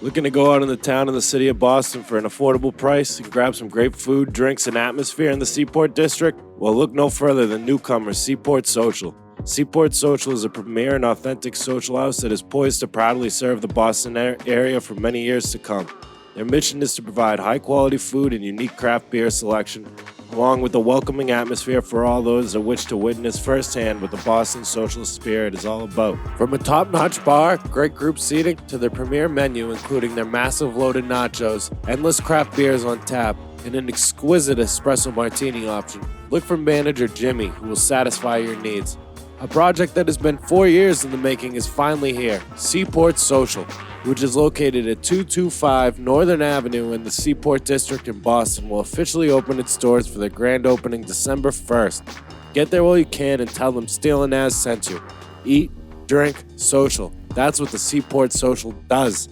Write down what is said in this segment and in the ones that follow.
Looking to go out in the town in the city of Boston for an affordable price and grab some great food, drinks, and atmosphere in the Seaport District? Well, look no further than newcomer Seaport Social. Seaport Social is a premier and authentic social house that is poised to proudly serve the Boston area for many years to come. Their mission is to provide high-quality food and unique craft beer selection, along with a welcoming atmosphere for all those that wish to witness firsthand what the Boston social spirit is all about. From a top-notch bar, great group seating, to their premier menu including their massive loaded nachos, endless craft beers on tap, and an exquisite espresso martini option, look for manager Jimmy, who will satisfy your needs. A project that has been 4 years in the making is finally here, Seaport Social, which is located at 225 Northern Avenue in the Seaport District in Boston, will officially open its doors for their grand opening December 1st. Get there while you can and tell them Steele and Nazz sent you. Eat, drink, social. That's what the Seaport Social does.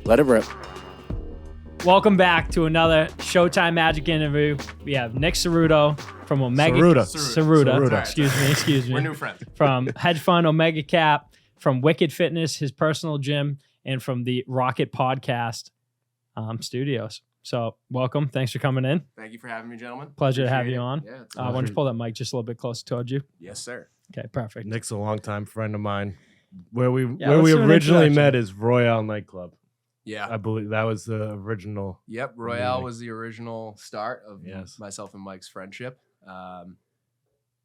Let it rip. Welcome back to another Showtime Magic interview. We have Nick Sarruda from Omega. Sarruda. Excuse me. We're new friends. From Hedge Fund Omega Cap, from Wicked Fitness, his personal gym, and from the Rocket Podcast studios. So welcome. Thanks for coming in. Thank you for having me, gentlemen. Pleasure to have you on. Yeah, Why don't you pull that mic just a little bit closer towards you? Yes, sir. Okay, perfect. Nick's a longtime friend of mine. Where we let's do an originally introduction. met is Royale nightclub. Yeah. I believe that was the original. Yep. Royale was the original start of Yes. myself and Mike's friendship.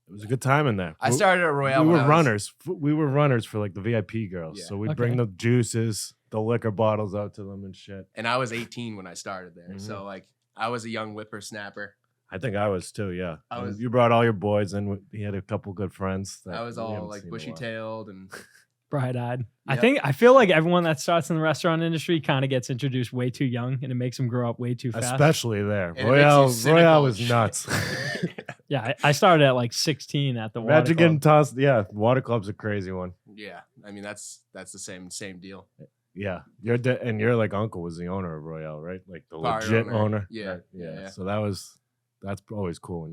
It was a good time in there. I started at Royale. We when were I was- runners. We were runners for like the VIP girls. Yeah. So we'd Okay. bring the juices, the liquor bottles out to them and shit. and I was 18 when I started there. Mhm. So like I was a young whippersnapper. I think I was too, yeah. I And was- You brought all your boys in. He had a couple good friends. That I was we all haven't like seen in a while. bushy-tailed and Bright-eyed. Yep. I feel like everyone that starts in the restaurant industry kind of gets introduced way too young, and it makes them grow up way too fast. Especially there. And it makes you cynical Royale as was shit. nuts. Yeah, I started at like 16 at the water Imagine club. getting tossed. Yeah, water club's a crazy one. yeah. I mean that's the same deal. Yeah, and your like uncle was the owner of Royale, right? Like the Power legit owner. owner. Yeah, Right? yeah. So that's always cool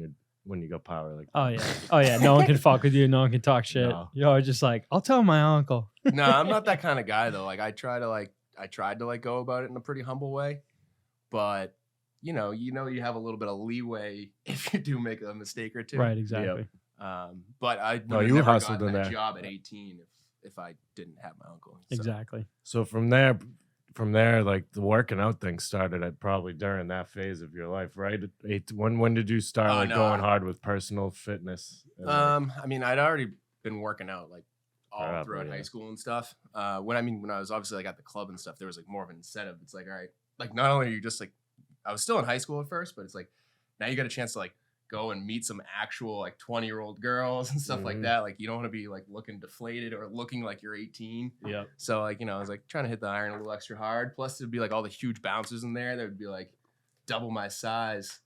when you got power like that. Oh yeah. No one can fuck with you. No one can talk shit. No. You're always just like, I'll tell my uncle. No, I'm not that kind of guy though. Like I tried to go about it in a pretty humble way, but you you have a little bit of leeway if you do make a mistake or two. Right. Exactly. But I No, would you have never hustled gotten in that there. job at 18 if I didn't have my uncle. So, Exactly. So from there, like the working out thing started at probably during that phase of your life, right? At when did you start Oh, like no. going hard with personal fitness? And, like, I mean, I'd already been working out like all Probably, throughout yeah. high school and stuff. When I was obviously like at the club and stuff, there was like more of an incentive. It's like, all right, like not only are you just like, I was still in high school at first, but it's like now you got a chance to like go and meet some actual like 20-year-old girls and stuff like Mhm. that. Like you don't want to be like looking deflated or looking like you're 18. yeah. So like, I was like trying to hit the iron a little extra hard. Plus there'd be like all the huge bouncers in there that would be like double my size.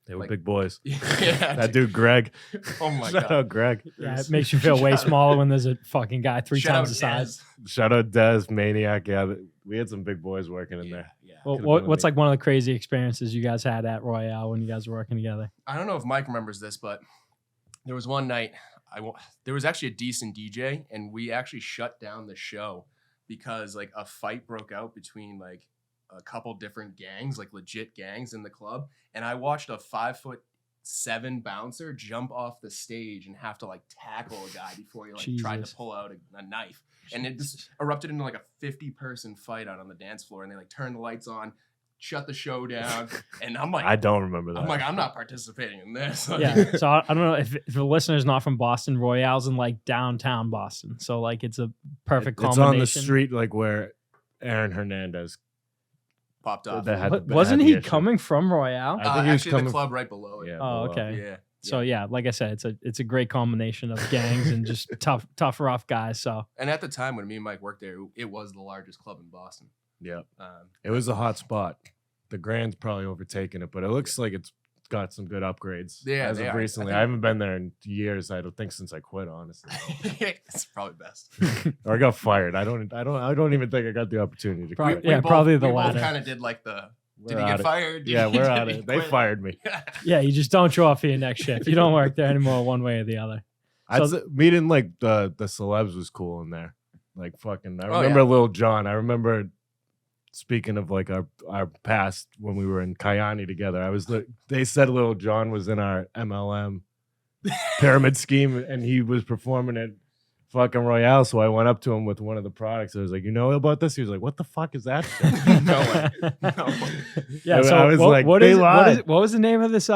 They were Like- big boys. Yeah. That dude Greg. Oh my Shout God. out Greg. Yeah, it makes you feel way Shout out- smaller when there's a fucking guy three Shout times out the size. Dez. Shout out Des, Maniac. Yeah, we had some big boys working in Yeah, there. yeah. Well, Could've been what's me. like one of the crazy experiences you guys had at Royale when you guys were working together? I don't know if Mike remembers this, but there was one night there was actually a decent DJ, and we actually shut down the show because like a fight broke out between like a couple different gangs, like legit gangs in the club, and I watched a 5'7" bouncer jump off the stage and have to like tackle a guy before he like tried Jesus. to pull out a knife, and it just erupted into like a 50-person fight out on the dance floor, and they like turned the lights on, shut the show down, and I'm like, I don't remember that. I'm not participating in this. Yeah. So I don't know if the listener's not from Boston, Royale's in like downtown Boston. So like it's a perfect It's combination. on the street like where Aaron Hernandez. Popped off. That had- Wasn't had he the issue. coming from Royale? I think he was actually, coming the club right below it. Yeah. Oh, below. okay. Yeah. So yeah, like I said, it's a great combination of gangs and just tough, rough guys. So And at the time when me and Mike worked there, it was the largest club in Boston. Yeah. Um, It was a hot spot. The Grand's probably overtaken it, but it looks like it's got some good upgrades. Yeah, as they of are. I recently. think- I haven't been there in years. I don't think since I quit, honestly, it's probably best. or I got fired. I don't even think I got the opportunity to Probably- quit. yeah, probably the we latter. both kind of did like the. We're Did he out get of- fired? Yeah, Did we're he out of it. They quit? fired me. yeah, you just don't show up for your next shift. You don't work there anymore, one way or the other. Meeting like the celebs was cool in there. Like fucking, I Oh, remember yeah. Lil Jon. I remember speaking of like our past when we were in Kayani together, they said Little John was in our MLM pyramid scheme, and he was performing at fucking Royale. So I went up to him with one of the products. I was like, "You know about this?" He was like, "What the fuck is that shit?" No way. No. Yeah. And So I was like, what "They is lied." what was the name of this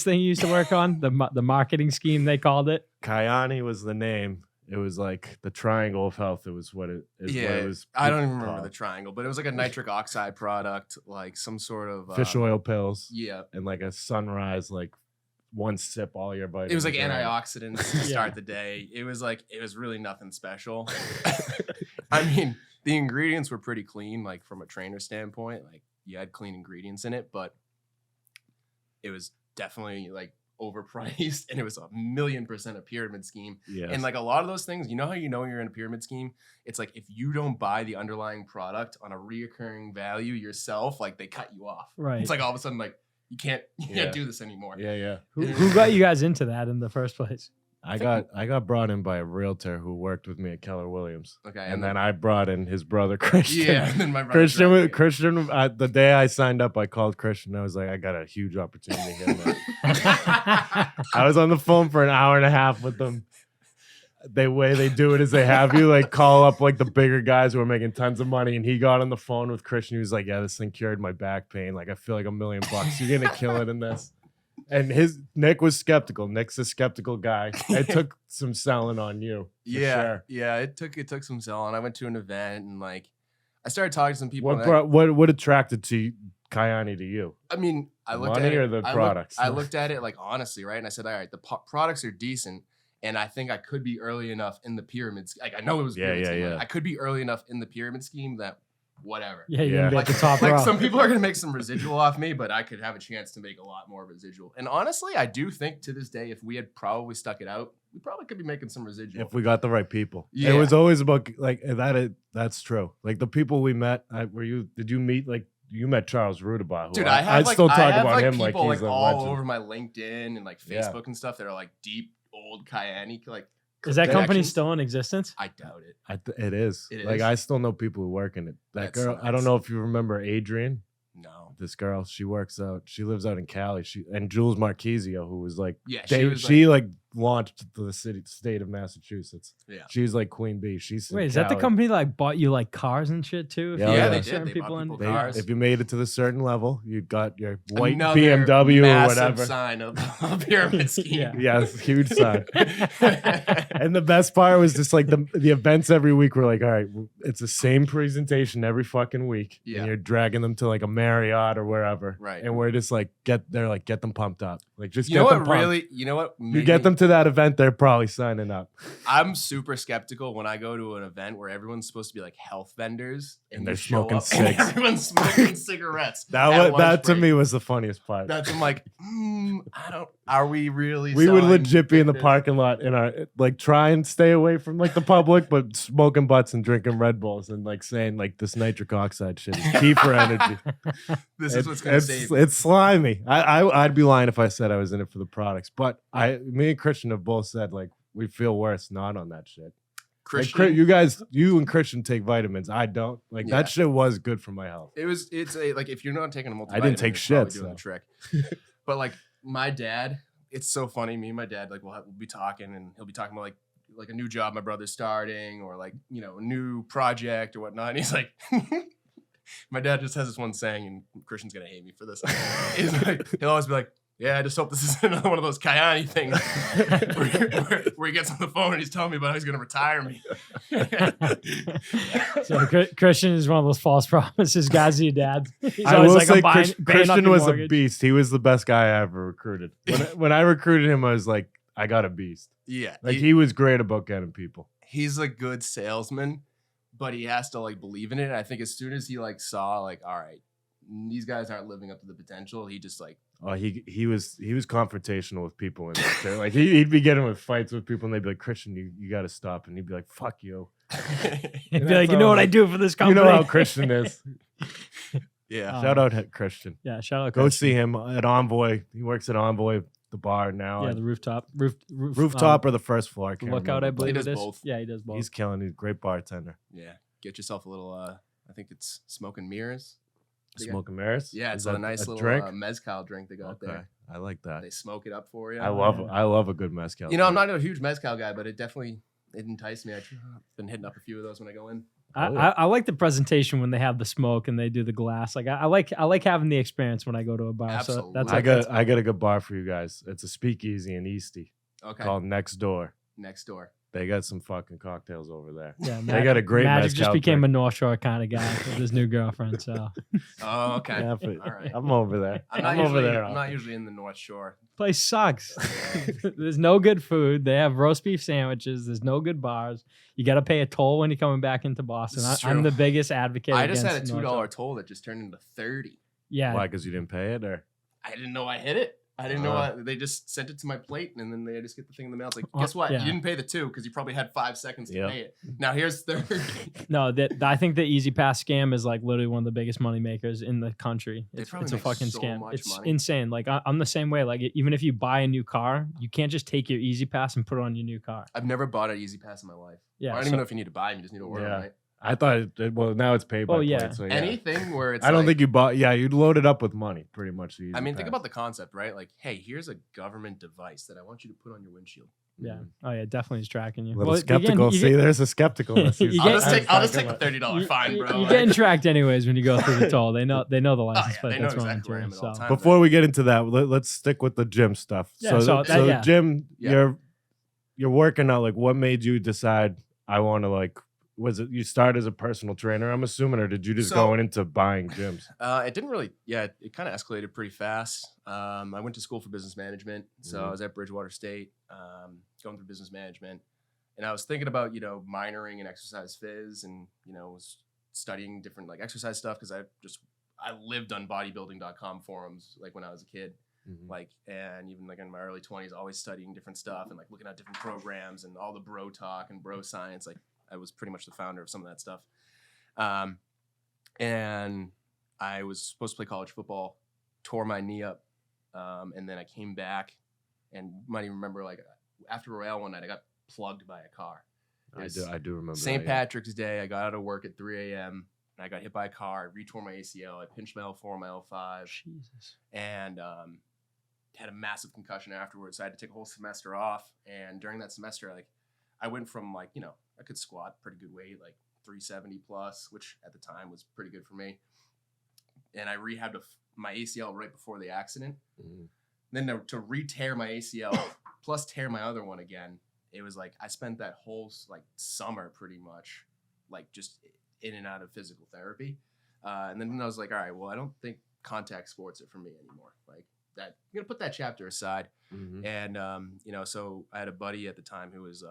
thing you used to work on? The marketing scheme they called it. Kayani was the name. It was like the triangle of health. It was what it is. Yeah, what it was. I don't even remember called. the triangle, but it was like a nitric oxide product, like some sort of Fish oil pills. Yeah, And like a sunrise, like one sip, all your vitamins. it was like are in. antioxidants to start the day. It was really nothing special. I mean, the ingredients were pretty clean, like from a trainer standpoint. Like you had clean ingredients in it, but it was definitely like overpriced, and it was 1,000,000% a pyramid scheme. Yes. And like a lot of those things, you know how you know you're in a pyramid scheme? It's like if you don't buy the underlying product on a reoccurring value yourself, like they cut you off. Right. It's like all of a sudden, like you can't Yeah. do this anymore. Yeah. Who got you guys into that in the first place? I got brought in by a realtor who worked with me at Keller Williams. Okay. And then I brought in his brother Christian. yeah, and then my brother Christian, the day I signed up, I called Christian. I was like, I got a huge opportunity here. Man. I was on the phone for an hour and a half with them. The way they do it is they have you like call up like the bigger guys who are making tons of money. And he got on the phone with Christian. He was like, yeah, this thing cured my back pain. Like, I feel like $1,000,000. You're going to kill it in this. And Nick was skeptical. Nick's a skeptical guy. It took some selling on you. Yeah. It took some selling. I went to an event and like I started talking to some people. What attracted to Kayani to you? I mean, I looked Money at it, or the products? I looked at it like honestly, right? And I said, all right, the products are decent, and I think I could be early enough in the pyramid. Like I know it was pyramid scheme. yeah. Like, I could be early enough in the pyramid scheme that whatever. Yeah, you're Yeah. gonna be Like, at the top like row. some people are gonna make some residual off me, but I could have a chance to make a lot more residual. And honestly, I do think to this day, if we had probably stuck it out, we probably could be making some residual. If we got the right people. Yeah. It was always about like that's true. Like the people we met, did you meet like you met Charles Rudabaugh? Dude, I have still talk I have about like him people like he's a all legend. over my LinkedIn and like Yeah. Facebook and stuff that are like deep old Kayani like. Is that company connections. still in existence? I doubt it. It is. It Like is? I still know people who work in it. That That's girl, I don't nuts. know if you remember Adrian. No. This girl, she lives out in Cali. And Jules Marquisio, who was like, Yeah, she like launched the state of Massachusetts. Yeah. She's like Queen Bee. She's in Wait, is that the Cali. company that like bought you like cars and shit too? If Yeah, you yeah, had, they like, did. certain They bought people in. people They- cars. if you made it to the certain level, you got your white Another BMW or massive whatever. sign of a pyramid scheme. Yeah. Yes, huge sign. And the best part was just like the events every week were like, all right, it's the same presentation every fucking week. Yeah. And you're dragging them to like a Marriott or wherever. Right. And we're just like, get them pumped up. Like just You get know them what pumped. really? You know what? You made get me- them to that event, they're probably signing up. I'm super skeptical when I go to an event where everyone's supposed to be like health vendors And you they're show smoking up and cigs. everyone's smoking cigarettes. That at that to lunch me break. was the funniest part. That's I'm like, I don't. Are we really? We would selling legit be in the fitness? parking lot in our like try and stay away from like the public, but smoking butts and drinking Red Bulls and like saying like this nitric oxide shit is key for energy. This is what's gonna save. me. It's slimy. I'd be lying if I said I was in it for the products, but me and Christian have both said like we feel worse not on that shit. Like, Christian, you and Christian take vitamins. I don't. Like Yeah. that shit was good for my health. it's a like if you're not taking a multivitamin, I didn't take it's probably shit, doing so. the trick. But like my dad, it's so funny. Me and my dad like we'll be talking and he'll be talking about like a new job my brother's starting or like a new project or whatnot. And he's like. My dad just has this one saying, and Christian's gonna hate me for this. He's like, he'll always be like, "Yeah, I just hope this isn't another one of those Kayani things where he gets on the phone and he's telling me about how he's gonna retire me." So Christian is one of those false promises guys to your dad. He's I always will like, say I'm paying up Christian your was a mortgage. beast. He was the best guy I ever recruited. When I recruited him, I was like, I got a beast. Yeah, Like he was great about getting people. he's a good salesman, but he has to like believe in it. And I think as soon as he like saw like, all right, these guys aren't living up to the potential, he just like Oh, he was confrontational with people in there too. Like he'd be getting with fights with people, and they'd be like, "Christian, you got to stop," and he'd be like, "Fuck you." He'd be like, you know what I do for this You company? know how Christian is. yeah. Shout out Christian. Yeah, shout out. Go Christian. see him at Envoy. He works at Envoy, the bar now. Yeah, the rooftop. Rooftop or the first floor. I can't Lookout, I remember, but believe does it is. both. Yeah, he does both. He's killing. He's a great bartender. Yeah. Get yourself a little I think it's Smoke and Mirrors. Smoke and Mirrors? Yeah, Is it's a that nice a little drink? mezcal drink they got there. I like that. They smoke it up for you. I love a good mezcal. You know, I'm not a huge mezcal guy, but it enticed me. I've been hitting up a few of those when I go in. I like the presentation when they have the smoke and they do the glass. Like I like having the experience when I go to a bar. Absolutely. So I got a good bar for you guys. It's a speakeasy in Eastie. Okay. Called Next Door. Next Door. They got some fucking cocktails over there. Yeah, they got a great Magic mezcal just became drink. a North Shore kind of guy with his new girlfriend. So Oh, okay. Yeah, All right. I'm over there. I'm over there. not usually in the North Shore. place sucks. There's no good food. They have roast beef sandwiches. There's no good bars. You got to pay a toll when you're coming back into Boston. This is I'm true. the biggest advocate. I just had a against North $2 Shore. toll that just turned into $30. Yeah. Why? Because you didn't pay it, or I didn't know I hit it. I didn't know they just sent it to my plate, and then they just get the thing in the mail. It's like, guess what? Yeah. You didn't pay the $2 because you probably had 5 seconds to pay it. Now here's 30. No, I think the Easy Pass scam is like literally one of the biggest money makers in the country. It's probably a make fucking so scam. much It's money. insane. Like I'm the same way. Like even if you buy a new car, you can't just take your Easy Pass and put it on your new car. I've never bought an Easy Pass in my life. Yeah, I don't so- even know if you need to buy them. You just need to order them, right? I thought well now it's paid by Oh, yeah. plate, so yeah. Anything where it's I don't like, think you bought. Yeah, you'd load it up with money, pretty much. the I Easy mean, think Pass. about the concept, right? Like, hey, here's a government device that I want you to put on your windshield. Yeah. Oh yeah, definitely is tracking you. A little Well, skeptical. again, See, there's a skepticalness. You I'll get- just take the $30 fine, bro. You're getting tracked anyways when you go through the toll. They know the license yeah, plate. they know That's wrong exactly where I am too. at all So times. Before we get into that, let's stick with the gym stuff. Yeah, so Jim, Yeah. you're working out. Like, what made you decide I want to like? Was it you start as a personal trainer? I'm assuming, or did you just So- go into buying gyms? It didn't really, it kind of escalated pretty fast. I went to school for business management. So I was at Bridgewater State, going through business management. And I was thinking about, minoring in exercise phys and, was studying different like exercise stuff because I lived on bodybuilding.com forums like when I was a kid. Like, and even like in my early 20s, always studying different stuff and like looking at different programs and all the bro talk and bro science. Like, I was pretty much the founder of some of that stuff. And I was supposed to play college football, tore my knee up. And then I came back and you might even remember like after Royale one night, I got plugged by a car. I do remember. St. that, yeah. Patrick's Day, I got out of work at 3 a.m. and I got hit by a car, I retore my ACL, I pinched my L4, my L5. Jesus. And had a massive concussion afterwards. So I had to take a whole semester off. And during that semester, like I went from like, I could squat pretty good weight, like 370 plus, which at the time was pretty good for me. And I rehabbed my ACL right before the accident. Then to re-tear my ACL plus tear my other one again, it was like I spent that whole like summer pretty much like just in and out of physical therapy. And then I was like, all right, well, I don't think contact sports are for me anymore. Like that, I'm going to put that chapter aside. And, so I had a buddy at the time who was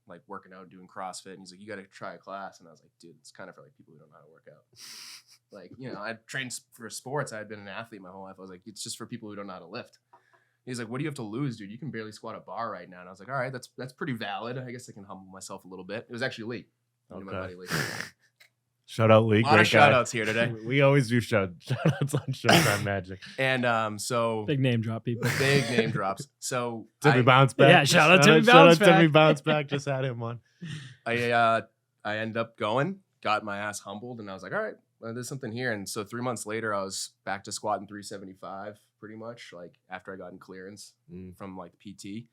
like working out, doing CrossFit. And he's like, you got to try a class. And I was like, dude, it's kind of for like people who don't know how to work out. Like, I trained for sports. I had been an athlete my whole life. I was like, it's just for people who don't know how to lift. He's like, what do you have to lose, dude? You can barely squat a bar right now. And I was like, all right, that's pretty valid. I guess I can humble myself a little bit. It was actually Lee. I knew my buddy Lee. Shout out Lee. A lot of shout outs here today. We always do shout outs on Showtime Magic. And so Big name drop, people. big name drops. So Timmy Bounce Back. Yeah, shout out Timmy Shout Bounce out Timmy Back. Bounce Back. Just had him on. I ended up going, got my ass humbled, and I was like, all right, well, there's something here. And so 3 months later, I was back to squatting 375 pretty much, like after I got in clearance from like PT,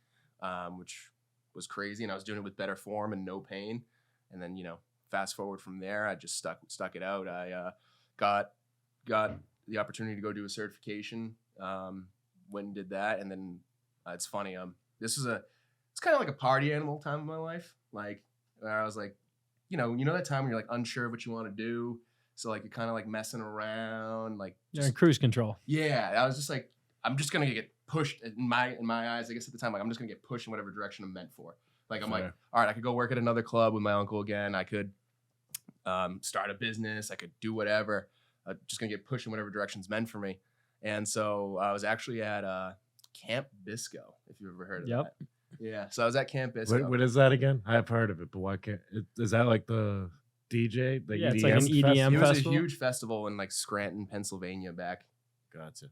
which was crazy. And I was doing it with better form and no pain. And then, fast forward from there, I just stuck it out. I got the opportunity to go do a certification, went and did that. And then it's funny, it's kind of like a party animal time of my life. Like where I was like, you know that time when you're like unsure of what you want to do. So like you're kind of like messing around, like You're in cruise control. yeah. I was just like, I'm just gonna get pushed in my eyes. I guess at the time, like I'm just gonna get pushed in whatever direction I'm meant for. Like I'm like, all right, I could go work at another club with my uncle again. I could start a business. I could do whatever. Just gonna get pushed in whatever direction's meant for me. And so I was actually at Camp Bisco, if you've ever heard of that. Yeah. So I was at Camp Bisco. What is that again? I've heard of it, but why can't? Is that like the DJ? The Yeah, EDM it's like an EDM It was festival? a huge festival in like Scranton, Pennsylvania back. Gotcha.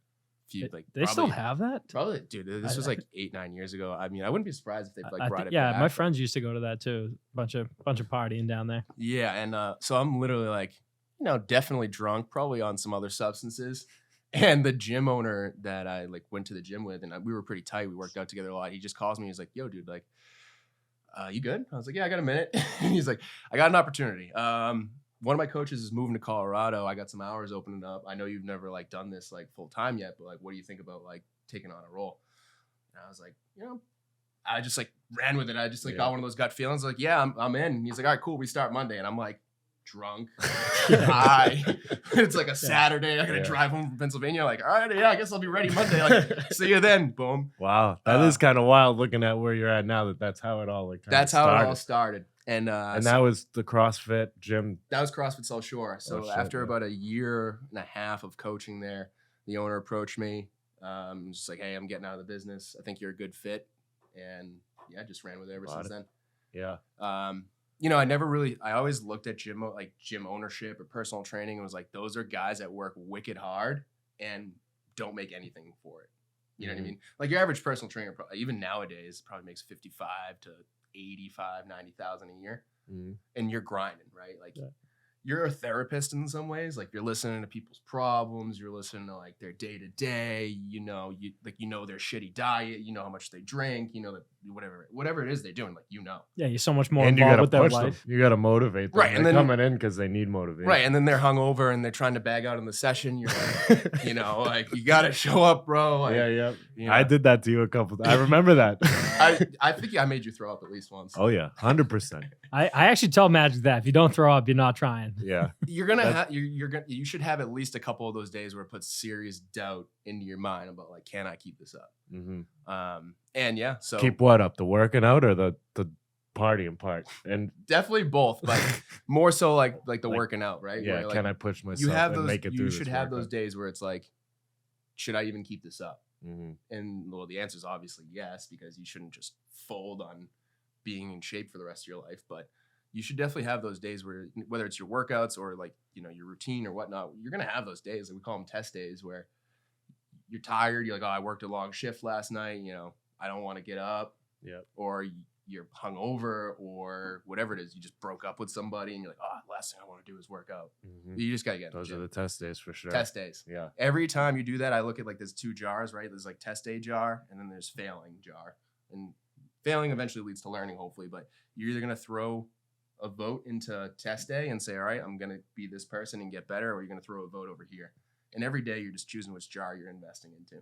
They still have that? Probably, dude. This was like 8-9 years ago. I mean, I wouldn't be surprised if they like brought it yeah, back. my friends used to go to that too. Bunch of partying down there. Yeah, and so I'm literally like, definitely drunk, probably on some other substances. And the gym owner that I like went to the gym with, and we were pretty tight. We worked out together a lot. He just calls me. He's like, "Yo, dude, like, you good?" I was like, "Yeah, I got a minute." And he's like, "I got an opportunity. One of my coaches is moving to Colorado. I got some hours opening up. I know you've never like done this like full time yet, but like, what do you think about like taking on a role?" And I was like, I just like ran with it. I just like got one of those gut feelings. Like, yeah, I'm in. And he's like, "All right, cool. We start Monday." And I'm like, drunk, high. It's like a Saturday. I gotta drive home from Pennsylvania. Like, all right, yeah, I guess I'll be ready Monday. Like, see you then. Boom. Wow, that is kind of wild looking at where you're at now. That's how it all That's how it all started. And that was the CrossFit gym. That was CrossFit South Shore. So after about a year and a half of coaching there, the owner approached me. Just like, "Hey, I'm getting out of the business. I think you're a good fit." And yeah, just ran with it ever since then. Yeah. I always looked at gym ownership or personal training and was like, those are guys that work wicked hard and don't make anything for it. You know what I mean? Like your average personal trainer, even nowadays, probably makes 55 to 85, 90,000 a year. And you're grinding, right? Like you're a therapist in some ways. Like you're listening to people's problems. You're listening to like their day to day. You know their shitty diet. You know how much they drink. You know that whatever it is they're doing. Like Yeah, you're so much more and involved with their push life. Them. You got to motivate them. Right, and they're then coming in because they need motivation. Right, and then they're hungover and they're trying to bag out in the session. You're like, like you got to show up, bro. Like, yeah. I did that to you a couple. I remember that. I think I made you throw up at least once. Oh yeah, 100%. I actually tell Magic that if you don't throw up, you're not trying. Yeah, you should have at least a couple of those days where it puts serious doubt into your mind about like, can I keep this up? And yeah, so keep what up? The working out or the partying part? And definitely both, but more so like the working out, right? Yeah, where, can I push myself? You have those. And make it through You should this have workout? those days where it's like, should I even keep this up? And well, the answer is obviously yes, because you shouldn't just fold on being in shape for the rest of your life. But you should definitely have those days where, whether it's your workouts or like your routine or whatnot, you're gonna have those days. We call them test days, where you're tired. You're like, "Oh, I worked a long shift last night. I don't want to get up." Yeah. Or you're hungover or whatever it is. You just broke up with somebody and you're like, "Oh, last thing I want to do is work out." You just gotta get those are the test days for sure. Test days. Yeah. Every time you do that, I look at like there's two jars, right? There's like test day jar and then there's failing jar. And failing eventually leads to learning, hopefully. But you're either gonna throw a vote into test day and say, "All right, I'm gonna be this person and get better," or you're gonna throw a vote over here. And every day you're just choosing which jar you're investing into.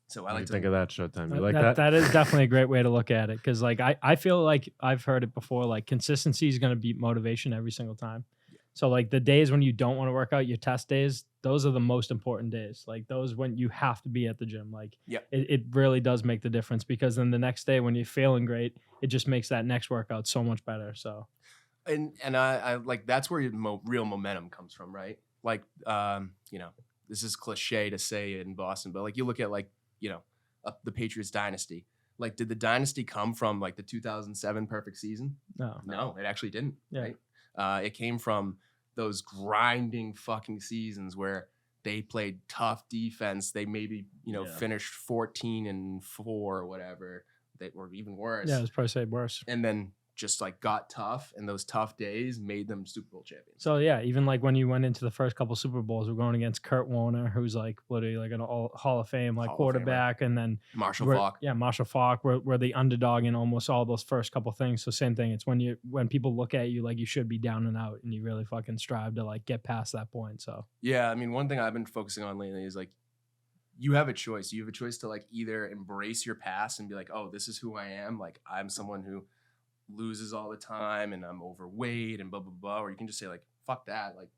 So I like to think of that, Showtime. You like that? That is definitely a great way to look at it, because like I feel like I've heard it before. Like consistency is going to beat motivation every single time. So like the days when you don't want to work out, your test days, those are the most important days. Like those when you have to be at the gym. Like it really does make the difference, because then the next day when you're feeling great, it just makes that next workout so much better. So and I like that's where your real momentum comes from, right? Like this is cliche to say in Boston, but like you look at like the Patriots dynasty. Like, did the dynasty come from like the 2007 perfect season? No, it actually didn't. Right? It came from those grinding fucking seasons where they played tough defense. They maybe finished 14-4 or whatever. They were even worse. Yeah, it was probably worse. And then just like got tough, and those tough days made them Super Bowl champions. So yeah, even like when you went into the first couple Super Bowls, we're going against Kurt Warner, who's like literally like an Hall of Fame quarterback, and then Marshall Faulk. Yeah, Marshall Faulk. We're the underdog in almost all those first couple things. So same thing. It's when people look at you like you should be down and out, and you really fucking strive to like get past that point. So yeah, I mean, one thing I've been focusing on lately is like, you have a choice. You have a choice to like either embrace your past and be like, "Oh, this is who I am. Like I'm someone who loses all the time and I'm overweight and blah blah blah," or you can just say like, "Fuck that, like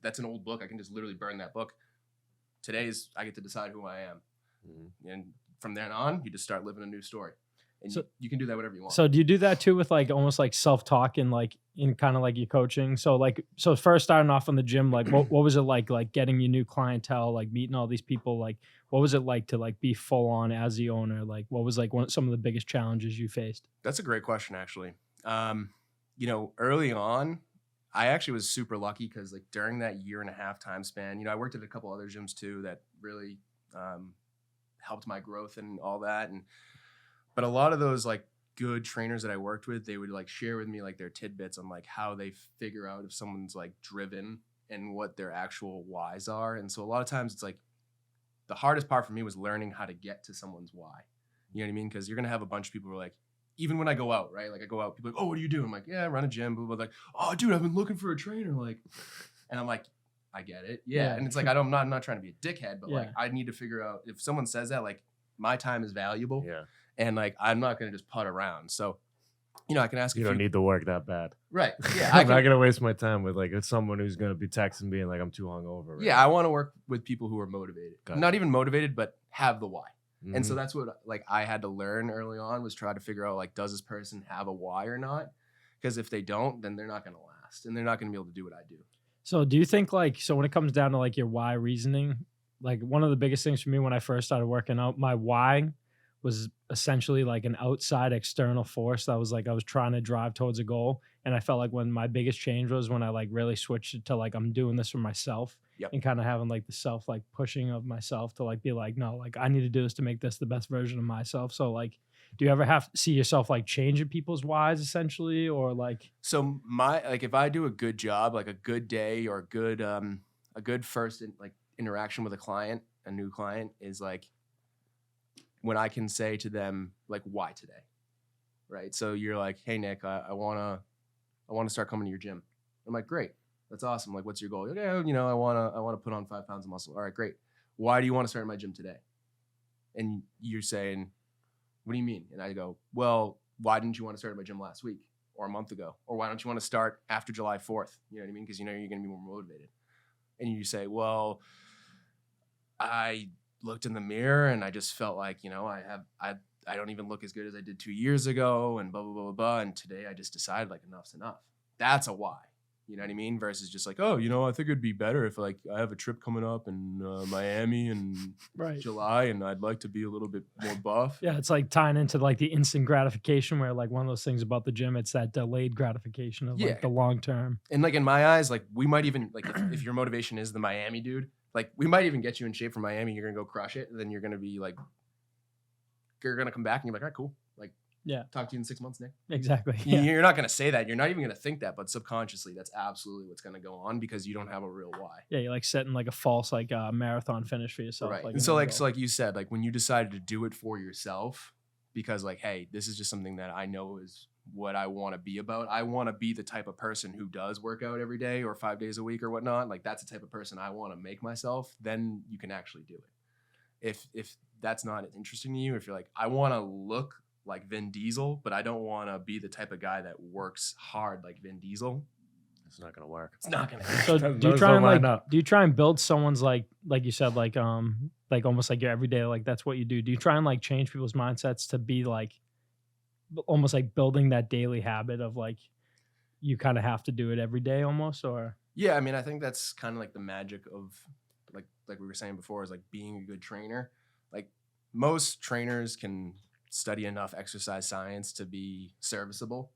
that's an old book. I can just literally burn that book. Today's I get to decide who I am." And from then on you just start living a new story, and so, you can do that whatever you want. So do you do that too with like almost like self-talk and like in kind of like your coaching? So first starting off in the gym, like what was it like getting your new clientele, like meeting all these people? Like what was it like to like be full on as the owner? Like what was like some of the biggest challenges you faced? That's a great question, actually. Early on, I actually was super lucky because like during that year and a half time span, I worked at a couple other gyms too that really helped my growth and all that. But a lot of those like good trainers that I worked with, they would like share with me like their tidbits on like how they figure out if someone's like driven and what their actual whys are. And so a lot of times it's like the hardest part for me was learning how to get to someone's why. You know what I mean? Because you're gonna have a bunch of people who are like, even when I go out, right? Like I go out, people are like, oh, what do you do? I'm like, yeah, I run a gym. Blah, blah, blah. Like, oh, dude, I've been looking for a trainer. Like, and I'm like, I get it. Yeah. And it's like, I'm not trying to be a dickhead, but like, I need to figure out if someone says that, like my time is valuable. Yeah. And like, I'm not going to just putt around. So, you know, I can ask You don't need to work that bad. Right. Yeah. I'm not gonna waste my time with like someone who's gonna be texting being like I'm too hungover. Right? Yeah, I want to work with people who are motivated. Gotcha. Not even motivated, but have the why. Mm-hmm. And so that's what like I had to learn early on was try to figure out like, does this person have a why or not? Because if they don't, then they're not going to last and they're not going to be able to do what I do. So do you think like, so when it comes down to like your why reasoning, like one of the biggest things for me when I first started working out, my why was essentially like an outside external force that was like I was trying to drive towards a goal. And I felt like when my biggest change was when I like really switched it to like I'm doing this for myself. Yep. And kind of having like the self like pushing of myself to like be like, no, like I need to do this to make this the best version of myself. So like, do you ever have to see yourself like changing people's whys essentially, or like? So my like if I do a good job, like a good day or a good first interaction with a new client is like when I can say to them like, why today, right? So you're like, hey Nick, I wanna start coming to your gym. I'm like, great, that's awesome. Like, what's your goal? Like, yeah, you know, I wanna put on 5 pounds of muscle. All right, great. Why do you want to start in my gym today? And you're saying, what do you mean? And I go, well, why didn't you want to start at my gym last week or a month ago? Or why don't you want to start after July 4th? You know what I mean? Because you know you're going to be more motivated. And you say, well, I looked in the mirror and I just felt like, you know, I don't even look as good as I did 2 years ago and blah, blah, blah, blah, blah. And today I just decided like enough's enough. That's a why. You know what I mean? Versus just like, oh, you know, I think it'd be better if like I have a trip coming up in Miami in July and I'd like to be a little bit more buff. Yeah, it's like tying into like the instant gratification where like one of those things about the gym, it's that delayed gratification of like the long term. And like in my eyes, like we might even like if your motivation is the Miami dude, like we might even get you in shape for Miami. You're gonna go crush it, and then you're gonna be like, you're gonna come back and you're like, all right, cool. Like, yeah, talk to you in 6 months, Nick. Exactly. Yeah. You're not gonna say that. You're not even gonna think that, but subconsciously, that's absolutely what's gonna go on because you don't have a real why. Yeah, you're like setting like a false like marathon finish for yourself. Right. Like, and so like you said, like when you decided to do it for yourself, because like, hey, this is just something that I know is what I want to be about. I want to be the type of person who does work out every day or 5 days a week or whatnot. Like that's the type of person I want to make myself. Then you can actually do it. If that's not interesting to you, if you're like, I want to look like Vin Diesel, but I don't want to be the type of guy that works hard like Vin Diesel, it's not gonna work. It's not gonna. So do you try and build someone's like you said like almost like your everyday like that's what you do. Do you try and like change people's mindsets to be like almost like building that daily habit of like you kind of have to do it every day almost? Or yeah, I mean I think that's kind of like the magic of like we were saying before is like being a good trainer. Like most trainers can study enough exercise science to be serviceable,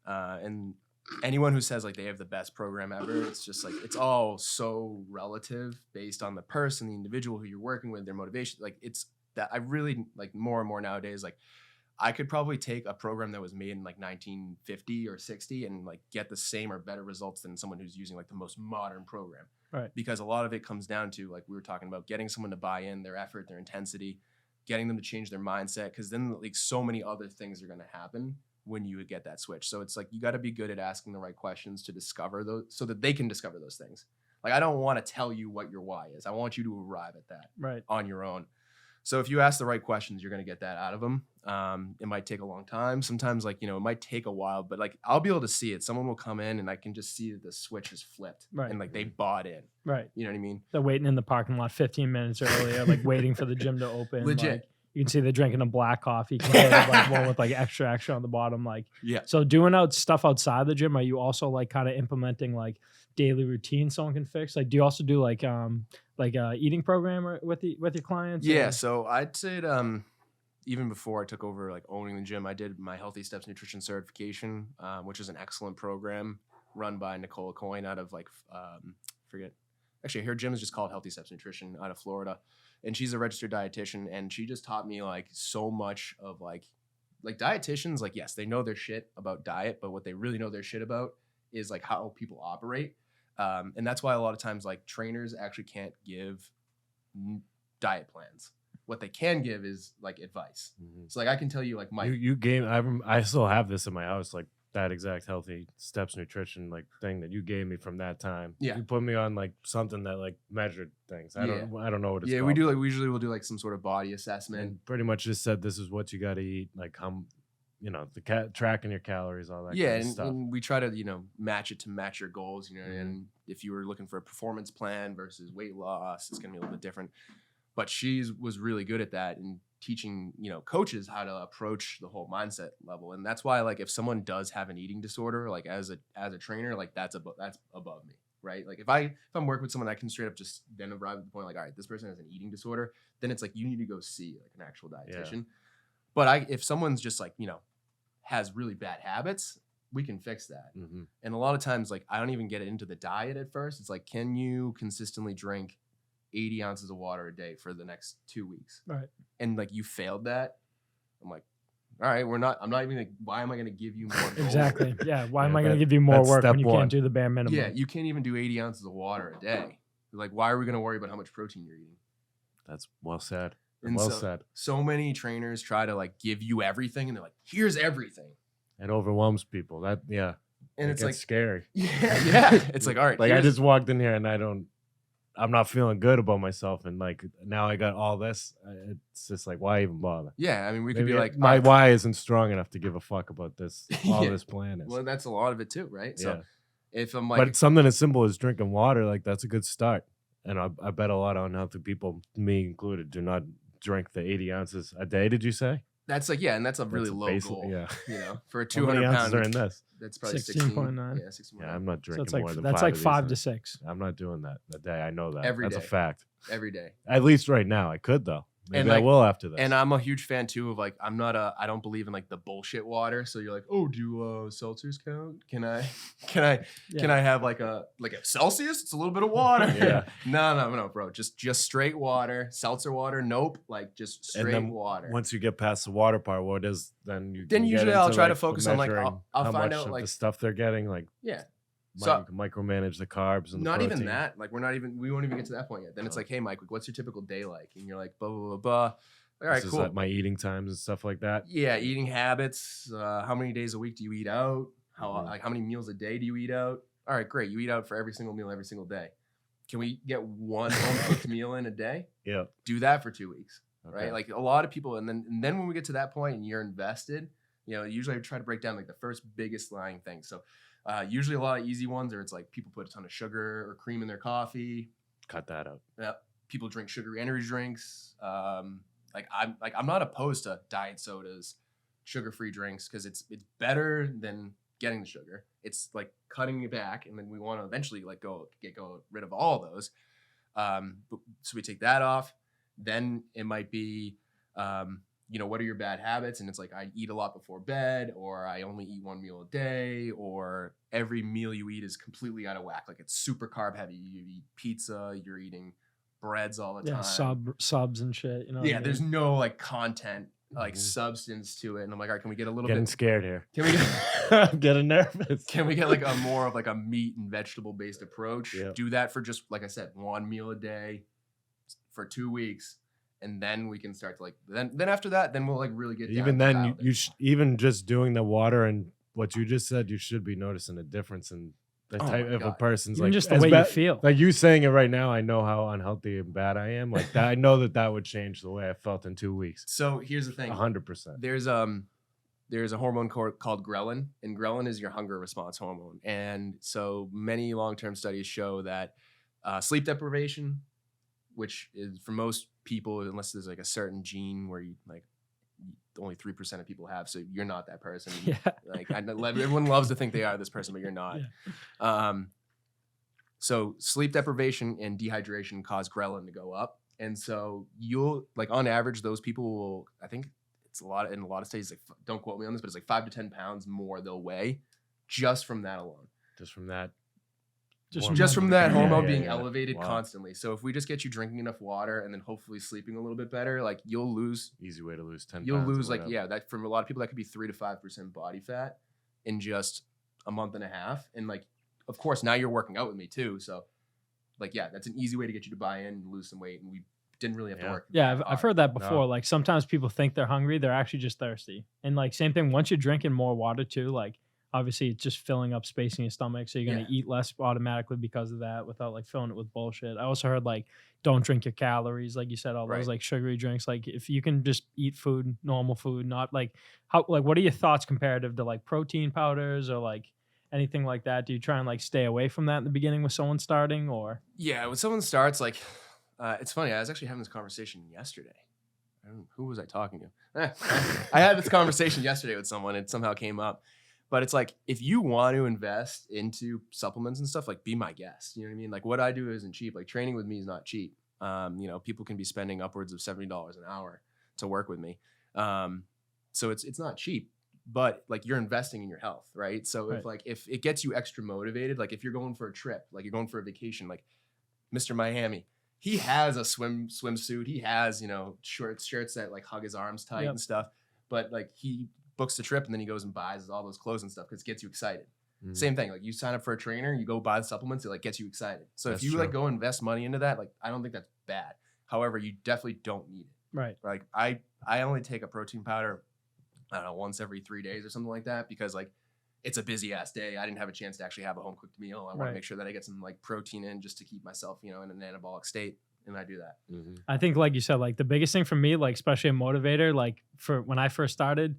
and anyone who says like they have the best program ever, it's just like it's all so relative based on the person, the individual who you're working with, their motivation. Like it's that I really like more and more nowadays. Like I could probably take a program that was made in like 1950 or 60 and like get the same or better results than someone who's using like the most modern program. Right. Because a lot of it comes down to like we were talking about getting someone to buy in, their effort, their intensity, getting them to change their mindset. Because then like so many other things are going to happen when you would get that switch. So it's like you got to be good at asking the right questions to discover those so that they can discover those things. Like I don't want to tell you what your why is. I want you to arrive at that on your own. So if you ask the right questions, you're going to get that out of them. It might take a long time. Sometimes like, you know, it might take a while, but like I'll be able to see it. Someone will come in and I can just see that the switch is flipped and like they bought in. Right. You know what I mean? They're waiting in the parking lot 15 minutes earlier, like waiting for the gym to open. Legit. Like, you can see they're drinking a black coffee, like one with like extra on the bottom. Like, yeah. So doing stuff outside the gym, are you also like kind of implementing like daily routine someone can fix? Like, do you also do like eating program with your clients? Yeah. So I'd say even before I took over like owning the gym, I did my Healthy Steps Nutrition Certification, which is an excellent program run by Nicole Coyne out of like actually her gym is just called Healthy Steps Nutrition out of Florida. And she's a registered dietitian, and she just taught me like so much of like like dietitians, like, yes, they know their shit about diet, but what they really know their shit about is like how people operate. And that's why a lot of times like trainers actually can't give diet plans. What they can give is like advice. So like I can tell you like you gave I still have this in my house, like that exact healthy steps nutrition like thing that you gave me from that time. Yeah. You put me on like something that like measured things. I don't know what it's called. We do like we usually will do like some sort of body assessment. And pretty much just said this is what you got to eat, like how, you know, the tracking your calories, all that kind of stuff. And we try to, you know, match it to match your goals, you know, and if you were looking for a performance plan versus weight loss, it's going to be a little bit different. But she was really good at that and teaching, you know, coaches how to approach the whole mindset level. And that's why, like, if someone does have an eating disorder, like as a trainer, like that's above me, right? Like if I'm working with someone, I can straight up just then arrive at the point, like, all right, this person has an eating disorder, then it's like you need to go see like an actual dietitian. Yeah. But if someone's just like, you know, has really bad habits, we can fix that. And a lot of times, like, I don't even get into the diet at first. It's like, can you consistently drink 80 ounces of water a day for the next 2 weeks? Right. And like you failed that. I'm like, all right, I'm not even like, why am I going to give you more goals? Exactly. Yeah. Why am I going to give you more work when you can't do the bare minimum? Yeah. You can't even do 80 ounces of water a day. Like, why are we going to worry about how much protein you're eating? That's well said. And well said. So many trainers try to like give you everything and they're like, here's everything. It overwhelms people. And it's like scary. Yeah. It's like, all right. Like I just walked in here and I'm not feeling good about myself, and like now I got all this. It's just like, why even bother? Yeah, I mean, we could be like, my why isn't strong enough to give a fuck about this. All this plan is. Well, that's a lot of it too, right? So if I'm like, but something as simple as drinking water, like that's a good start. And I bet a lot of unhealthy people, me included, do not drink the 80 ounces a day. Did you say? That's like, and that's a really low goal. Yeah, you know, for a 200 pounds are in this. That's probably 16.9. Yeah, 16.9. Yeah, I'm not drinking so more than that's 5 like 5 to 6. I'm not doing that a day. I know that. That's a fact. Every day. At least right now, I could though. Maybe I will after this. And I'm a huge fan too of like, I don't believe in like the bullshit water. So you're like, oh, do seltzers count? Can I have like a Celsius? It's a little bit of water. Yeah. No, bro. Just straight water. Seltzer water. Nope. Like just straight water. Once you get past the water part, what is then usually I'll try to focus on like I'll find out like the stuff they're getting, like so micromanage the carbs and not the even that. Like we won't even get to that point yet. Then it's like, hey, Mike, what's your typical day like? And you're like, blah blah blah blah. All right, cool. Like my eating times and stuff like that. Yeah, eating habits. How many days a week do you eat out? How many meals a day do you eat out? All right, great. You eat out for every single meal every single day. Can we get one home cooked meal in a day? Yeah. Do that for 2 weeks. Okay. Right? Like a lot of people, and then when we get to that point and you're invested, you know, usually I try to break down like the first biggest lying thing. So usually a lot of easy ones are it's like people put a ton of sugar or cream in their coffee. Cut that out. Yeah. People drink sugary energy drinks. I'm not opposed to diet sodas, sugar-free drinks, because it's better than getting the sugar. It's like cutting it back, and then we want to eventually like get rid of all of those. So we take that off. Then it might be you know, what are your bad habits? And it's like, I eat a lot before bed, or I only eat one meal a day, or every meal you eat is completely out of whack. Like it's super carb heavy. You eat pizza, you're eating breads all the time. Yeah, subs and shit. You know. Yeah, there's no like content, like substance to it. And I'm like, all right, can we get a little bit scared here? Can we get I'm getting nervous. Can we get like a more of like a meat and vegetable based approach? Yeah. Do that for just, like I said, one meal a day for 2 weeks. And then we can start to like, then after that, then we'll like really get even then you even just doing the water and what you just said, you should be noticing a difference in the type of a person's even like just the way you feel. Like you saying it right now, I know how unhealthy and bad I am. Like that, I know that would change the way I felt in 2 weeks. So here's the thing: 100%. There's a hormone called ghrelin, and ghrelin is your hunger response hormone. And so many long-term studies show that sleep deprivation, which is for most people, unless there's like a certain gene where you like only 3% of people have, so you're not that person. Yeah. Like everyone loves to think they are this person, but you're not. Yeah. So sleep deprivation and dehydration cause ghrelin to go up, and so you'll like on average those people will, I think it's a lot in a lot of studies, like don't quote me on this, but it's like 5 to 10 pounds more they'll weigh just from that alone. Just from that Just from that hormone being yeah. elevated Wow. constantly. So if we just get you drinking enough water and then hopefully sleeping a little bit better, like you'll lose. Easy way to lose 10 You'll pounds or lose like whatever. that from a lot of people that could be 3 to 5% body fat in just a month and a half. And like, of course, now you're working out with me too. So like, yeah, that's an easy way to get you to buy in and lose some weight. And we didn't really have to work. Yeah, that I've hard. heard that before. No. Like sometimes people think they're hungry, they're actually just thirsty. And like same thing, once you're drinking more water too, like obviously it's just filling up space in your stomach. So you're gonna eat less automatically because of that without like filling it with bullshit. I also heard like don't drink your calories, like you said, all those like sugary drinks. Like if you can just eat food, normal food, not like what are your thoughts comparative to like protein powders or like anything like that? Do you try and like stay away from that in the beginning with someone starting or? Yeah, when someone starts, like, it's funny. I was actually having this conversation yesterday. Who was I talking to? I had this conversation yesterday with someone. It somehow came up. But it's like, if you want to invest into supplements and stuff, like be my guest. You know what I mean? Like what I do isn't cheap. Like training with me is not cheap. You know, people can be spending upwards of $70 an hour to work with me. So it's not cheap, but like you're investing in your health, right? So if it gets you extra motivated, like if you're going for a trip, like you're going for a vacation, like Mr. Miami, he has a swimsuit. He has, you know, shirts that like hug his arms tight and stuff. But like he books the trip and then he goes and buys all those clothes and stuff because it gets you excited. Mm-hmm. Same thing. Like you sign up for a trainer, you go buy the supplements, it like gets you excited. So if you like go invest money into that, like I don't think that's bad. However, you definitely don't need it. Right. Like I only take a protein powder, I don't know, once every 3 days or something like that because like it's a busy ass day. I didn't have a chance to actually have a home cooked meal. I want to make sure that I get some like protein in just to keep myself, you know, in an anabolic state. And I do that. Mm-hmm. I think, like you said, like the biggest thing for me, like especially a motivator, like for when I first started,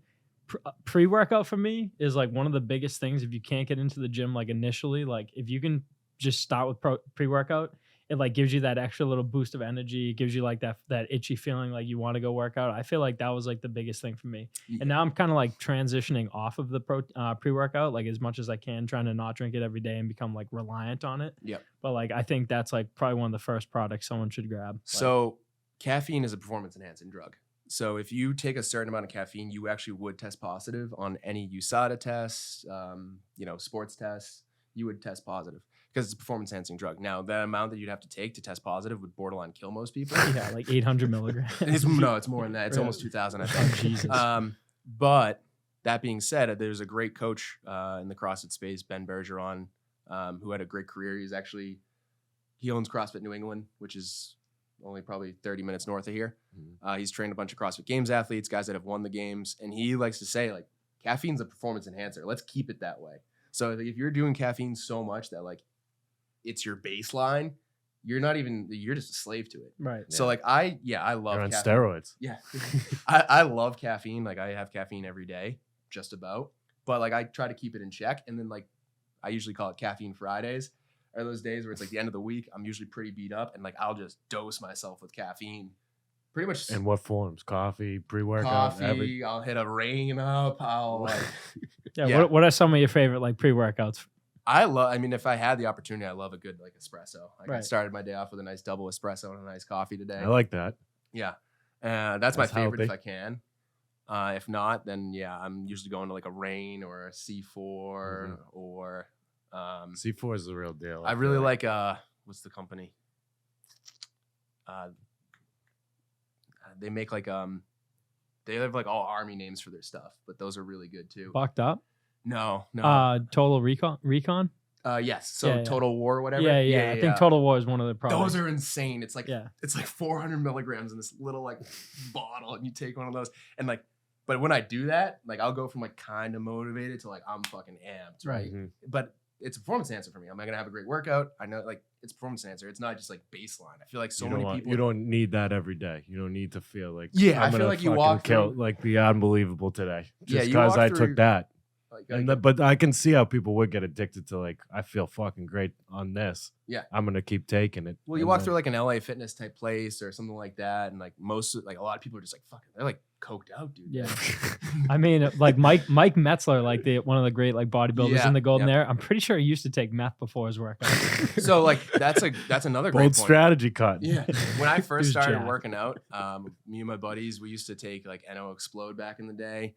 pre-workout for me is like one of the biggest things. If you can't get into the gym like initially, like if you can just start with pre-workout, it like gives you that extra little boost of energy. It gives you like that itchy feeling like you want to go work out. I feel like that was like the biggest thing for me. Yeah. And now I'm kind of like transitioning off of the pre-workout like as much as I can, trying to not drink it every day and become like reliant on it. Yeah. But like I think that's like probably one of the first products someone should grab. So caffeine is a performance enhancing drug. So if you take a certain amount of caffeine, you actually would test positive on any USADA tests, you know, sports tests. You would test positive because it's a performance enhancing drug. Now, the amount that you'd have to take to test positive would borderline kill most people. Yeah, like 800 milligrams. No, it's more than that. It's almost 2,000, I think. Jesus. But that being said, there's a great coach in the CrossFit space, Ben Bergeron, who had a great career. He owns CrossFit New England, which is only probably 30 minutes north of here. He's trained a bunch of CrossFit Games athletes, guys that have won the games. And he likes to say, like, caffeine's a performance enhancer. Let's keep it that way. So if you're doing caffeine so much that, like, it's your baseline, you're just a slave to it. Right. So, like, I love You're on caffeine. steroids. Yeah. I love caffeine. Like, I have caffeine every day, just about. But, like, I try to keep it in check. And then, like, I usually call it Caffeine Fridays. Are those days where it's like the end of the week, I'm usually pretty beat up, and like I'll just dose myself with caffeine. Pretty much. In what forms? Coffee, pre-workout, coffee. I'll hit a rain up. I'll like. Yeah. What are some of your favorite like pre-workouts? I mean, if I had the opportunity, I love a good like espresso. Like I Right. started my day off with a nice double espresso and a nice coffee today. I like that. Yeah, that's my favorite if healthy. I can. If not, then yeah, I'm usually going to like a Rain or a C4 or. C4 is the real deal. I really like what's the company? They make like they have like all army names for their stuff, but those are really good too. Bucked up. No. Total Recon. Yes. So Yeah. Total War or whatever. Yeah. I think Total War is one of the products. Those are insane. It's like Yeah. it's like 400 milligrams in this little like bottle, and you take one of those, and like. But when I do that, like I'll go from like kind of motivated to like I'm fucking amped, right? Mm-hmm. But it's a performance enhancer for me. I'm not gonna have a great workout. I know, like it's a performance enhancer. It's not just like baseline. I feel like so many people. You don't need that every day. You don't need to feel like I feel like you walk kill, through, like be unbelievable today just you because walk I through- took that. like, But I can see how people would get addicted to like I feel fucking great on this. Yeah. I'm gonna keep taking it. well, you walk through like an LA Fitness type place or something like that, and like a lot of people are just like fucking. They're like coked out, dude. Yeah. I mean, like Mike Metzler, like one of the great like bodybuilders in the Golden Era. I'm pretty sure he used to take meth before his workout. So like that's another great bold point. strategy cut. Yeah. When I first He was started jacked. working out, me and my buddies, we used to take like NO Explode back in the day.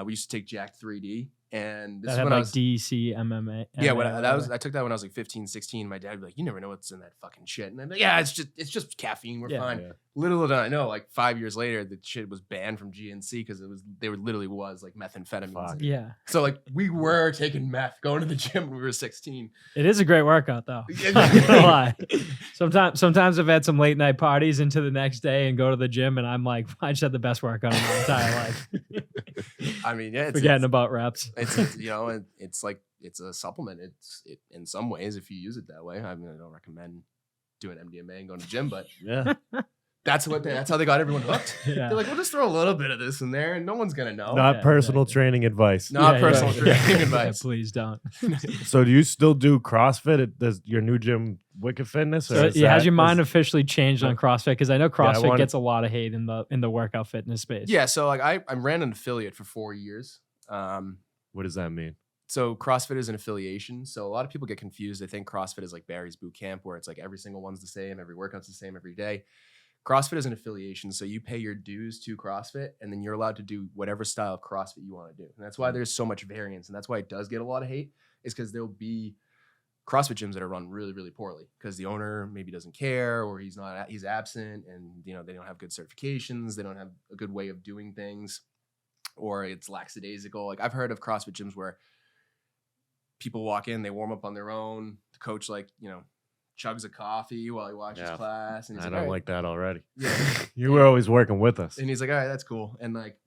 We used to take Jack 3D. And this That is had when I like was DC, MMA. yeah, MMA, I took that when I was like 15, 16. My dad would be like, "You never know what's in that fucking shit." And I'm like, "Yeah, it's just caffeine. We're Yeah. fine." Yeah. Little did I know, like 5 years later, the shit was banned from GNC because literally was like methamphetamines. Fuck. in it. Yeah. So like we were taking meth, going to the gym when we were 16. It is a great workout though. Yeah. I'm not gonna lie. Sometimes I've had some late night parties into the next day and go to the gym and I'm like, I just had the best workout of my entire life. I mean, yeah, Forgetting about reps. it's you know, it's like it's a supplement. It in some ways if you use it that way. I mean, I don't recommend doing MDMA and going to the gym, but Yeah. that's how they got everyone hooked. Yeah. They're like, we'll just throw a little bit of this in there, and no one's gonna know. Not yeah, personal exactly. training advice. Not Yeah, personal yeah. training Yeah, advice. please don't. So do you still do CrossFit? Does your new gym Wicked Fitness? Or So is has that- your mind is- officially changed on CrossFit? Because I know CrossFit wanted- gets a lot of hate in the workout fitness space. Yeah, so like I ran an affiliate for 4 years. What does that mean? So CrossFit is an affiliation. So a lot of people get confused. They think CrossFit is like Barry's boot camp, where it's like every single one's the same, every workout's the same every day. CrossFit is an affiliation. So you pay your dues to CrossFit, and then you're allowed to do whatever style of CrossFit you want to do. And that's why there's so much variance, and that's why it does get a lot of hate. Is because there'll be CrossFit gyms that are run really, really poorly because the owner maybe doesn't care, or he's absent, and they don't have good certifications, they don't have a good way of doing things, or it's lackadaisical. Like I've heard of CrossFit gyms where people walk in, they warm up on their own. The coach chugs a coffee while he watches Yeah. class, and he's I like, don't "All right." like that already. Yeah. You were always working with us. And he's like, all right, that's cool. And like,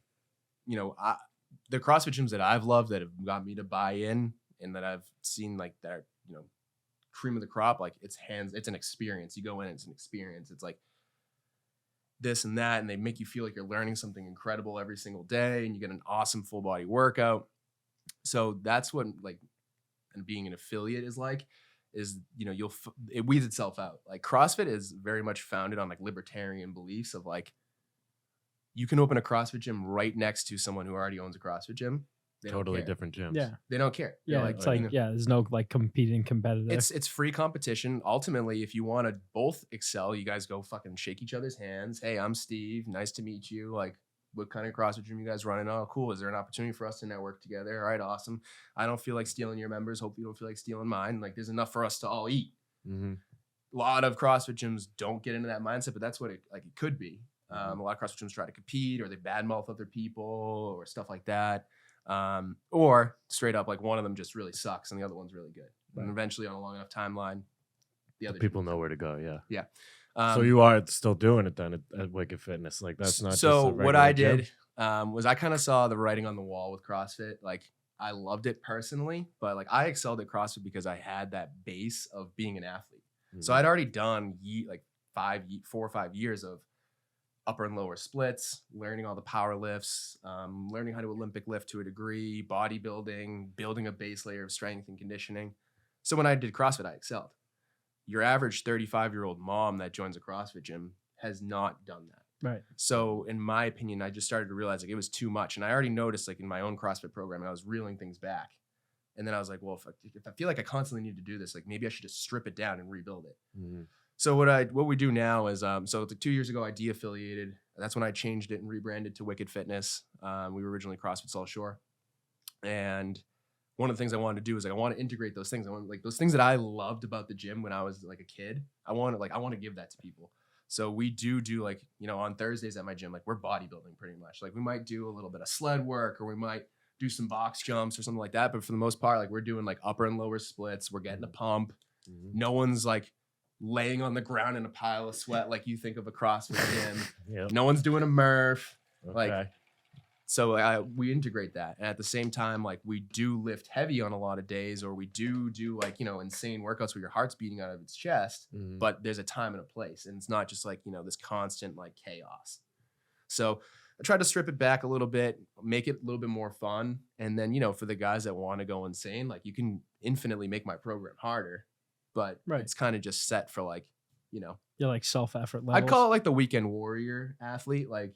the CrossFit gyms that I've loved that have got me to buy in and that I've seen like that are, cream of the crop, like it's an experience. You go in, it's an experience. It's like this and that, and they make you feel like you're learning something incredible every single day, and you get an awesome full body workout. So that's what and being an affiliate is like. Is it weeds itself out. Like CrossFit is very much founded on like libertarian beliefs of like you can open a CrossFit gym right next to someone who already owns a CrossFit gym. They don't Totally care. different gyms. Yeah. They don't care. They're Yeah. It's like, there's no like competing competitive. it's free competition. Ultimately, if you want to both excel, you guys go fucking shake each other's hands. Hey, I'm Steve. Nice to meet you. Like, what kind of CrossFit gym you guys running? Oh, cool. Is there an opportunity for us to network together? All right, awesome. I don't feel like stealing your members. Hope you don't feel like stealing mine. Like, there's enough for us to all eat. Mm-hmm. A lot of CrossFit gyms don't get into that mindset, but that's what it could be. A lot of CrossFit gyms try to compete, or they badmouth other people, or stuff like that. Or straight up, like one of them just really sucks and the other one's really good. Right. And eventually, on a long enough timeline, the other People know where to go. Yeah. Yeah. So you are still doing it then at Wicked Fitness. Like that's not. So just a what regular I gym? did was I kind of saw the writing on the wall with CrossFit. Like I loved it personally, but like I excelled at CrossFit because I had that base of being an athlete. So I'd already done 4 or 5 years of upper and lower splits, learning all the power lifts, learning how to Olympic lift to a degree, bodybuilding, building a base layer of strength and conditioning. So when I did CrossFit, I excelled. Your average 35-year-old mom that joins a CrossFit gym has not done that. right. So in my opinion, I just started to realize like it was too much. And I already noticed like in my own CrossFit program, I was reeling things back. And then I was like, well, if I feel like I constantly need to do this, like maybe I should just strip it down and rebuild it. Mhm. So what we do now is so 2 years ago I de-affiliated. That's when I changed it and rebranded to Wicked Fitness. We were originally CrossFit South Shore, and one of the things I wanted to do is I want to integrate those things. I want like those things that I loved about the gym when I was like a kid. I want to give that to people. So we do like on Thursdays at my gym, like we're bodybuilding pretty much. Like we might do a little bit of sled work, or we might do some box jumps or something like that. But for the most part, like we're doing like upper and lower splits. We're getting a pump. Mhm. No one's like laying on the ground in a pile of sweat like you think of a CrossFit gym. Yep. No one's doing a Murph. Like, Okay. so we integrate that. And at the same time, like we do lift heavy on a lot of days, or we do like, insane workouts where your heart's beating out of its chest, Mhm. but there's a time and a place. And it's not just like, this constant like chaos. So I try to strip it back a little bit, make it a little bit more fun. And then, for the guys that want to go insane, like you can infinitely make my program harder, but Right. it's kind of just set for like, You're like self-effort levels. I'd call it like the weekend warrior athlete, like,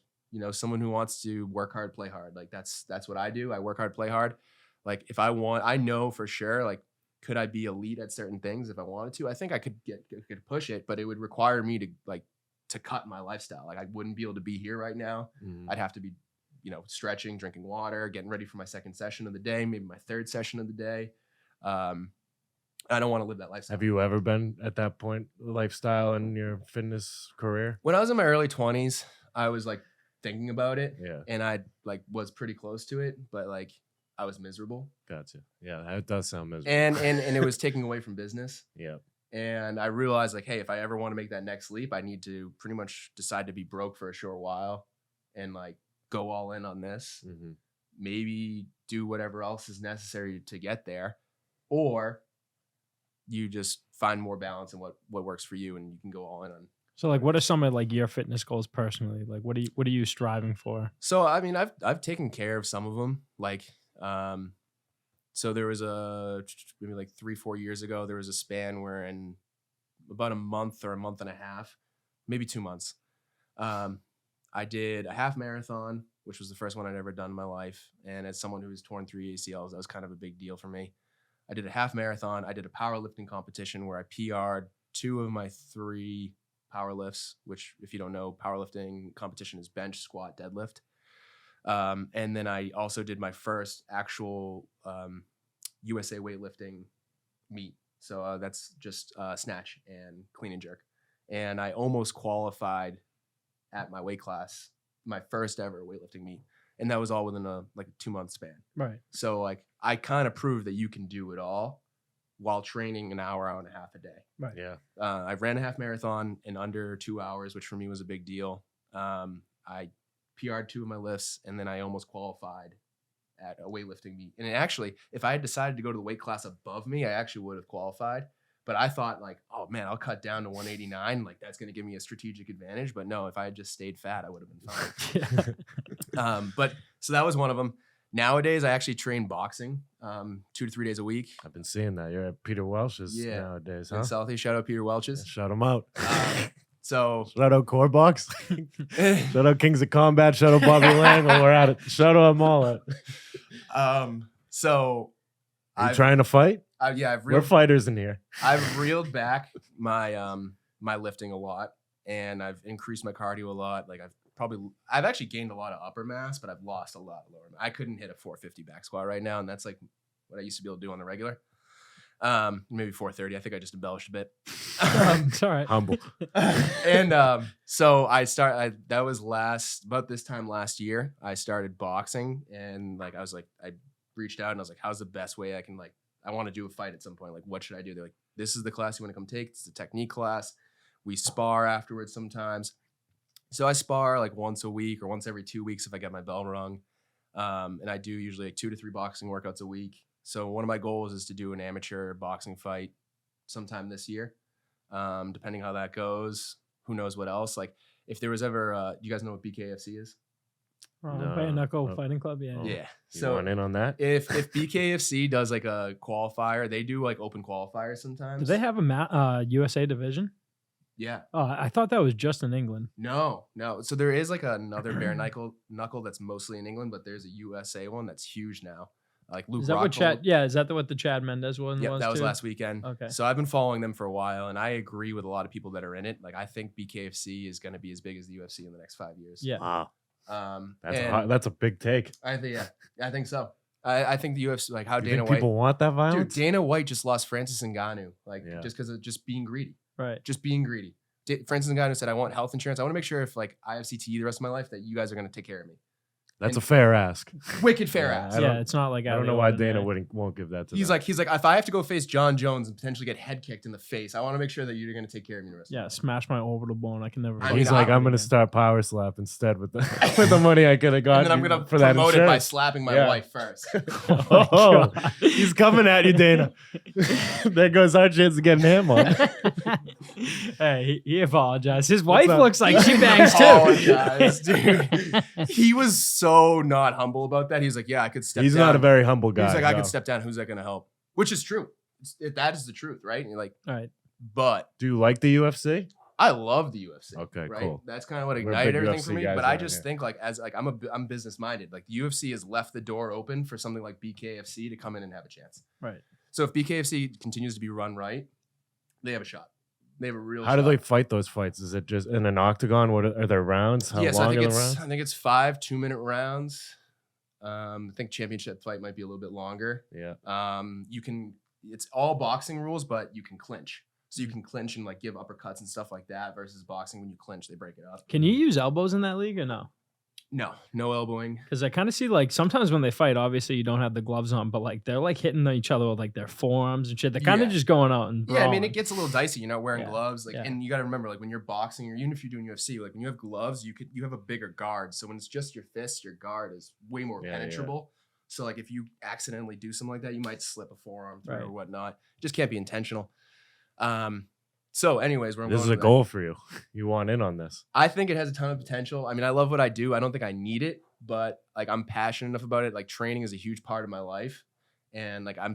someone who wants to work hard, play hard. Like that's what I do. I work hard, play hard. Like if I know for sure, like, could I be elite at certain things if I wanted to? I think I could push it, but it would require me to cut my lifestyle. Like I wouldn't be able to be here right now. Mhm. I'd have to be stretching, drinking water, getting ready for my second session of the day, maybe my third session of the day. I don't want to live that lifestyle. Have you ever been at that point lifestyle in your fitness career? When I was in my early 20s, I was like thinking about it, Yeah. and I like was pretty close to it, but like I was miserable. Gotcha. Yeah, that does sound miserable. And it was taking away from business. Yeah. And I realized like, hey, if I ever want to make that next leap, I need to pretty much decide to be broke for a short while and like go all in on this. Mm-hmm. Maybe do whatever else is necessary to get there, or you just find more balance in what works for you, and you can go all in on. So like, what are some of like your fitness goals personally? Like, what are you striving for? So I mean, I've taken care of some of them. Like, so there was maybe like 3-4 years ago, there was a span where in about a month or a month and a half, maybe 2 months, I did a half marathon, which was the first one I'd ever done in my life. And as someone who's torn 3 ACLs, that was kind of a big deal for me. I did a half marathon. I did a powerlifting competition where I PR'd 2 of my 3 power lifts, which if you don't know, powerlifting competition is bench, squat, deadlift. And then I also did my first actual USA weightlifting meet. So that's just snatch and clean and jerk. And I almost qualified at my weight class, my first ever weightlifting meet. And that was all within a 2-month span. Right. So like I kind of proved that you can do it all while training an hour and a half a day. Right. Yeah. I ran a half marathon in under 2 hours, which for me was a big deal. I PR'd 2 of my lifts, and then I almost qualified at a weightlifting meet. And actually, if I had decided to go to the weight class above me, I actually would have qualified. But I thought like, oh man, I'll cut down to 189. Like that's going to give me a strategic advantage. But no, if I had just stayed fat, I would have been fine. But so that was one of them. Nowadays, I actually train boxing 2 to 3 days a week. I've been seeing that. You're at Peter Welch's nowadays, huh? In Southie, shout out Peter Welch's. Shout them out. So Shout out Core Box. Shout out Kings of Combat. Shout out Bobby Lang while we're at it. Shout out them all. So Are you trying to fight? We're fighters in here. I've reeled back my my lifting a lot, and I've increased my cardio a lot. Like I've actually gained a lot of upper mass, but I've lost a lot of lower mass. I couldn't hit a 450 back squat right now, and that's like what I used to be able to do on the regular. Maybe 430. I think I just embellished a bit. It's all right. Humble. And so that was about this time last year, I started boxing, and like I reached out and I was like, how's the best way I can I want to do a fight at some point. Like, what should I do? They're like, this is the class you want to come take. It's a technique class. We spar afterwards sometimes. So I spar like once a week or once every 2 weeks if I get my bell rung. And I do usually like 2 to 3 boxing workouts a week. So one of my goals is to do an amateur boxing fight sometime this year. Depending how that goes, who knows what else. Like if there was ever, you guys know what BKFC is? Bare Knuckle Fighting Club, yeah. Yeah. You want in on that? If BKFC does like a qualifier, they do like open qualifiers sometimes. Do they have a USA division? Yeah. Oh, I thought that was just in England. No. So there is like another bare knuckle that's mostly in England, but there's a USA one that's huge now. Like Luke. Is that what Chad? Yeah, is that what the Chad Mendez one was? Yeah, that was too? last weekend. Okay. So I've been following them for a while, and I agree with a lot of people that are in it. Like I think BKFC is going to be as big as the UFC in the next 5 years. Yeah. Wow. That's a big take. I think so. I think the UFC, like how Do you Dana think White. people want that Dude, violence? Dana White just lost Francis Ngannou, just because of just being greedy. Right. Just being greedy. Francis Ngannou said, "I want health insurance. I want to make sure if like I have CTE the rest of my life that you guys are going to take care of me." That's a fair ask. Wicked fair ass. Yeah, it's not like I don't know why Dana won't give that to He's them. like, if I have to go face John Jones and potentially get head kicked in the face, I want to make sure that you're going to take care of me the rest of my life. smash my orbital bone. I can never. I mean, He's like, I'm gonna start Power Slap instead with the money I could have got. And then I'm going to for that promote it by insurance. slapping my wife first. Oh, he's coming at you, Dana. There goes our chance of getting him on. Hey, he apologized. His wife up? looks like she bangs too. Apologize, dude. He was so not humble about that. He's like, yeah, I could step down. He's not a very humble guy. He's like, I no. could step down. Who's that going to help? Which is true. That is the truth, right? And you're like, All right. but Do you like the UFC? I love the UFC. Okay, right? cool. That's kind of what We're ignited big everything UFC for me. guys But I around just here. think like I'm business minded. Like the UFC has left the door open for something like BKFC to come in and have a chance. Right. So if BKFC continues to be run right, they have a shot. They have a real. How do shot. they fight those fights? Is it just in an octagon? What are there rounds? How Yes, long are the rounds? I think it's 5 2-minute rounds. I think championship fight might be a little bit longer. Yeah. It's all boxing rules, but you can clinch. So you can clinch and like give uppercuts and stuff like that versus boxing. When you clinch, they break it up. Can you use elbows in that league or no? No elbowing. Because I kind of see like sometimes when they fight, obviously you don't have the gloves on, but like they're like hitting each other with like their forearms and shit. They're kind of Yeah. just going out and Yeah, I mean, brawling. it gets a little dicey. You're not wearing Yeah. gloves, like, Yeah. and you got to remember, like, when you're boxing or even if you're doing UFC, like, when you have gloves, you have a bigger guard. So when it's just your fists, your guard is way more Yeah, yeah. penetrable. So like, if you accidentally do something like that, you might slip a forearm through Right. or whatnot. Just can't be intentional. So, anyways, where I'm This going is a with that- goal for you. You want in on this. I think it has a ton of potential. I mean, I love what I do. I don't think I need it, but like I'm passionate enough about it. Like training is a huge part of my life. And like I'm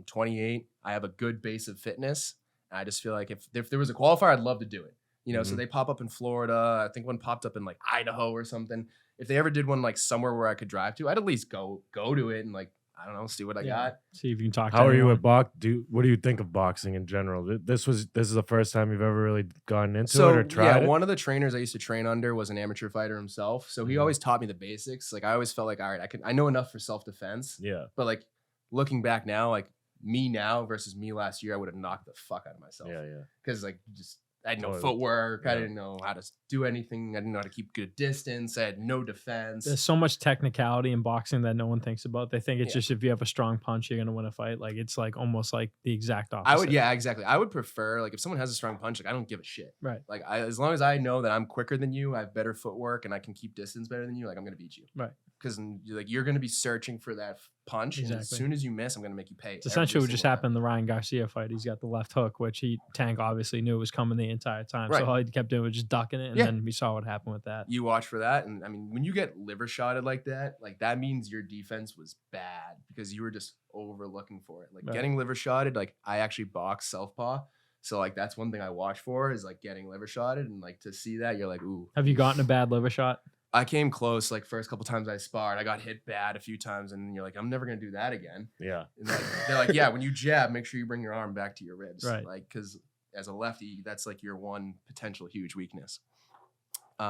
28. I have a good base of fitness. And I just feel like if there was a qualifier, I'd love to do it. You know, so Mhm. they pop up in Florida. I think one popped up in like Idaho or something. If they ever did one like somewhere where I could drive to, I'd at least go to it and like, I don't know, see what I Yeah. got. See if you can talk to How are you anyone. at box? What do you think of boxing in general? This is the first time you've ever really gotten into So it or tried it? one of the trainers I used to train under was an amateur fighter himself. So he Mhm. always taught me the basics. Like I always felt like, all right, I know enough for self-defense. Yeah. But like looking back now, like me now versus me last year, I would have knocked the fuck out of myself. Yeah, yeah. Because like just I had no Totally. footwork. I Yeah. didn't know how to do anything. I didn't know how to keep good distance. I had no defense. There's so much technicality in boxing that no one thinks about. They think it's Yeah. just if you have a strong punch, you're gonna win a fight. Like it's like almost like the exact opposite. Yeah, exactly. I would prefer like if someone has a strong punch, like I don't give a shit. Right. Like as long as I know that I'm quicker than you, I have better footwork, and I can keep distance better than you, like I'm gonna beat you. Right. Because like you're gonna be searching for that punch, and as Exactly. soon as you miss, I'm gonna make you pay. It's essentially every what just single time. happened in the Ryan Garcia fight. He's got the left hook, which Tank obviously knew was coming the entire time. Right. So all he kept doing was just ducking it, and Yeah. then we saw what happened with that. You watch for that, and I mean, when you get liver shotted like that means your defense was bad because you were just overlooking for it. Like Right. getting liver shotted, like I actually box southpaw, so like that's one thing I watch for is like getting liver shotted, and like to see that you're like, ooh. Have you gotten a bad liver shot? I came close, like first couple times I sparred, I got hit bad a few times, and you're like, I'm never gonna do that again. Yeah. And they're like, yeah, when you jab, make sure you bring your arm back to your ribs, Right. Like because as a lefty, that's like your one potential huge weakness.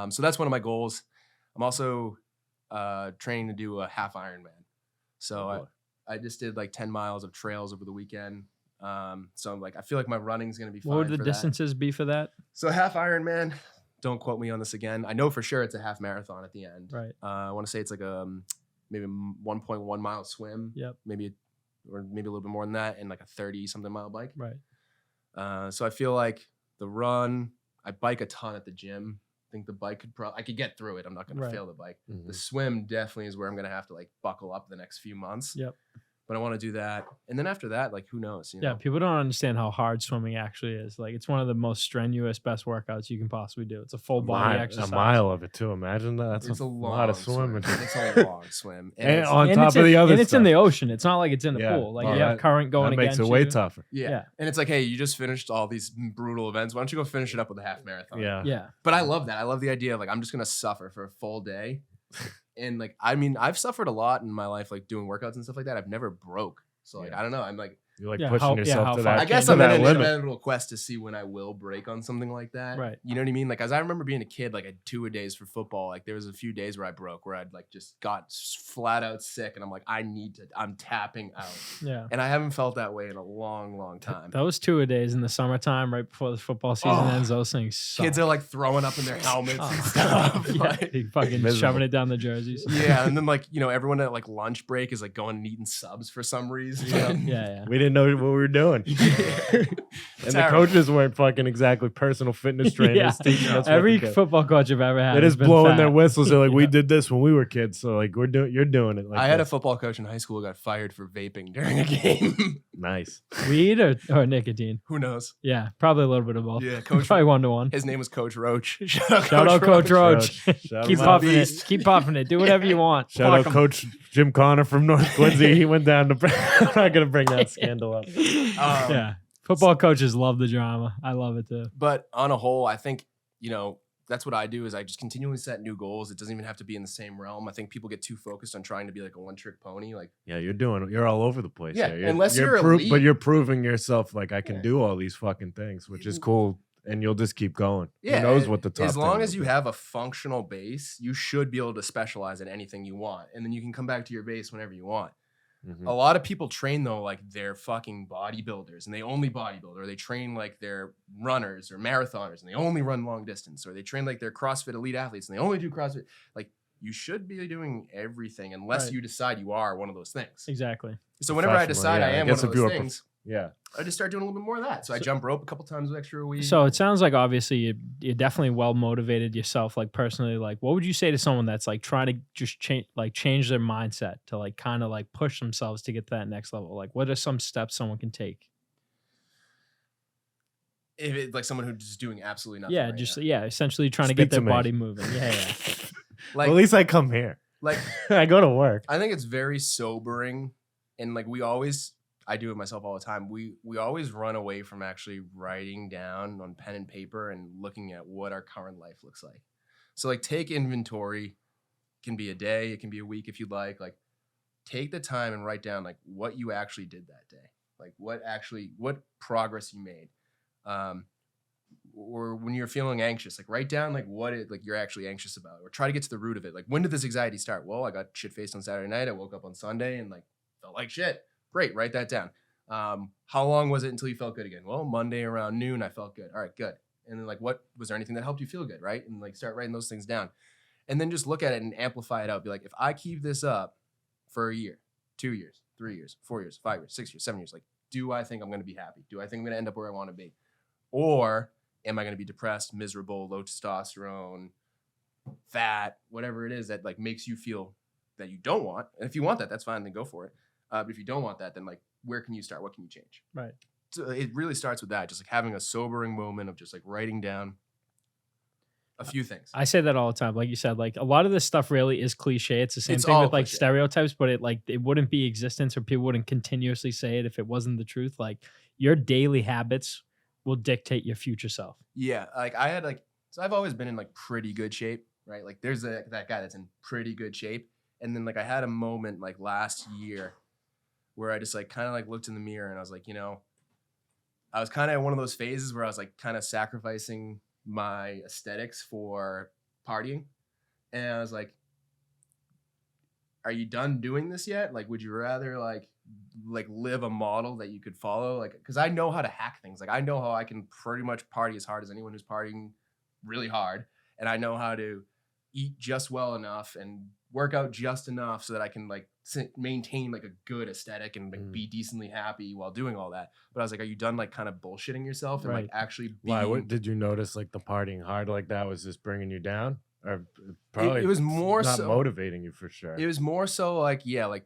So that's one of my goals. I'm also training to do a half Ironman. So Oh, boy. I just did like 10 miles of trails over the weekend. So I'm like, I feel like my running's gonna be fine. What would the for that. distances be for that? So half Ironman. Don't quote me on this again. I know for sure it's a half marathon at the end. Right. I want to say it's like a maybe 1.1 mile swim. Yep. Maybe a little bit more than that, and like a 30-something mile bike. Right. So I feel like the run, I bike a ton at the gym. I think the bike I could get through it. I'm not going Right. to fail the bike. Mhm. The swim definitely is where I'm going to have to like buckle up the next few months. Yep. But I want to do that. And then after that, like who knows? You Yeah, know? people don't understand how hard swimming actually is. Like it's one of the most strenuous, best workouts you can possibly do. It's a full body exercise. A mile of it too. Imagine that. That's It's a lot of long swimming. It's a long swim. And it's- on And top it's of in, the other and it's in stuff. the ocean. It's not like it's in the Yeah. pool. Like Oh, you have that- current going that makes against it way you. tougher. yeah. Yeah. And it's like, hey, you just finished all these brutal events. Why don't you go finish it up with a half marathon? Yeah. Yeah. But I love that. I love the idea of like I'm just gonna suffer for a full day. And like I mean, I've suffered a lot in my life, like doing workouts and stuff like that. I've never broke. So like Yeah. I don't know. I'm like You're like Yeah, pushing how- yeah, yourself how to far that. I guess to I'm in that an limit. inevitable quest to see when I will break on something like that. Right. You know what I mean? Like as I remember being a kid, like at 2-a-days for football, like there was a few days where I broke, where I'd like just got flat out sick, and I'm like, I'm tapping out. Yeah. And I haven't felt that way in a long, long time. Those 2-a-days in the summertime, right before the football season Oh. ends, those things suck. Kids are like throwing up in their helmets Oh, and stuff. yeah, Like, he fucking Miserable. shoving it down the jerseys. yeah, and then like everyone at like lunch break is like going and eating subs for some reason. Yeah, yeah. We didn't know what we were doing. And the Terrible. coaches weren't fucking exactly personal fitness trainers Yeah. teaching us. Every what to do. football coach I've ever had. They're has just been blowing their fat. whistles. They're like, we Yeah. did this when we were kids, so like you're doing it. Like I had a this. football coach in high school who got fired for vaping during a game. Nice. Weed or nicotine. Who knows? Yeah, probably a little bit of both. Yeah, Coach. Probably 1-to-1. His name was Coach Roach. Shout out Coach Roach. Shout Keep him out. puffing it. Beast. Keep puffing it. Do whatever you want. Shout Fuck out 'em. Coach Jim Connor from North Quincy. He went down to. I'm not gonna bring that scandal up. Yeah. Football coaches love the drama. I love it too. But on a whole, I think, that's what I do is I just continually set new goals. It doesn't even have to be in the same realm. I think people get too focused on trying to be like a one-trick pony. Like, Yeah, you're all over the place. Yeah, here. unless you're elite. But you're proving yourself like I can Yeah. do all these fucking things, which is cool. And you'll just keep going. Yeah, Who knows what the top as long 10 as will you be. have a functional base, you should be able to specialize in anything you want, and then you can come back to your base whenever you want. Mhm. A lot of people train though like they're fucking bodybuilders, and they only bodybuild, or they train like they're runners or marathoners, and they only run long distance, or they train like they're CrossFit elite athletes, and they only do CrossFit. Like, you should be doing everything unless Right. you decide you are one of those things. Exactly. So whenever I Professional, decide yeah, I I am guess one of if you those were things, Yeah. I just start doing a little bit more of that. So I jump rope a couple times extra a week. So it sounds like obviously you're definitely well motivated yourself, like personally. Like, what would you say to someone that's like trying to just change their mindset to like kind of like push themselves to get to that next level? Like, what are some steps someone can take? if it's like someone who's just doing absolutely nothing. Yeah, right just now. essentially trying to Speak get their to me. body moving. Yeah, yeah. Like, Well, at least I come here. like I go to work. I think it's very sobering, and like I do it myself all the time. We always run away from actually writing down on pen and paper and looking at what our current life looks like. So like, take inventory. It can be a day, it can be a week if you'd like. Like, take the time and write down like what you actually did that day, like what progress you made. Or when you're feeling anxious, like write down like what it like you're actually anxious about, or try to get to the root of it. Like, when did this anxiety start? Well, I got shit faced on Saturday night. I woke up on Sunday and like felt like shit. Great, write that down. How long was it until you felt good again? Well, Monday around noon, I felt good. All right, good. And then like, what was there anything that helped you feel good, right? And like, start writing those things down, and then just look at it and amplify it out. Be like, if I keep this up for a year, 2 years, 3 years, 4 years, 5 years, 6 years, 7 years, like, do I think I'm going to be happy? Do I think I'm going to end up where I want to be? Or am I going to be depressed, miserable, low testosterone, fat, whatever it is that like makes you feel that you don't want? And if you want that, that's fine, then go for it. But if you don't want that, then like, where can you start? What can you change? Right. So it really starts with that, just like having a sobering moment of just like writing down a few things. I say that all the time. Like you said, like a lot of this stuff really is cliche. It's the same It's thing all with like cliche. stereotypes, but it wouldn't be existence, or people wouldn't continuously say it if it wasn't the truth. Like, your daily habits will dictate your future self. Yeah, like I had like, so I've always been in like pretty good shape, right? Like there's that guy that's in pretty good shape, and then like I had a moment like last year where I just like kind of like looked in the mirror and I was like, I was kind of in one of those phases where I was like kind of sacrificing my aesthetics for partying, and I was like, are you done doing this yet? Like, would you rather like live a model that you could follow? Like, because I know how to hack things. Like, I know how I can pretty much party as hard as anyone who's partying really hard, and I know how to eat just well enough and work out just enough so that I can like maintain like a good aesthetic and like, be decently happy while doing all that. But I was like, are you done like kind of bullshitting yourself and like Right. actually being? Why? What, did you notice like the partying hard like that was just bringing you down? Or probably it was more not so motivating you for sure. It was more so like, yeah, like,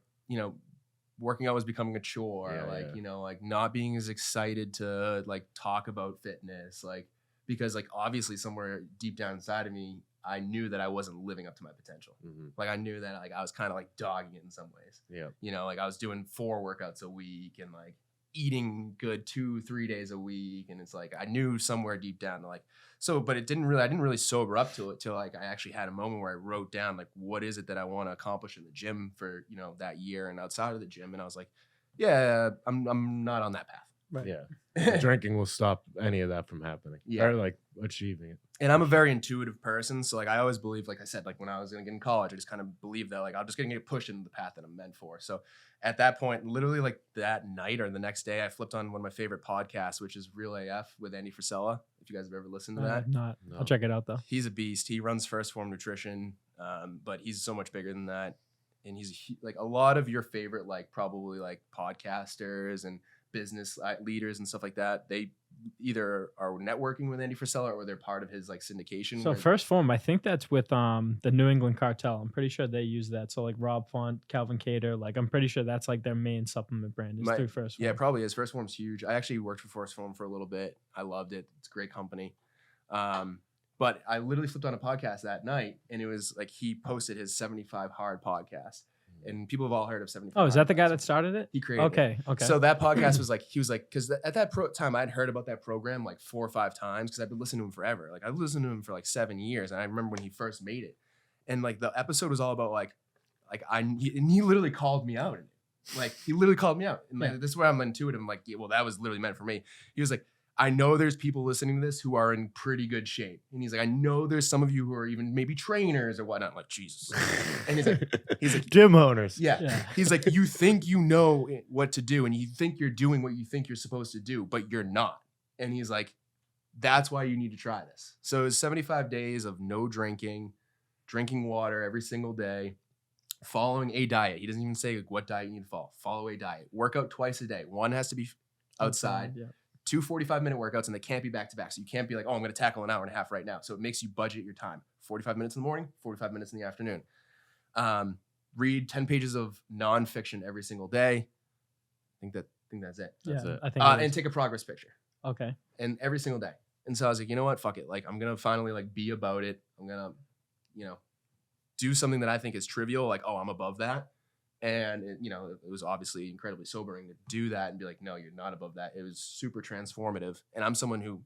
working out was becoming a chore. Yeah, like, yeah. like not being as excited to like talk about fitness. Like, because like obviously somewhere deep down inside of me, I knew that I wasn't living up to my potential. Mm-hmm. Like, I knew that like I was kind of like dogging it in some ways. Yeah. Like I was doing 4 workouts a week and like eating good 2-3 days a week. And it's like, I knew somewhere deep down like, so, but I didn't really sober up to it till like I actually had a moment where I wrote down like, what is it that I want to accomplish in the gym for, that year and outside of the gym. And I was like, yeah, I'm not on that path. Right. Yeah. Drinking will stop any of that from happening. Yeah. Or like achieving it. And I'm a very intuitive person. So like, I always believe, like I said, like when I was going to get in college, I just kind of believed that like, I'm just going to get pushed into the path that I'm meant for. So at that point, literally like that night or the next day, I flipped on one of my favorite podcasts, which is Real AF with Andy Frisella. If you guys have ever listened to that. Not. No. I'll check it out though. He's a beast. He runs First Form Nutrition, but he's so much bigger than that. And he's like a lot of your favorite, like probably like podcasters and business leaders and stuff like that. They either are networking with Andy Frisella or they're part of his like syndication. So First Form, I think that's with the New England Cartel. I'm pretty sure they use that. So like Rob Font, Calvin Cater, like I'm pretty sure that's like their main supplement brand is through First Form. Yeah, probably is. First Form's huge. I actually worked for First Form for a little bit. I loved it. It's a great company. But I literally flipped on a podcast that night, and it was like he posted his 75 Hard podcast. and people have all heard of 75. Oh, is that the guy Hard that Facts. started it? He created it. Okay. So that podcast was like, he was like, because at that time I'd heard about that program like 4 or 5 times because I've been listening to him forever. Like I've listened to him for like 7 years, and I remember when he first made it, and like the episode was all about he literally called me out. Like he literally called me out, and like, this is where I'm intuitive. I'm like, yeah, well, that was literally meant for me. He was like, I know there's people listening to this who are in pretty good shape. And he's like, I know there's some of you who are even maybe trainers or whatnot. I'm like, Jesus. And he's like, Gym owners. yeah. He's like, you think you know what to do and you think you're doing what you think you're supposed to do, but you're not. And he's like, that's why you need to try this. So it's 75 days of no drinking water every single day, following a diet. He doesn't even say like, what diet you need to follow. Follow a diet. Work out twice a day. One has to be outside. Yeah. 2 45-minute workouts, and they can't be back to back. So you can't be like, oh, I'm going to tackle an hour and a half right now. So it makes you budget your time. 45 minutes in the morning, 45 minutes in the afternoon. Read 10 pages of nonfiction every single day. I think that's it. That's it. I think. And take a progress picture. Okay. And every single day. And so I was like, you know what? Fuck it. Like I'm going to finally like be about it. I'm going to, do something that I think is trivial. Like, oh, I'm above that. And it was obviously incredibly sobering to do that and be like, no, you're not above that. It was super transformative. And I'm someone who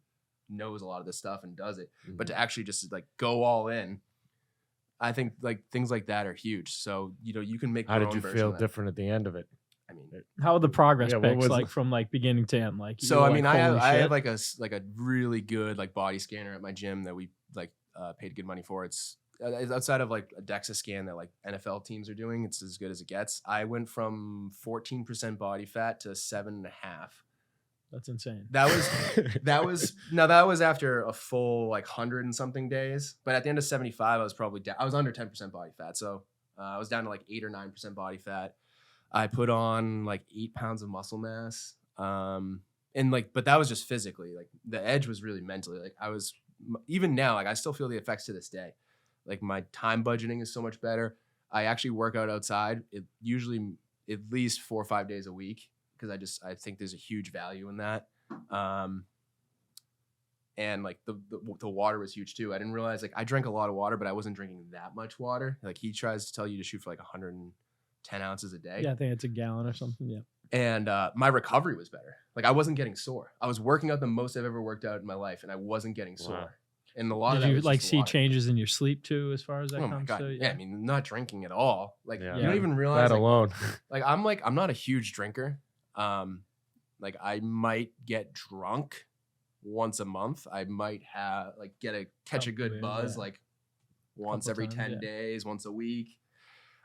knows a lot of this stuff and does it, but to actually just like go all in, I think like things like that are huge. So, you can make How your did own you version feel of that. different at the end of it? I mean, How were the progress Yeah, what pics was like the- from like beginning to end? Like, so you were I mean, like, holy I shit. have like a really good like body scanner at my gym that we like paid good money for. It's outside of like a DEXA scan that like NFL teams are doing. It's as good as it gets. I went from 14% body fat to 7.5. That's insane. That was after a full like 100 and something days. But at the end of 75, I was probably I was under 10% body fat. So I was down to like 8 or 9% body fat. I put on like 8 pounds of muscle mass. But that was just physically. Like the edge was really mentally. Like I was, even now, like I still feel the effects to this day. Like my time budgeting is so much better. I actually work out outside. It usually at least 4 or 5 days a week because I think there's a huge value in that. And like the water was huge too. I didn't realize like I drank a lot of water, but I wasn't drinking that much water. Like he tries to tell you to shoot for like 110 ounces a day. Yeah, I think it's a gallon or something. Yeah. And my recovery was better. Like I wasn't getting sore. I was working out the most I've ever worked out in my life, and I wasn't getting sore. Wow. And a lot of Did that you was like just the see water. changes in your sleep too, as far as that Oh my comes god! to? Yeah, I mean, not drinking at all. Like Yeah. you don't even realize That alone. I'm not a huge drinker. Like I might get drunk once a month. I might catch a good Probably, buzz yeah. like once Couple every times, 10 yeah. days, once a week.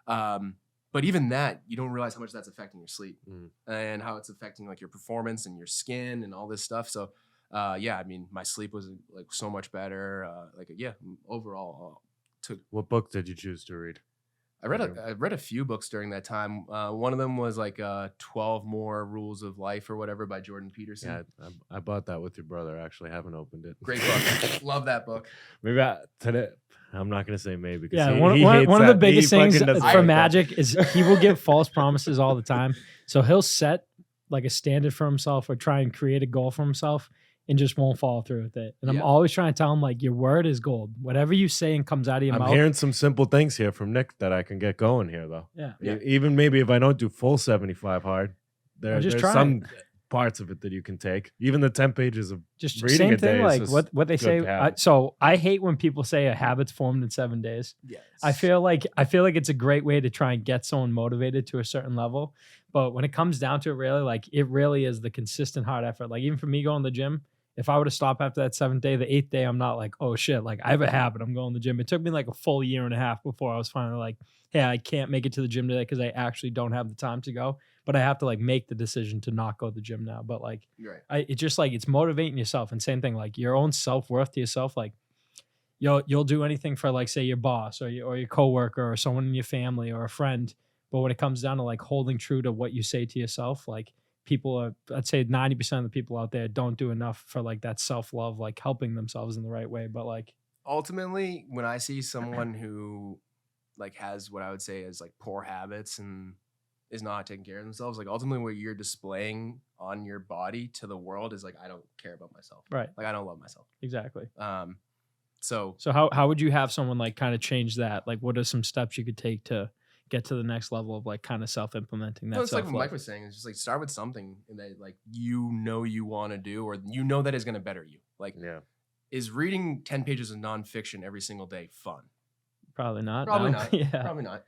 But even that, you don't realize how much that's affecting your sleep and how it's affecting like your performance and your skin and all this stuff. So yeah, I mean, my sleep was like so much better. Overall, What book did you choose to read? I read a few books during that time. One of them was like 12 More Rules of Life or whatever by Jordan Peterson. Yeah, I bought that with your brother. I actually haven't opened it. Great book. Love that book. Maybe today. I'm not gonna say maybe. Because Yeah, he one hates of the that. biggest He things fucking doesn't for like that. Magic is he will give false promises all the time. So he'll set like a standard for himself or try and create a goal for himself and just won't follow through with it. And I'm Yeah. always trying to tell him like your word is gold. Whatever you say and comes out of your I'm mouth. hearing some simple things here from Nick that I can get going here, though. Yeah. Yeah. Even maybe if I don't do full 75 hard, just there's try some parts of it that you can take. Even the 10 pages of Just reading same a day thing, is like just what they good say. to have. So I hate when people say a habit's formed in 7 days. Yes. I feel like it's a great way to try and get someone motivated to a certain level. But when it comes down to it, it really is the consistent hard effort. Like even for me going to the gym, if I were to stop after that 7th day, the 8th day, I'm not like, oh shit, like I have a habit. I'm going to the gym. It took me like a full year and a half before I was finally like, hey, I can't make it to the gym today because I actually don't have the time to go. But I have to like make the decision to not go to the gym now. But like, You're right. it's just like it's motivating yourself. And same thing, like your own self-worth to yourself. Like you'll do anything for like say your boss or your coworker or someone in your family or a friend. But when it comes down to like holding true to what you say to yourself, like I'd say 90% of the people out there don't do enough for like that self-love, like helping themselves in the right way. But like, Ultimately, when I see someone who like has what I would say is like poor habits and is not taking care of themselves, like ultimately what you're displaying on your body to the world is like, I don't care about myself. right. Like I don't love myself. Exactly. So So how would you have someone like kind of change that? Like what are some steps you could take to get to the next level of like kind of self-implementing that No, it's like what self-love. Mike was saying. It's just like start with something that like you want to do, or you know that is going to better you. Like, Yeah. is reading 10 pages of nonfiction every single day fun? Probably not. Probably no. not. Yeah. Probably not.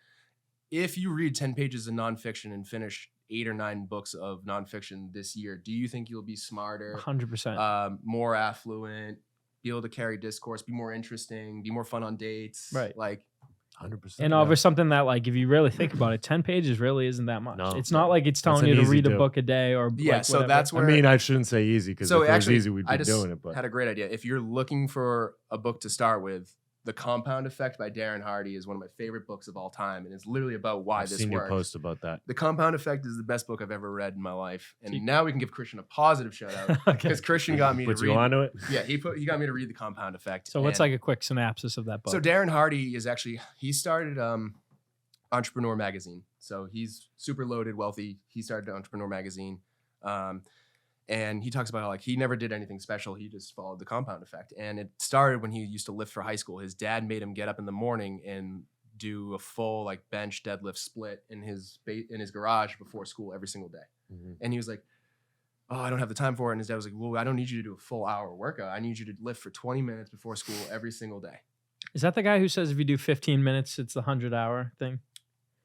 If you read 10 pages of nonfiction and finish 8 or 9 books of nonfiction this year, do you think you'll be smarter, 100%. more affluent, be able to carry discourse, be more interesting, be more fun on dates? Right. Like, 100%. And over something that, like, if you really think about it, 10 pages really isn't that much. No. It's not like it's telling an you to easy read a do. book a day or yeah, like so whatever. that's I where. mean, I shouldn't say easy because So if it actually, was easy, we'd I be just doing it. But had a great idea. If you're looking for a book to start with, The Compound Effect by Darren Hardy is one of my favorite books of all time, and it's literally about why I've this seen your works. post about that. The Compound Effect is the best book I've ever read in my life, and See- now we can give Christian a positive shout out Okay. because Christian got me to Put read. you onto it. Yeah, he got me to read The Compound Effect. So what's and- like a quick synopsis of that book? So Darren Hardy is actually he started Entrepreneur Magazine. So he's super loaded, wealthy. He started Entrepreneur Magazine. And he talks about how like he never did anything special. He just followed the compound effect. And it started when he used to lift for high school. His dad made him get up in the morning and do a full like bench deadlift split in his garage before school every single day. Mhm. And he was like, "Oh, I don't have the time for it." And his dad was like, "Well, I don't need you to do a full hour workout. I need you to lift for 20 minutes before school every single day." Is that the guy who says if you do 15 minutes, it's the 100-hour thing?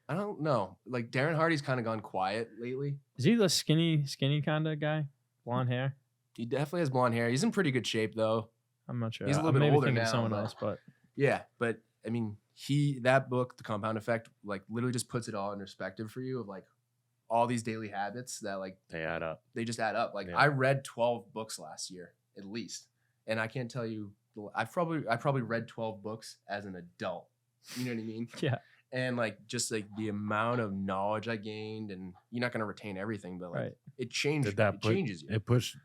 I don't know. Like Darren Hardy's kind of gone quiet lately. Is he the skinny kind of guy? Blonde hair? He definitely has blonde hair. He's in pretty good shape though. I'm not sure. He's a little I'm bit maybe older thinking now, of someone but- else, but Yeah, but I mean, that book, The Compound Effect, like literally just puts it all in perspective for you of like all these daily habits that like They add up. they just add up. Like Yeah. I read 12 books last year at least, and I can't tell you. I probably read 12 books as an adult. You know what I mean? yeah. And like just like the amount of knowledge I gained, and you're not gonna retain everything, but like Right. it changed. Did that It put, changes you.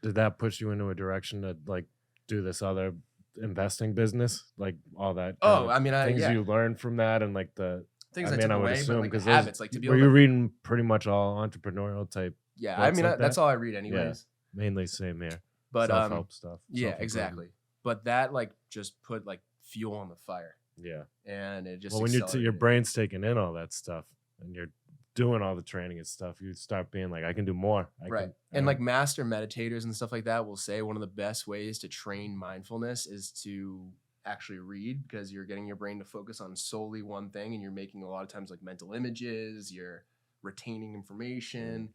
Did that push you into a direction to like do this other investing business, like all that? Oh, I mean, things yeah, you learned from that, and like the things I I mean, took I would away, assume but like the 'cause those- habits, like to be were able you to, reading pretty much all entrepreneurial type, yeah. I books mean, like that's that? all I read anyways. mainly same here, But self-help stuff. yeah, self-improvement. exactly. But that like just put like fuel on the fire, Yeah. and it just Well, when your accelerated. brain's taking in all that stuff and you're doing all the training and stuff, you start being like, I can do more. Right. And like master meditators and stuff like that will say one of the best ways to train mindfulness is to actually read, because you're getting your brain to focus on solely one thing, and you're making a lot of times like mental images, you're retaining information.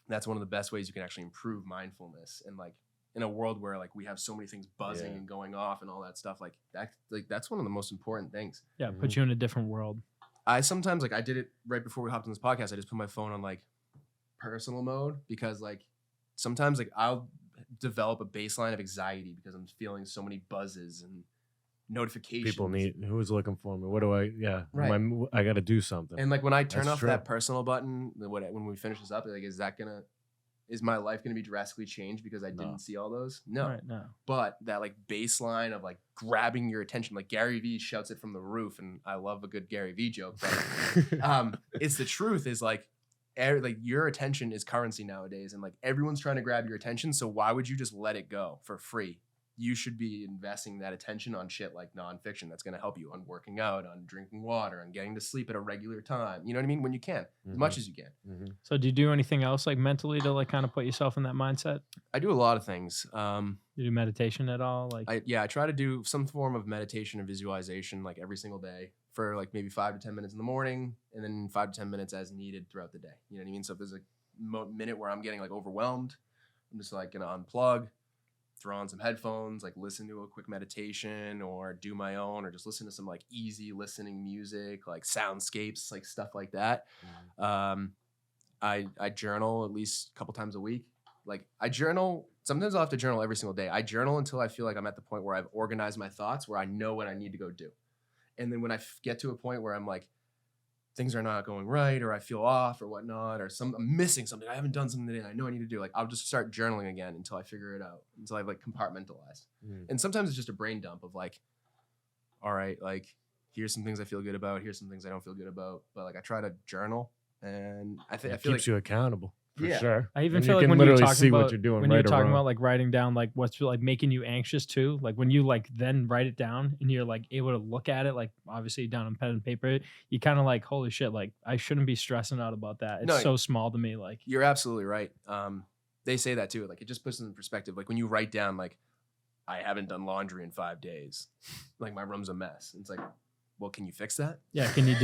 That's one of the best ways you can actually improve mindfulness. And like in a world where like we have so many things buzzing Yeah. and going off and all that stuff, like that's one of the most important things. Yeah. Put you in a different world. I sometimes like I did it right before we hopped on this podcast. I just put my phone on like personal mode, because like sometimes like I'll develop a baseline of anxiety because I'm feeling so many buzzes and notifications. People need, who's looking for me? What do I, yeah, Right. I got to do something. And like when I turn That's off true. that personal button, when we finish this up, like is my life gonna be drastically changed because I No. didn't see all those? No. Right. No. But that like baseline of like grabbing your attention, like Gary Vee shouts it from the roof, and I love a good Gary Vee joke, but it's the truth is like like your attention is currency nowadays, and like everyone's trying to grab your attention, so why would you just let it go for free? You should be investing that attention on shit like nonfiction that's going to help you on working out, on drinking water, on getting to sleep at a regular time. You know what I mean? When you can, as much as you can. Mhm. So do you do anything else like mentally to like kind of put yourself in that mindset? I do a lot of things. You do meditation at all? Like I try to do some form of meditation or visualization like every single day for like maybe 5 to 10 minutes in the morning, and then 5 to 10 minutes as needed throughout the day. You know what I mean? So if there's a minute where I'm getting like overwhelmed, I'm just like gonna unplug, throw on some headphones, like listen to a quick meditation, or do my own, or just listen to some like easy listening music, like soundscapes, like stuff like that. I journal at least a couple times a week. Like I journal, sometimes I'll have to journal every single day. I journal until I feel like I'm at the point where I've organized my thoughts, where I know what I need to go do. And then when I get to a point where I'm like, things are not going right, or I feel off or whatnot, or I'm missing something, I haven't done something today and I know I need to do, like I'll just start journaling again until I figure it out, until I've like compartmentalized. Mm. And sometimes it's just a brain dump of like, all right, like here's some things I feel good about, here's some things I don't feel good about, but like I try to journal, and I It feel keeps like you accountable. for Yeah. sure. I even And feel you like can when you're literally talking see about what you're doing when right you're talking or wrong. about like writing down like what's like making you anxious too, like when you like then write it down and you're like able to look at it, like obviously down on pen and paper, you kind of like, holy shit, like I shouldn't be stressing out about that. It's No, so small to me. Like You're absolutely right. They say that too. Like it just puts it in perspective. Like when you write down like I haven't done laundry in 5 days, like my room's a mess. And it's like, well, can you fix that? yeah, can you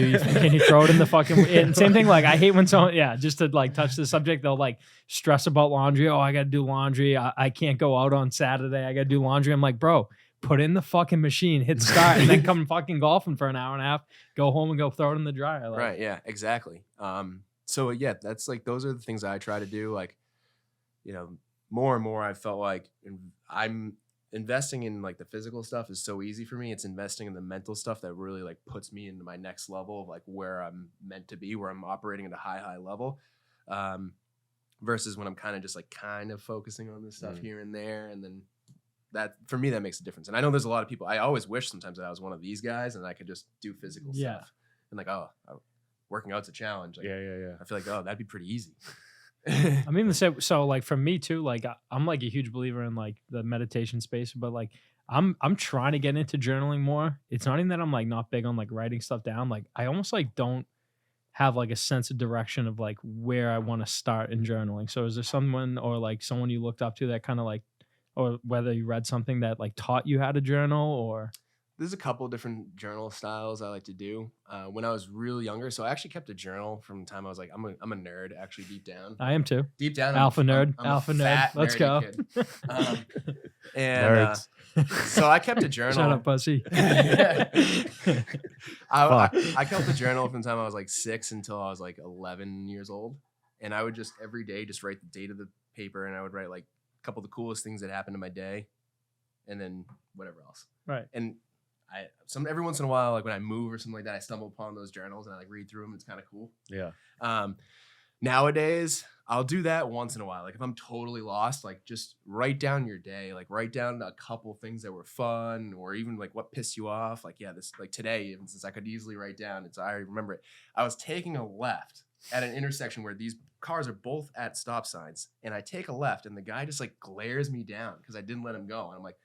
throw it in the fucking and same thing, like I hate when someone just to like touch the subject, they'll like stress about laundry. Oh, I gotta do laundry. I can't go out on Saturday. I gotta do laundry. I'm like, bro, put it in the fucking machine, hit start, and then come fucking golfing for an hour and a half, go home and go throw it in the dryer. Like, Right. Yeah, exactly. So yeah, that's like, those are the things that I try to do. Like, more and more I felt like I'm investing in like the physical stuff is so easy for me. It's investing in the mental stuff that really like puts me into my next level of like where I'm meant to be, where I'm operating at a high level. Versus when I'm kind of focusing on this stuff here and there. And then that, for me, that makes a difference. And I know there's a lot of people, I always wish sometimes that I was one of these guys and I could just do physical stuff. And like, working out's a challenge. Like, Yeah. I feel like, that'd be pretty easy. I mean, so like for me too, like I'm like a huge believer in like the meditation space, but like I'm trying to get into journaling more. It's not even that I'm like not big on like writing stuff down. Like I almost like don't have like a sense of direction of like where I want to start in journaling. So is there someone or like someone you looked up to that kind of like, or whether you read something that like taught you how to journal or? There's a couple different journal styles I like to do. When I was real younger, so I actually kept a journal from the time I was like, I'm a nerd, actually, deep down. I am too. Deep down, Alpha nerd. I'm Alpha a nerd. fat, Let's nerdy go. Kid. Nerds. So I kept a journal. Shut up, pussy. I kept a journal from the time I was like 6 until I was like 11 years old. And I would just every day just write the date of the paper, and I would write like a couple of the coolest things that happened in my day, and then whatever else. Right. And every once in a while, like when I move or something like that, I stumble upon those journals and I like read through them. It's kind of cool. Yeah. Nowadays, I'll do that once in a while. Like if I'm totally lost, like just write down your day, like write down a couple things that were fun or even like what pissed you off. Like, this, like today, since I could easily write down, I remember it. I was taking a left at an intersection where these cars are both at stop signs, and I take a left and the guy just like glares me down because I didn't let him go. And I'm like,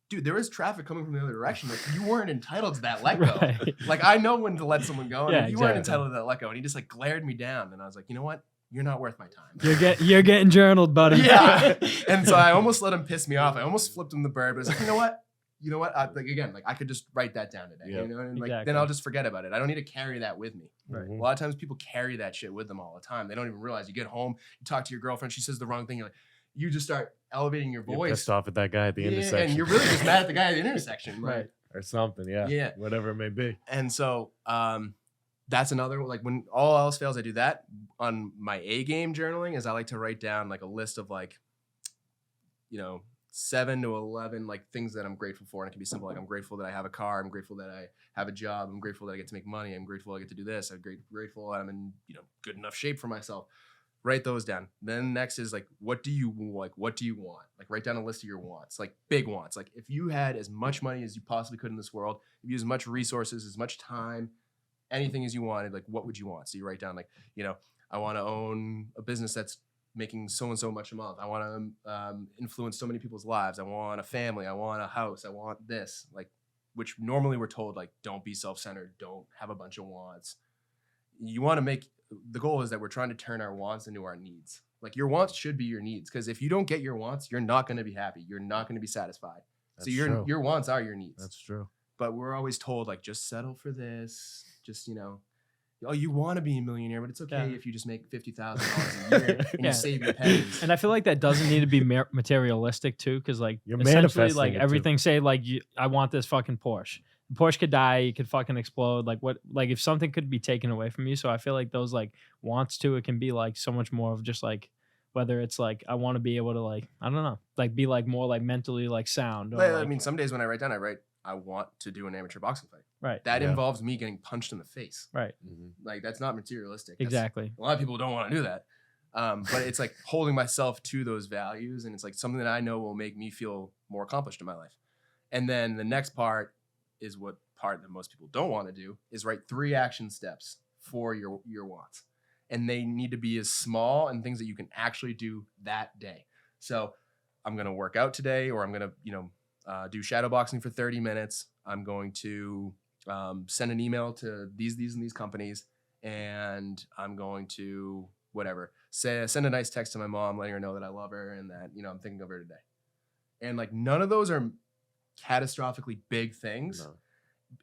dude, there is traffic coming from the other direction. Like, you weren't entitled to that let go. Right. Like, I know when to let someone go, and Yeah, you weren't exactly. entitled to that let go. And he just like glared me down, and I was like, you know what? You're not worth my time. You're getting journaled, buddy. Yeah. And so I almost let him piss me off. I almost flipped him the bird, but I was like, you know what? I could just write that down today. Yep. And like Exactly. then I'll just forget about it. I don't need to carry that with me. Right. A lot of times people carry that shit with them all the time. They don't even realize. You get home, you talk to your girlfriend, she says the wrong thing. You're like, you just start elevating your You're voice. pissed off at that guy at the Yeah, intersection. and you're really just mad at the guy at the intersection. Like, Right. Or something, yeah. Yeah. Whatever it may be. And so that's another, like when all else fails, I do that. On my A game journaling is I like to write down like a list of like, 7 to 11 like things that I'm grateful for. And it can be simple. Like I'm grateful that I have a car. I'm grateful that I have a job. I'm grateful that I get to make money. I'm grateful I get to do this. I'm grateful I'm in, good enough shape for myself. Write those down. Then next is like, what do you want? Like write down a list of your wants, like big wants. Like if you had as much money as you possibly could in this world, if you had as much resources, as much time, anything as you wanted, like what would you want? So you write down like, I want to own a business that's making so and so much a month. I want to influence so many people's lives. I want a family. I want a house. I want this. Like, which normally we're told like, don't be self-centered. Don't have a bunch of wants. You want to make, the goal is that we're trying to turn our wants into our needs. Like your wants should be your needs, because if you don't get your wants, you're not going to be happy. You're not going to be satisfied. That's so true. your wants are your needs. That's true. But we're always told like, just settle for this. Just, oh, you want to be a millionaire, but it's okay if you just make $50,000 a year and you save your pennies. And I feel like that doesn't need to be materialistic too, because like You're essentially manifesting like it, everything say like I want this fucking Porsche. The Porsche could die, you could fucking explode. Like what? Like if something could be taken away from you. So I feel like those like wants to, it can be like so much more of just like, whether it's like I want to be able to like, I don't know, like be like more like mentally like sound. Or, I like, mean, some days when I write down, I want to do an amateur boxing fight. right. That Yeah. involves me getting punched in the face. Right. Like that's not materialistic. That's- Exactly. A lot of people don't want to do that. But it's like holding myself to those values, and it's like something that I know will make me feel more accomplished in my life. And then the next part is what part that most people don't want to do is write 3 action steps for your wants. and they need to be as small and things that you can actually do that day. So I'm going to work out today, or I'm going to, do shadow boxing for 30 minutes. I'm going to send an email to these and these companies, and I'm going to send a nice text to my mom, letting her know that I love her and that, I'm thinking of her today. And like, none of those are catastrophically big things. No.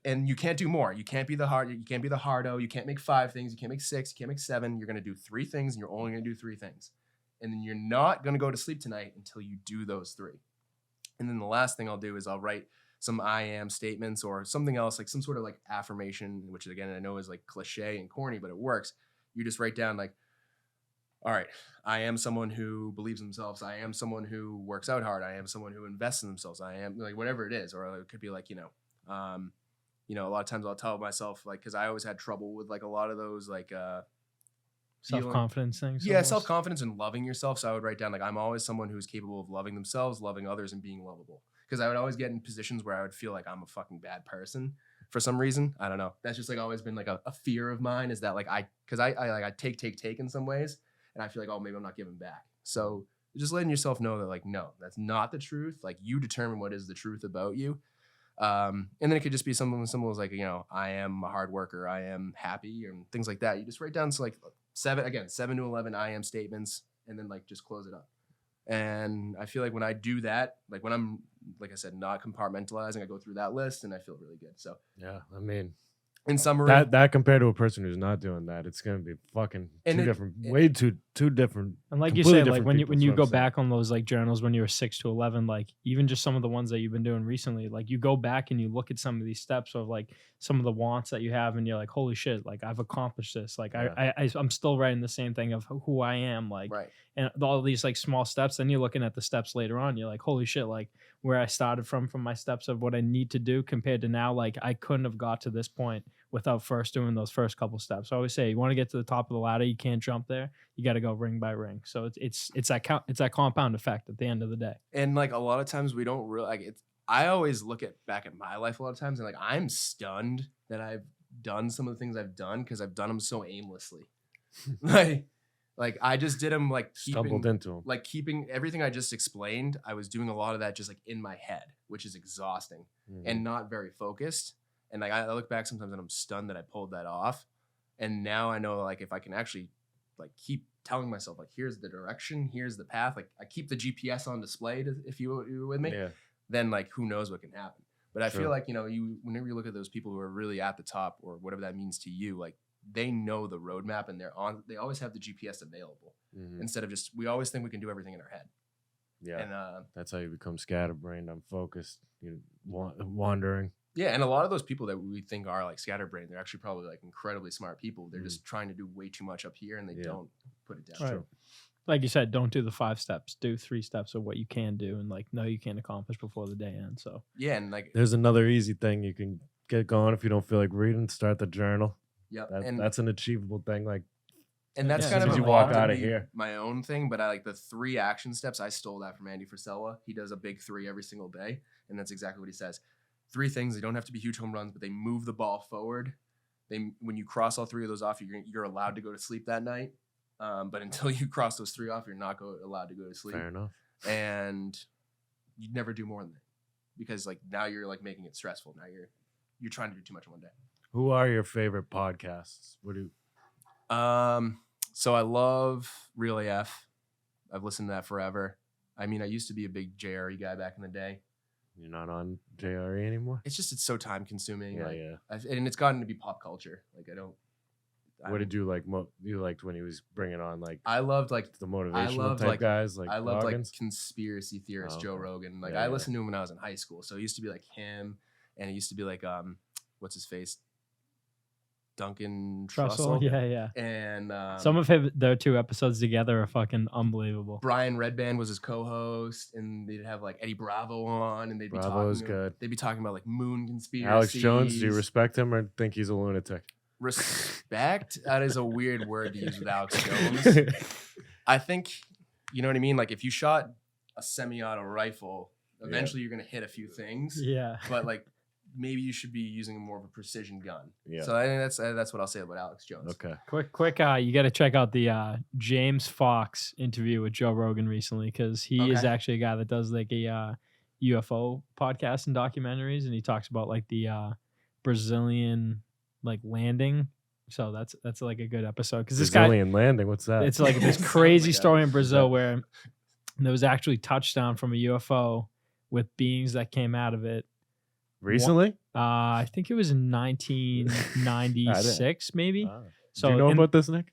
And you can't do more. You can't be the hardo. You can't make 5 things. You can't make 6. You can't make 7. You're going to do 3 things, and you're only going to do 3 things. And then you're not going to go to sleep tonight until you do those 3. And then the last thing I'll do is I'll write some I am statements or something else, like some sort of like affirmation, which again, I know is like cliche and corny, but it works. You just write down like, all right, I am someone who believes in themselves. I am someone who works out hard. I am someone who invests in themselves. I am like, whatever it is. Or it could be like, a lot of times I'll tell myself, like, because I always had trouble with like a lot of those like self-confidence things. Yeah, almost. self-confidence and loving yourself. So I would write down like, I'm always someone who's capable of loving themselves, loving others, and being lovable. Because I would always get in positions where I would feel like I'm a fucking bad person for some reason. I don't know. That's just like always been like a fear of mine, is that like I take in some ways, and I feel like, oh, maybe I'm not giving back. So just letting yourself know that like, no, that's not the truth. Like, you determine what is the truth about you. And then it could just be something as simple as like, I am a hard worker, I am happy, and things like that. You just write down like 7 to 11 I am statements, and then like just close it up. And I feel like when I do that, like when I'm, like I said, not compartmentalizing, I go through that list and I feel really good. So Yeah, I mean, in summary, that compared to a person who's not doing that, it's gonna be fucking two different. And like you completely said, like different when you people, when you so go I'm saying. back on those like journals when you were 6 to 11, like even just some of the ones that you've been doing recently, like you go back and you look at some of these steps of like some of the wants that you have, and you're like, holy shit, like I've accomplished this. Like Yeah. I'm still writing the same thing of who I am, like, right. and all these like small steps. Then you're looking at the steps later on, you're like, holy shit, like where I started from my steps of what I need to do compared to now, like I couldn't have got to this point without first doing those first couple steps. So I always say, you want to get to the top of the ladder, you can't jump there. You got to go ring by ring. So it's that compound effect at the end of the day. And like a lot of times we don't really like it. I always look back at my life a lot of times, and like I'm stunned that I've done some of the things I've done, because I've done them so aimlessly. like I just did them like Stumbled into them. like keeping everything I just explained. I was doing a lot of that just like in my head, which is exhausting and not very focused. And like I look back sometimes and I'm stunned that I pulled that off. And now I know like if I can actually like keep telling myself like, here's the direction, here's the path. Like I keep the GPS on display if you were with me, Yeah. then like who knows what can happen. But I Sure. feel like, whenever you look at those people who are really at the top or whatever that means to you, like they know the roadmap and they always have the GPS available instead of we always think we can do everything in our head. Yeah. And That's how you become scatterbrained, unfocused, wandering. yeah, and a lot of those people that we think are like scatterbrained, they're actually probably like incredibly smart people. They're just trying to do way too much up here, and they don't put it down. Right. Like you said, don't do the 5 steps. Do 3 steps of what you can do, and like no, you can't accomplish before the day ends. So Yeah, and like There's another easy thing you can get going if you don't feel like reading. Start the journal. yep, That's an achievable thing. Like, and that's Yeah, kind as of soon as you walk evolved to outta be here. my own thing. But I like the 3 action steps. I stole that from Andy Frisella. He does a big 3 every single day, and that's exactly what he says. 3 things. They don't have to be huge home runs, but they move the ball forward. When you cross all 3 of those off, you're allowed to go to sleep that night. But until you cross those 3 off, you're not allowed to go to sleep. fair enough. And you'd never do more than that, because like now you're like making it stressful. Now you're trying to do too much in one day. Who are your favorite podcasts? What do So I love Real AF. I've listened to that forever. I mean, I used to be a big JRE guy back in the day. you're not on JRE anymore? It's so time consuming. Yeah, like, yeah. and it's gotten to be pop culture. Like What did you like? You liked when he was bringing on like I loved like the motivational loved, type like- guys? Like I loved Goggins? like conspiracy theorist Oh, Joe okay. Rogan. Like Yeah, I yeah. listened to him when I was in high school. So it used to be like him, and it used to be like what's his face, Duncan Trussell, Trussell, yeah. and Some of their 2 episodes together are fucking unbelievable. Brian Redband was his co-host, and they'd have like Eddie Bravo on, and they'd be Bravo's talking. good. They'd be talking about like moon conspiracies. Alex Jones, do you respect him or think he's a lunatic? Respect? That is a weird word to use with Alex Jones. I think, you know what I mean? Like if you shot a semi-auto rifle, eventually you're gonna hit a few things. Yeah. But like maybe you should be using more of a precision gun. Yeah. So I think that's what I'll say about Alex Jones. Okay. Quick, you got to check out the James Fox interview with Joe Rogan recently, because he is Okay. actually a guy that does like a UFO podcast and documentaries, and he talks about like the Brazilian like landing. So that's like a good episode, because this guy, Brazilian landing. What's that? it's like this Sounds crazy like story that. in Brazil where there was actually touchdown from a UFO with beings that came out of it. Recently. I think it was in 1996, maybe. So do you know in- about this, Nick?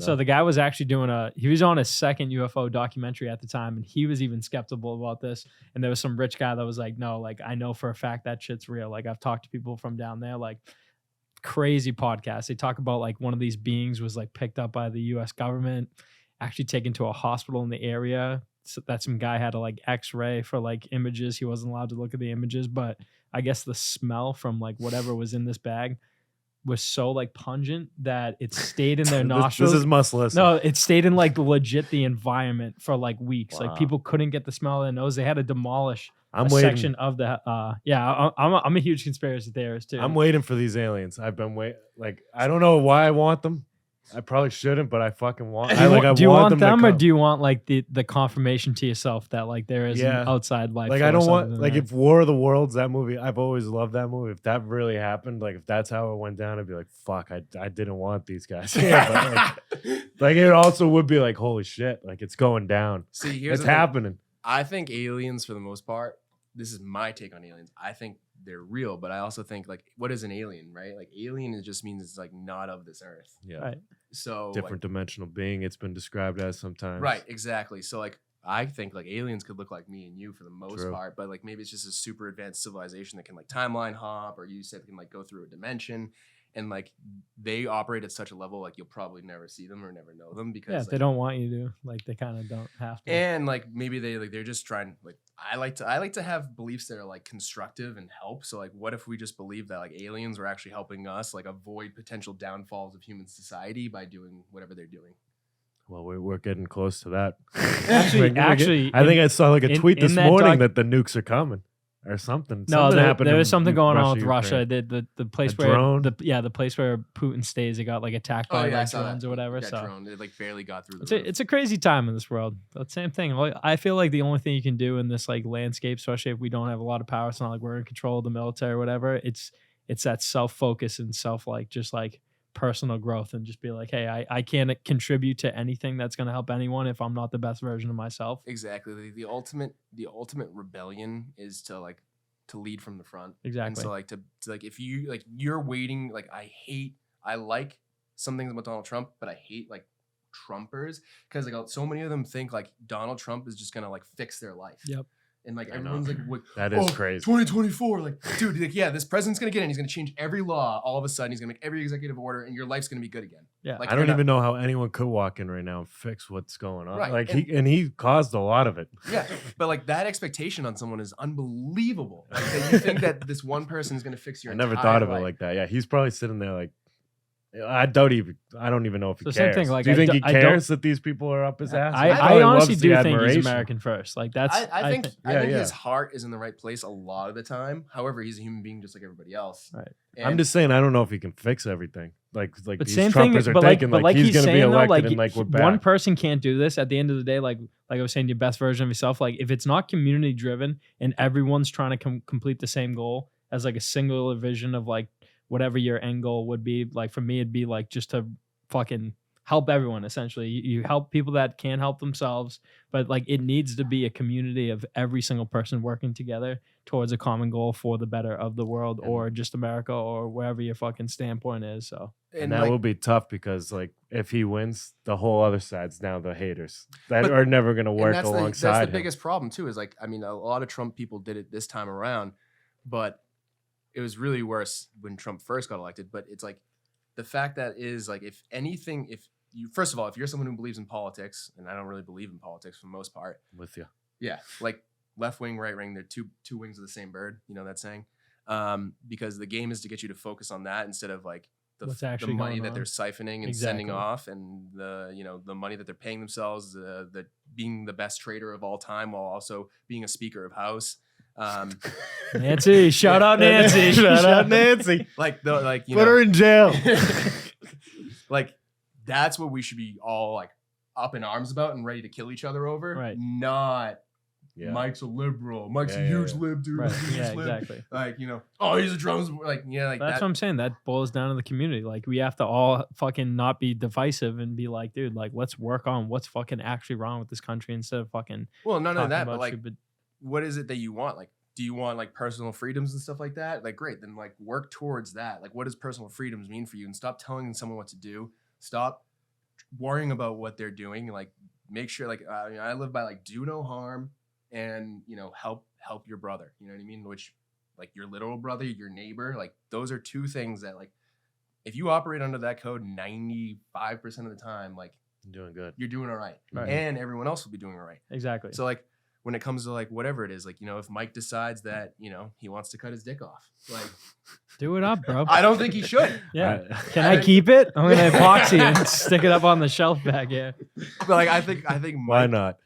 So the guy was actually he was on his second UFO documentary at the time, and he was even skeptical about this. And there was some rich guy that was like, no, like, I know for a fact that shit's real. Like, I've talked to people from down there, like, crazy podcast. They talk about like one of these beings was like picked up by the US government, actually taken to a hospital in the area. So that some guy had to like x-ray for like images. He wasn't allowed to look at the images, but I guess the smell from like whatever was in this bag was so like pungent that it stayed in their nostrils. This is must listen. No, it stayed in like legit the environment for like weeks. Wow. Like people couldn't get the smell in their nose. They had to demolish I'm a waiting. section of the I'm a huge conspiracy theorist too. I'm waiting for these aliens. I've been waiting. Like, I don't know why I want them. I probably shouldn't, but I fucking want. Do you want them, to or come. do you want like the confirmation to yourself that like there is Yeah. an outside life? Like, I don't force want other than like that? if War of the Worlds, that movie, I've always loved that movie. If that really happened, like if that's how it went down, I'd be like, fuck, I didn't want these guys. Yeah, but, like it also would be like, holy shit, like it's going down. See, here's It's the thing. happening. I think aliens, for the most part, this is my take on aliens. I think they're real, but I also think like, what is an alien, right? Like alien, it just means it's like not of this earth. Yeah. Right. So Different dimensional being, it's been described as sometimes. Right, exactly. So like I think like aliens could look like me and you for the most True. part, but like maybe it's just a super advanced civilization that can like timeline hop, or you said can like go through a dimension, and like they operate at such a level like you'll probably never see them or never know them because Yeah, if like, they don't want you to, like they kind of don't have to. and like maybe they're just trying like I like to have beliefs that are like constructive and help. So like what if we just believe that like aliens were actually helping us like avoid potential downfalls of human society by doing whatever they're doing? Well, we're getting close to that. Actually, I think I saw like a in- tweet in this that morning doc- that the nukes are coming or something. No, Something there happened was in something going on with Ukraine. Russia. The place A where drone? the place where Putin stays, it got like attacked by I like saw drones that. or whatever. That So drone, it like barely got through the it's roof. it's a crazy time in this world. But same thing. Like, I feel like the only thing you can do in this like landscape, especially if we don't have a lot of power, it's not like we're in control of the military or whatever. It's that self focus and self like just like personal growth, and just be like, hey, I can't contribute to anything that's going to help anyone if I'm not the best version of myself. Exactly. The ultimate rebellion is to lead from the front. And Exactly. so like to like if you like you're waiting, like I like some things about Donald Trump, but I hate like Trumpers because like so many of them think like Donald Trump is just gonna like fix their life. Yep. And like I know. everyone's like, That is crazy. 2024, like, dude, like, yeah, this president's gonna get in. He's gonna change every law. All of a sudden, he's gonna make every executive order, and your life's gonna be good again. Yeah. Like, I don't you're even know how anyone could walk in right now and fix what's going on. Right, Like and- he caused a lot of it. Yeah, but like that expectation on someone is unbelievable. Like that you think that this one person is gonna fix your. I never entire thought of it life. like that. Yeah, he's probably sitting there like, I don't even know if he So same cares. thing, like, do you I think do- he I don't- cares that these people are up his ass? He I probably honestly loves the do think he's admiration. American first. Like that's I think Yeah, yeah. his heart is in the right place a lot of the time. However, he's a human being just like everybody else. Right. I'm just saying, I don't know if he can fix everything. Like But these same thing, Trumpers are but like, taking, but like like he's going to be saying though, elected like, and like we're back. one person can't do this. At the end of the day, like I was saying, your best version of yourself. Like if it's not community driven and everyone's trying to complete the same goal as like a singular vision of like whatever your end goal would be. Like for me, it'd be like just to fucking help everyone. Essentially, you help people that can't help themselves, but like it needs to be a community of every single person working together towards a common goal for the better of the world, or just America, or wherever your fucking standpoint is. So And that like, will be tough because, like, if he wins, the whole other side's now the haters that are never going to and work that's alongside the him. biggest problem too. Is like, I mean, a lot of Trump people did it this time around, but it was really worse when Trump first got elected. But it's like the fact that is like, if anything, if you first of all, if you're someone who believes in politics, and I don't really believe in politics for the most part, With you. yeah, like left wing, right wing, they're two wings of the same bird. You know that saying? Because the game is to get you to focus on that instead of like What's the actually money going that on. they're siphoning and sending off, and the money that they're paying themselves, the being the best trader of all time while also being a Speaker of House. Nancy, shout out Nancy. Shout out Nancy. Like you Put know, her in jail. like that's what we should be all like up in arms about and ready to kill each other over. Right. Not Yeah. Mike's a liberal. Mike's Yeah, a huge yeah. lib, dude. Right. He's a huge Yeah, lib. exactly. Like, you know, oh, he's a drums. Like, yeah, like That's that. what I'm saying. That boils down to the community. Like, we have to all fucking not be divisive and be like, dude, like, let's work on what's fucking actually wrong with this country instead of fucking Well, none of talking that, about but like, stupid. what is it that you want? Like, do you want like personal freedoms and stuff like that? Like, great. Then like work towards that. Like, what does personal freedoms mean for you? And stop telling someone what to do. Stop worrying about what they're doing. Like, make sure, like, you know, I live by like, do no harm and, you know, help your brother. You know what I mean? Which, like, your literal brother, your neighbor, like, those are two things that, like, if you operate under that code 95% of the time, like, Doing good. you're doing all right. Right. And everyone else will be doing all right. Exactly. So, like, when it comes to, like, whatever it is, like, you know, if Mike decides that, you know, he wants to cut his dick off, like, Do it up, bro. I don't think he should. Yeah. I- Can I keep it? I'm gonna epoxy it and stick it up on the shelf back here. But, like, I think Why Mike, not?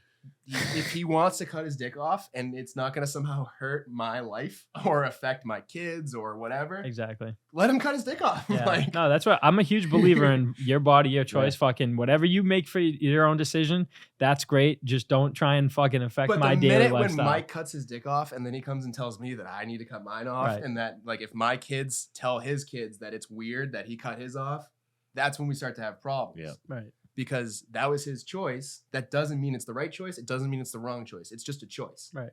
if he wants to cut his dick off and it's not going to somehow hurt my life or affect my kids or whatever, Exactly. let him cut his dick off. Yeah. Like, No, that's what I'm a huge believer in. Your body, your choice. Fucking whatever you make for your own decision, that's great. Just don't try and fucking affect but my the daily minute lifestyle. when Mike cuts his dick off and then he comes and tells me that I need to cut mine off, Right. and that, like, if my kids tell his kids that it's weird that he cut his off, that's when we start to have problems. Yeah. Right. Because that was his choice. That doesn't mean it's the right choice. It doesn't mean it's the wrong choice. It's just a choice. Right.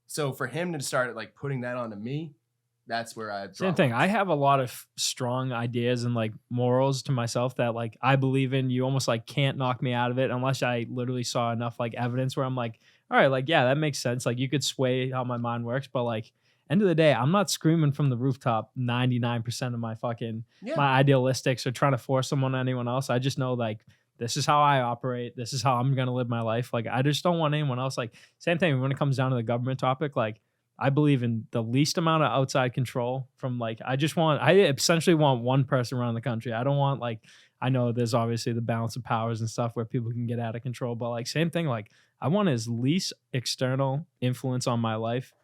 So for him to start like putting that onto me, that's where I Same thing. I have a lot of strong ideas and like morals to myself that like I believe in. You almost like can't knock me out of it unless I literally saw enough like evidence where I'm like, all right, like, yeah, that makes sense. Like you could sway how my mind works, but like end of the day, I'm not screaming from the rooftop 99% of my fucking my idealistics or trying to force someone on anyone else. I just know like this is how I operate. This is how I'm going to live my life. Like, I just don't want anyone else. Like, same thing when it comes down to the government topic. Like, I believe in the least amount of outside control from like, I essentially want one person around the country. I don't want like, I know there's obviously the balance of powers and stuff where people can get out of control, but like, same thing. Like, I want as least external influence on my life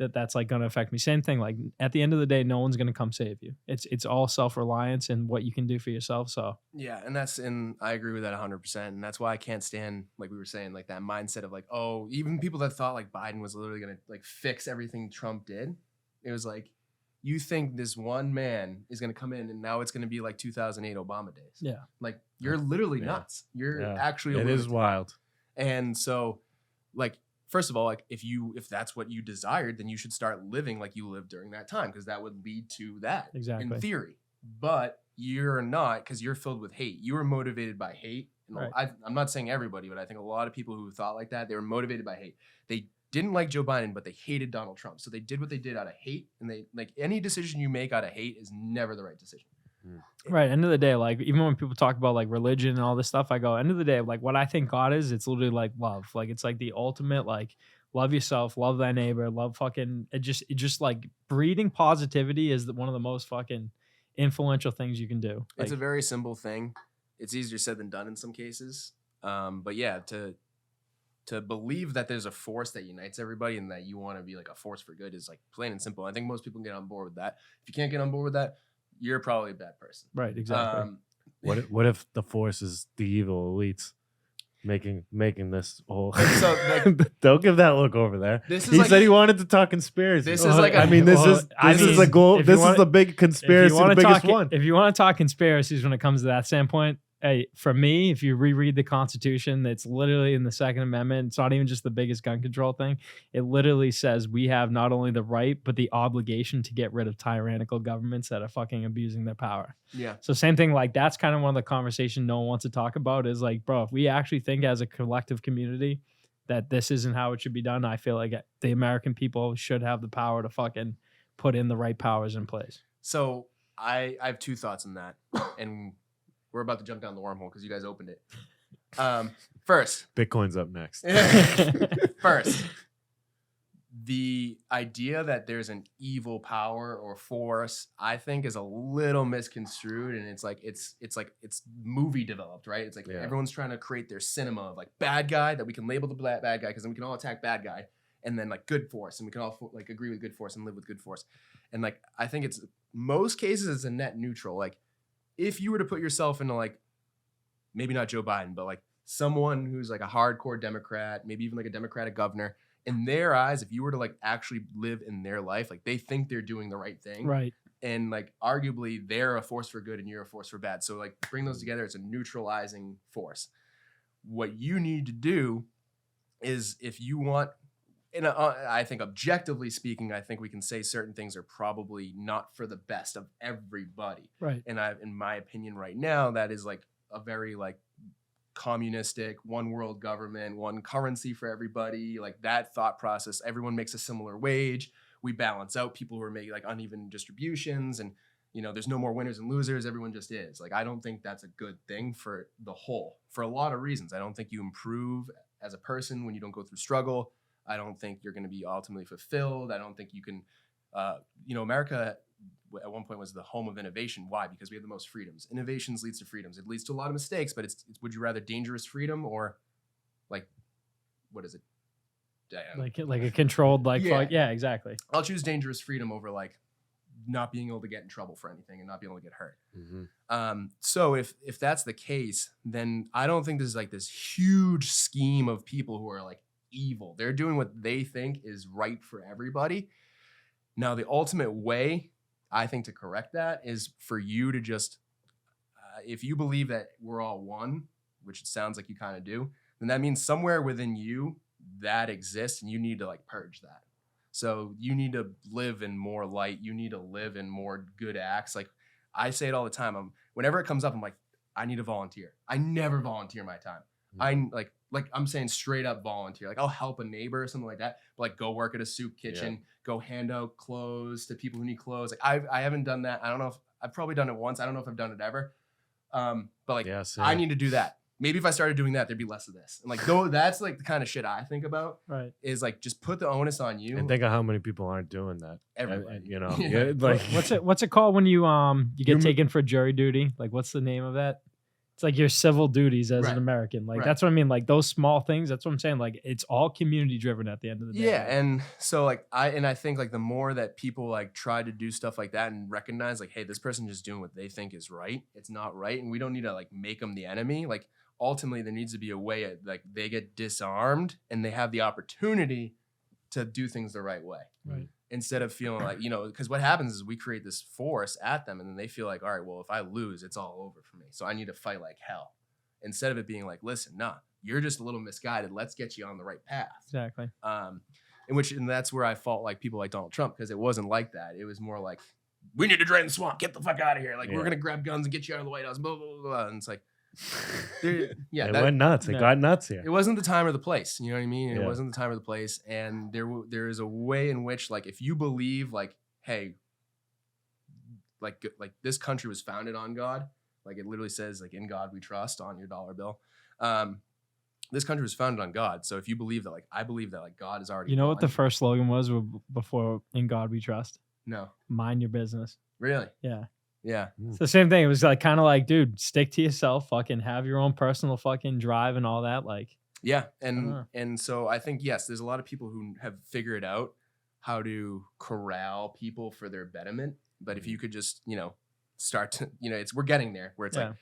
that's like going to affect me. Same thing. Like at the end of the day, no one's going to come save you. It's all self-reliance and what you can do for yourself. So yeah, and I agree with that 100%. And that's why I can't stand, like we were saying, like that mindset of like, oh, even people that thought like Biden was literally going to like fix everything Trump did. It was like, you think this one man is going to come in and now it's going to be like 2008 Obama days. yeah, Like you're literally Yeah. nuts. You're Yeah. actually a It is lunatic. wild. And so, like, first of all, like if that's what you desired, then you should start living like you lived during that time, because that would lead to that Exactly. in theory. But you're not, because you're filled with hate. You were motivated by hate. And Right. I'm not saying everybody, but I think a lot of people who thought like that, they were motivated by hate. They didn't like Joe Biden, but they hated Donald Trump. So they did what they did out of hate. And they like any decision you make out of hate is never the right decision. right. End of the day, like even when people talk about like religion and all this stuff, I go, end of the day, like what I think God is, it's literally like love. Like it's like the ultimate, like love yourself, love thy neighbor, love fucking. It just like breeding positivity is one of the most fucking influential things you can do. It's a Like, very simple thing. It's easier said than done in some cases. But yeah, to believe that there's a force that unites everybody and that you want to be like a force for good is like plain and simple. I think most people can get on board with that. If you can't get on board with that, you're probably a bad person. right. Exactly. What if the force is the evil elites making this whole? So, like, Don't give that look over there. This is He like- said he wanted to talk conspiracy. This is like a- I mean, this Well, is I this is mean, the goal. if you This want- is the big conspiracy, the biggest one. If you want to talk conspiracies when it comes to that standpoint, hey, for me, if you reread the Constitution, it's literally in the Second Amendment. It's not even just the biggest gun control thing. It literally says we have not only the right, but the obligation to get rid of tyrannical governments that are fucking abusing their power. Yeah. So same thing, like that's kind of one of the conversation no one wants to talk about is like, bro, if we actually think as a collective community that this isn't how it should be done, I feel like the American people should have the power to fucking put in the right powers in place. So I have two thoughts on that. And we're about to jump down the wormhole because you guys opened it. First, Bitcoin's up next. First, the idea that there's an evil power or force, I think, is a little misconstrued, and it's movie developed, right? It's like Yeah. everyone's trying to create their cinema of like bad guy that we can label the bad guy because then we can all attack bad guy, and then like good force, and we can all like agree with good force and live with good force. And like I think it's most cases it's a net neutral. Like if you were to put yourself into like maybe not Joe Biden, but like someone who's like a hardcore Democrat, maybe even like a Democratic governor, in their eyes, if you were to like actually live in their life, like they think they're doing the right thing. Right. And like arguably they're a force for good and you're a force for bad. So like bring those together, it's a neutralizing force. What you need to do is if you want, and I think objectively speaking, I think we can say certain things are probably not for the best of everybody. Right. And in my opinion right now, that is like a very like communistic, one world government, one currency for everybody, like that thought process. Everyone makes a similar wage. We balance out people who are making like uneven distributions, and you know, there's no more winners and losers. Everyone just is. Like, I don't think that's a good thing for the whole, for a lot of reasons. I don't think you improve as a person when you don't go through struggle. I don't think you're going to be ultimately fulfilled. I don't think you can, you know, America at one point was the home of innovation. Why? Because we have the most freedoms. Innovations leads to freedoms. It leads to a lot of mistakes, but it's would you rather dangerous freedom or like, what is it? Like a controlled, like, Yeah. yeah, exactly. I'll choose dangerous freedom over like not being able to get in trouble for anything and not being able to get hurt. So if that's the case, then I don't think this is like this huge scheme of people who are like evil. They're doing what they think is right for everybody. Now, the ultimate way I think to correct that is for you to just, if you believe that we're all one, which it sounds like you kind of do, then that means somewhere within you that exists and you need to like purge that. So you need to live in more light. You need to live in more good acts. Like I say it all the time. Whenever it comes up, I'm like, I need to volunteer. I never volunteer my time. I I'm saying straight up volunteer. Like I'll help a neighbor or something like that. But like go work at a soup kitchen, go hand out clothes to people who need clothes. Like I haven't done that. I don't know if I've probably done it once. I don't know if I've done it ever. But like I need to do that. Maybe if I started doing that, there'd be less of this. And like, that's like the kind of shit I think about. Right. Is like just put the onus on you. And think of how many people aren't doing that. Everybody. You know, like what's it called when you get taken for jury duty? Like, what's the name of that? It's like your civil duties as an American. Like that's what I mean. Like those small things. That's what I'm saying. Like it's all community driven at the end of the day. Yeah, and so like I think like the more that people like try to do stuff like that and recognize like, hey, this person just doing what they think is right. It's not right, and we don't need to like make them the enemy. Like ultimately, there needs to be a way like they get disarmed and they have the opportunity to do things the right way. Right. Instead of feeling like, you know, because what happens is we create this force at them and then they feel like, all right, well, if I lose, it's all over for me. So I need to fight like hell. Instead of it being like, listen, nah, you're just a little misguided. Let's get you on the right path. Exactly. And that's where I fault like people like Donald Trump, because it wasn't like that. It was more like, we need to drain the swamp. Get the fuck out of here. Like, we're going to grab guns and get you out of the White House. Blah, blah, blah, blah. And it's like, it went nuts. It got nuts here. It wasn't the time or the place. You know what I mean? It wasn't the time or the place. And there is a way in which, like, if you believe, like, hey, like this country was founded on God, like it literally says, like, in God we trust on your dollar bill. This country was founded on God. So if you believe that, like, I believe that, like, God is already. You know what the first slogan was before "In God We Trust"? No. Mind your business. Really? Yeah. Yeah. It's the same thing. It was like kind of like, dude, stick to yourself, fucking have your own personal fucking drive and all that. Like, yeah. And so I think, yes, there's a lot of people who have figured out how to corral people for their betterment. But if you could just, you know, start to, you know, we're getting there where it's like,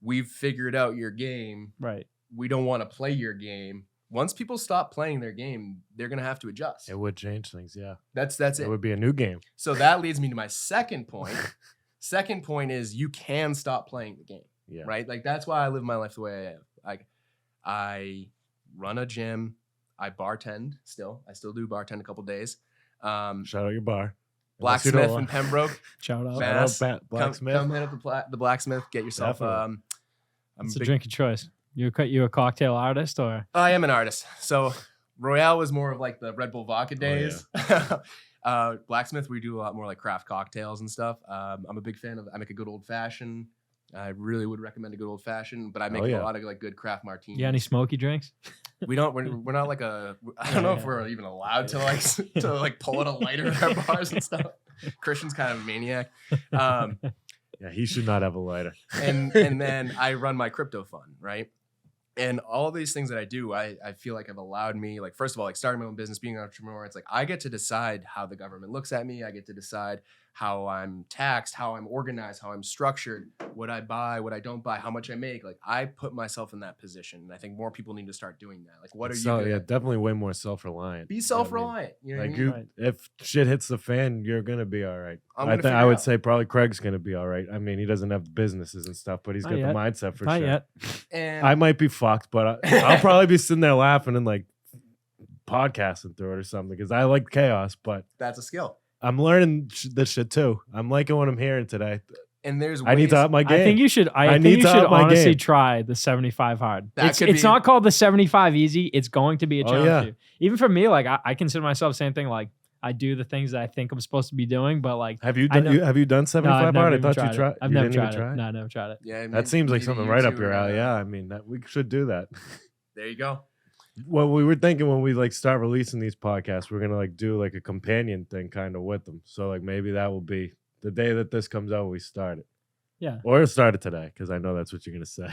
we've figured out your game. Right. We don't want to play your game. Once people stop playing their game, they're going to have to adjust. It would change things. Yeah. That's it. It would be a new game. So that leads me to my second point. Second point is you can stop playing the game, right? Like that's why I live my life the way I am. Like I run a gym, I bartend still. I still do bartend a couple days. Shout out your bar. Blacksmith in Pembroke. Shout out. Mass. Blacksmith. Come hit up the blacksmith. Get yourself. It's a drink of choice. You a cocktail artist or? I am an artist. So Royale was more of like the Red Bull vodka days. Blacksmith, we do a lot more like craft cocktails and stuff. I'm a big fan of. I make a good old fashioned. I really would recommend a good old fashioned, but I make a lot of like good craft martinis. You got any smoky drinks? We don't. We're not like a. I don't know if we're even allowed to like pull out a lighter at our bars and stuff. Christian's kind of a maniac. Yeah, he should not have a lighter. And then I run my crypto fund, right? And all of these things that I do, I feel like have allowed me, like, first of all, like starting my own business, being an entrepreneur, it's like I get to decide how the government looks at me. I get to decide how I'm taxed, how I'm organized, how I'm structured, what I buy, what I don't buy, how much I make. Like, I put myself in that position. And I think more people need to start doing that. Like, what are you good at? definitely way more self-reliant. Be self-reliant. You know what I Like mean? you, if shit hits the fan, you're gonna be all right. I'm gonna I figure would out. say probably Craig's gonna be all right. I mean, he doesn't have businesses and stuff, but he's Not got yet. the mindset for Not sure. yet. And I might be fucked, but I'll probably be sitting there laughing and like podcasting through it or something because I like chaos. But that's a skill. I'm learning this shit too. I'm liking what I'm hearing today. And there's I need to up my game. I think you should. I think need you to should up my honestly game. try the 75 hard. That It's could be- not called the 75 easy. It's going to be a Oh, challenge. yeah. for you. Even for me, like I consider myself same thing. Like I do the things that I think I'm supposed to be doing, but like Have you I done? know- Have you done no, 75 I've never hard? I even thought tried you it. tried. I've You never didn't even tried try it. it? No, I never tried it. Yeah, That seems like maybe something you right up two your are, alley. Yeah, I mean, we should do that. There you go. Well, we were thinking when we like start releasing these podcasts, we're gonna like do like a companion thing kind of with them. So like maybe that will be the day that this comes out. We start it, Yeah. or start it today because I know that's what you're gonna say,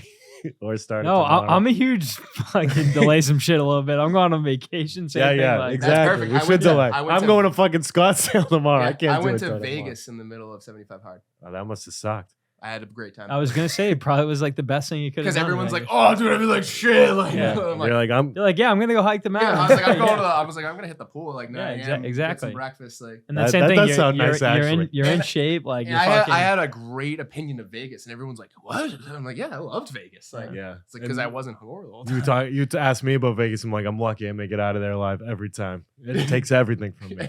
or start it No, tomorrow. I'm a huge fucking delay some shit a little bit. I'm going on vacation. Same thing, like, exactly. perfect. We I should went to- delay. I went I'm to- going to fucking Scottsdale tomorrow. Yeah, I can't. I went do it to till tomorrow. Vegas in the middle of 75 hard. Oh, that must have sucked. I had a great time. I was gonna say it probably was like the best thing you could have because done. everyone's like, Vegas. "Oh, dude, I feel like shit." Like, Yeah. I'm like, You're like I'm. You're like, yeah, I'm gonna go hike the mountain. yeah, I was like, I'm going Yeah. to. I was like, I'm gonna hit the pool like 9 Yeah, a.m. Get exactly. some breakfast. Like, And that That- same that thing. does You're, sound you're, nice, you're actually. in And- shape. Like and you're I fucking. had a great opinion of Vegas, and everyone's like, "What?" And I'm like, "Yeah, I loved Vegas." Like, Yeah. it's like because I wasn't hungover the whole You time. asked me about Vegas. I'm like, I'm lucky I make it out of there alive every time. It takes everything from me.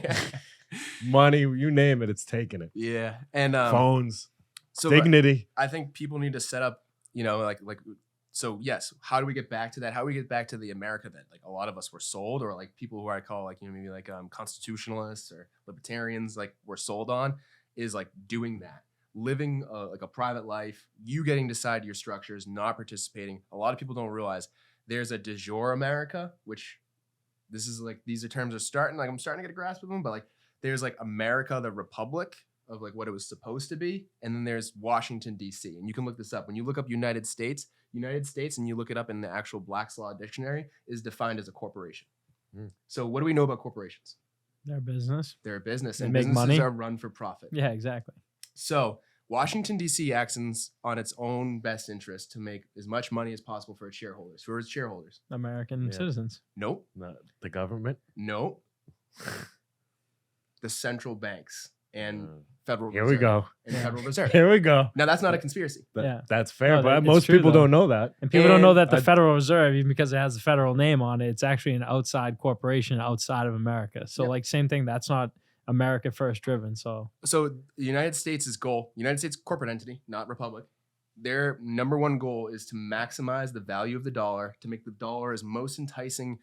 Money, you name it, it's taking it. Yeah, and Phones, so dignity. I think people need to set up, you know, like so yes, how do we get back to that? How do we get back to the America that like a lot of us were sold, or like people who I call like, you know, maybe like constitutionalists or libertarians like were sold on, is like doing that, living like a private life, you getting to decide your structures, not participating. A lot of people don't realize there's a de jure America, which this is like, these are terms are starting, like I'm starting to get a grasp of them, but like there's like America, the Republic, of like what it was supposed to be, and then there's Washington D.C. and you can look this up when you look up United States, and you look it up in the actual Black's Law dictionary, is defined as a corporation. So what do we know about corporations? Their business. They're a business, They and make businesses money. are run for profit. Yeah, exactly. So Washington D.C. acts on its own best interest to make as much money as possible for its shareholders. For its shareholders, American Yeah. citizens. nope, Not the government. nope. The central banks and Federal Here Reserve. we go. And Federal Reserve. Here we go. Now that's not a conspiracy. Yeah. That's fair, No, but it's most true, people though. don't know that. And people don't know And that the I- Federal Reserve, even because it has the federal name on it, it's actually an outside corporation outside of America. So Yep. like same thing, that's not America first driven. So So the United States' goal, United States corporate entity, not republic, their number one goal is to maximize the value of the dollar, to make the dollar as most enticing.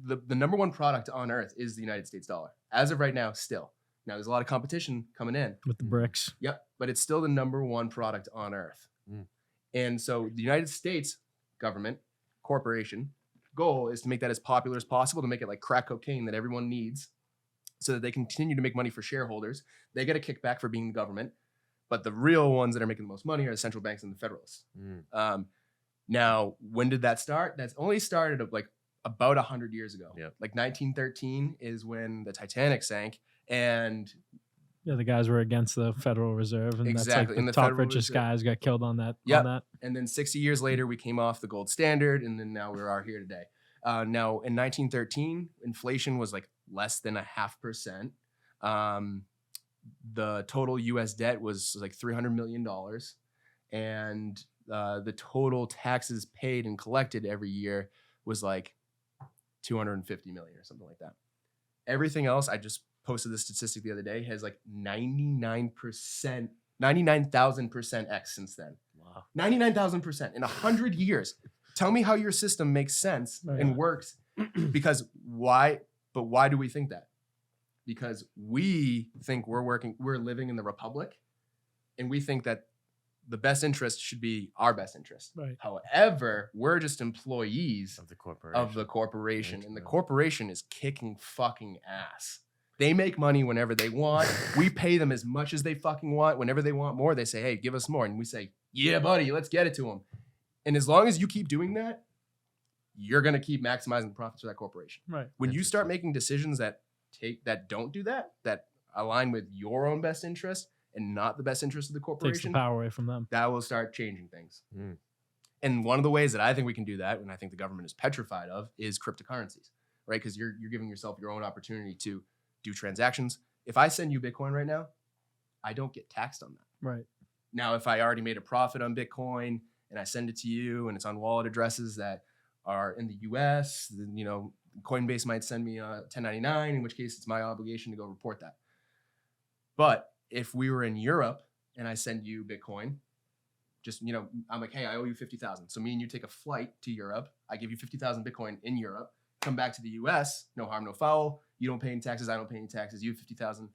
The number one product on earth is the United States dollar. As of right now, still. Now there's a lot of competition coming in. with the bricks. Yep. But it's still the number one product on earth. And so the United States government, corporation, goal is to make that as popular as possible, to make it like crack cocaine that everyone needs, so that they continue to make money for shareholders. They get a kickback for being the government. But the real ones that are making the most money are the central banks and the federalists. Now, when did that start? That's only started like about 100 years ago. Yep. Like 1913 is when the Titanic sank. And Yeah, the guys were against the Federal Reserve, and Exactly, that's like and the the top Federal richest Reserve. guys got killed on that. Yep. On that. And then 60 years later, we came off the gold standard, and then now we are here today. Now, in 1913, inflation was like less than 0.5%. The total U.S. debt was like $300 million, and the total taxes paid and collected every year was like 250 million or something like that. Everything else, I just posted this statistic the other day, has like 99,000% X since then. Wow. 99,000% in 100 years. Tell me how your system makes sense Oh, yeah. and works. Because why? But why do we think that? Because we think we're living in the Republic, and we think that the best interest should be our best interest. Right. However, we're just employees Of the corporation. of the corporation, Right, and the right. corporation is kicking fucking ass. They make money whenever they want. We pay them as much as they fucking want. Whenever they want more, they say, "Hey, give us more," and we say, "Yeah, buddy, let's get it to them." And as long as you keep doing that, you're going to keep maximizing the profits for that corporation. Right. When you start making decisions that don't do that align with your own best interest and not the best interest of the Takes the corporation, power away from them. that will start changing things. And one of the ways that I think we can do that, and I think the government is petrified of, is cryptocurrencies, right? Because you're giving yourself your own opportunity to do transactions. If I send you Bitcoin right now, I don't get taxed on that. Right. Now, if I already made a profit on Bitcoin and I send it to you and it's on wallet addresses that are in the US, then, you know, Coinbase might send me a 1099, in which case it's my obligation to go report that. But if we were in Europe and I send you Bitcoin, just, you know, I'm like, hey, I owe you 50,000. So me and you take a flight to Europe. I give you 50,000 Bitcoin in Europe, come back to the US, no harm, no foul. You don't pay any taxes. I don't pay any taxes. You have 50,000,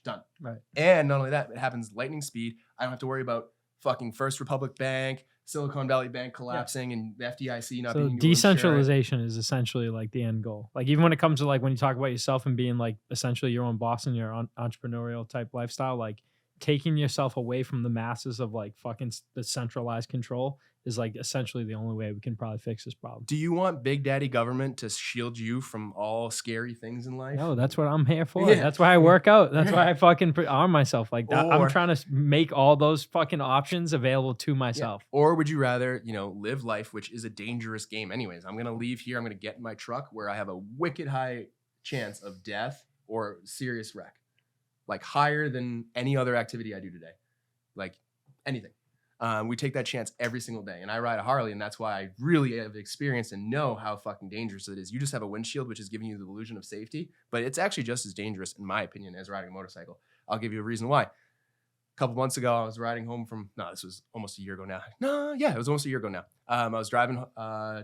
done. Right. And not only that, it happens lightning speed. I don't have to worry about fucking First Republic Bank, Silicon Valley Bank collapsing, and the FDIC not So being able to insure it. decentralization is essentially like the end goal. Like even when it comes to like when you talk about yourself and being like essentially your own boss and your own entrepreneurial type lifestyle, like taking yourself away from the masses of like fucking the centralized control is like essentially the only way we can probably fix this problem. Do you want Big Daddy government to shield you from all scary things in life? No, that's what I'm here for. Yeah. That's why I work out. That's why I fucking arm myself like that. I'm Or- trying to make all those fucking options available to myself. Yeah. Or would you rather, you know, live life, which is a dangerous game anyways? I'm going to leave here. I'm going to get in my truck where I have a wicked high chance of death or serious wreck. Like higher than any other activity I do today. Like anything. We take that chance every single day. And I ride a Harley, and that's why I really have experienced and know how fucking dangerous it is. You just have a windshield, which is giving you the illusion of safety, but it's actually just as dangerous, in my opinion, as riding a motorcycle. I'll give you a reason why. A couple months ago, I was riding home from, no, this was almost a year ago now. No, yeah, it was almost a year ago now. I was driving I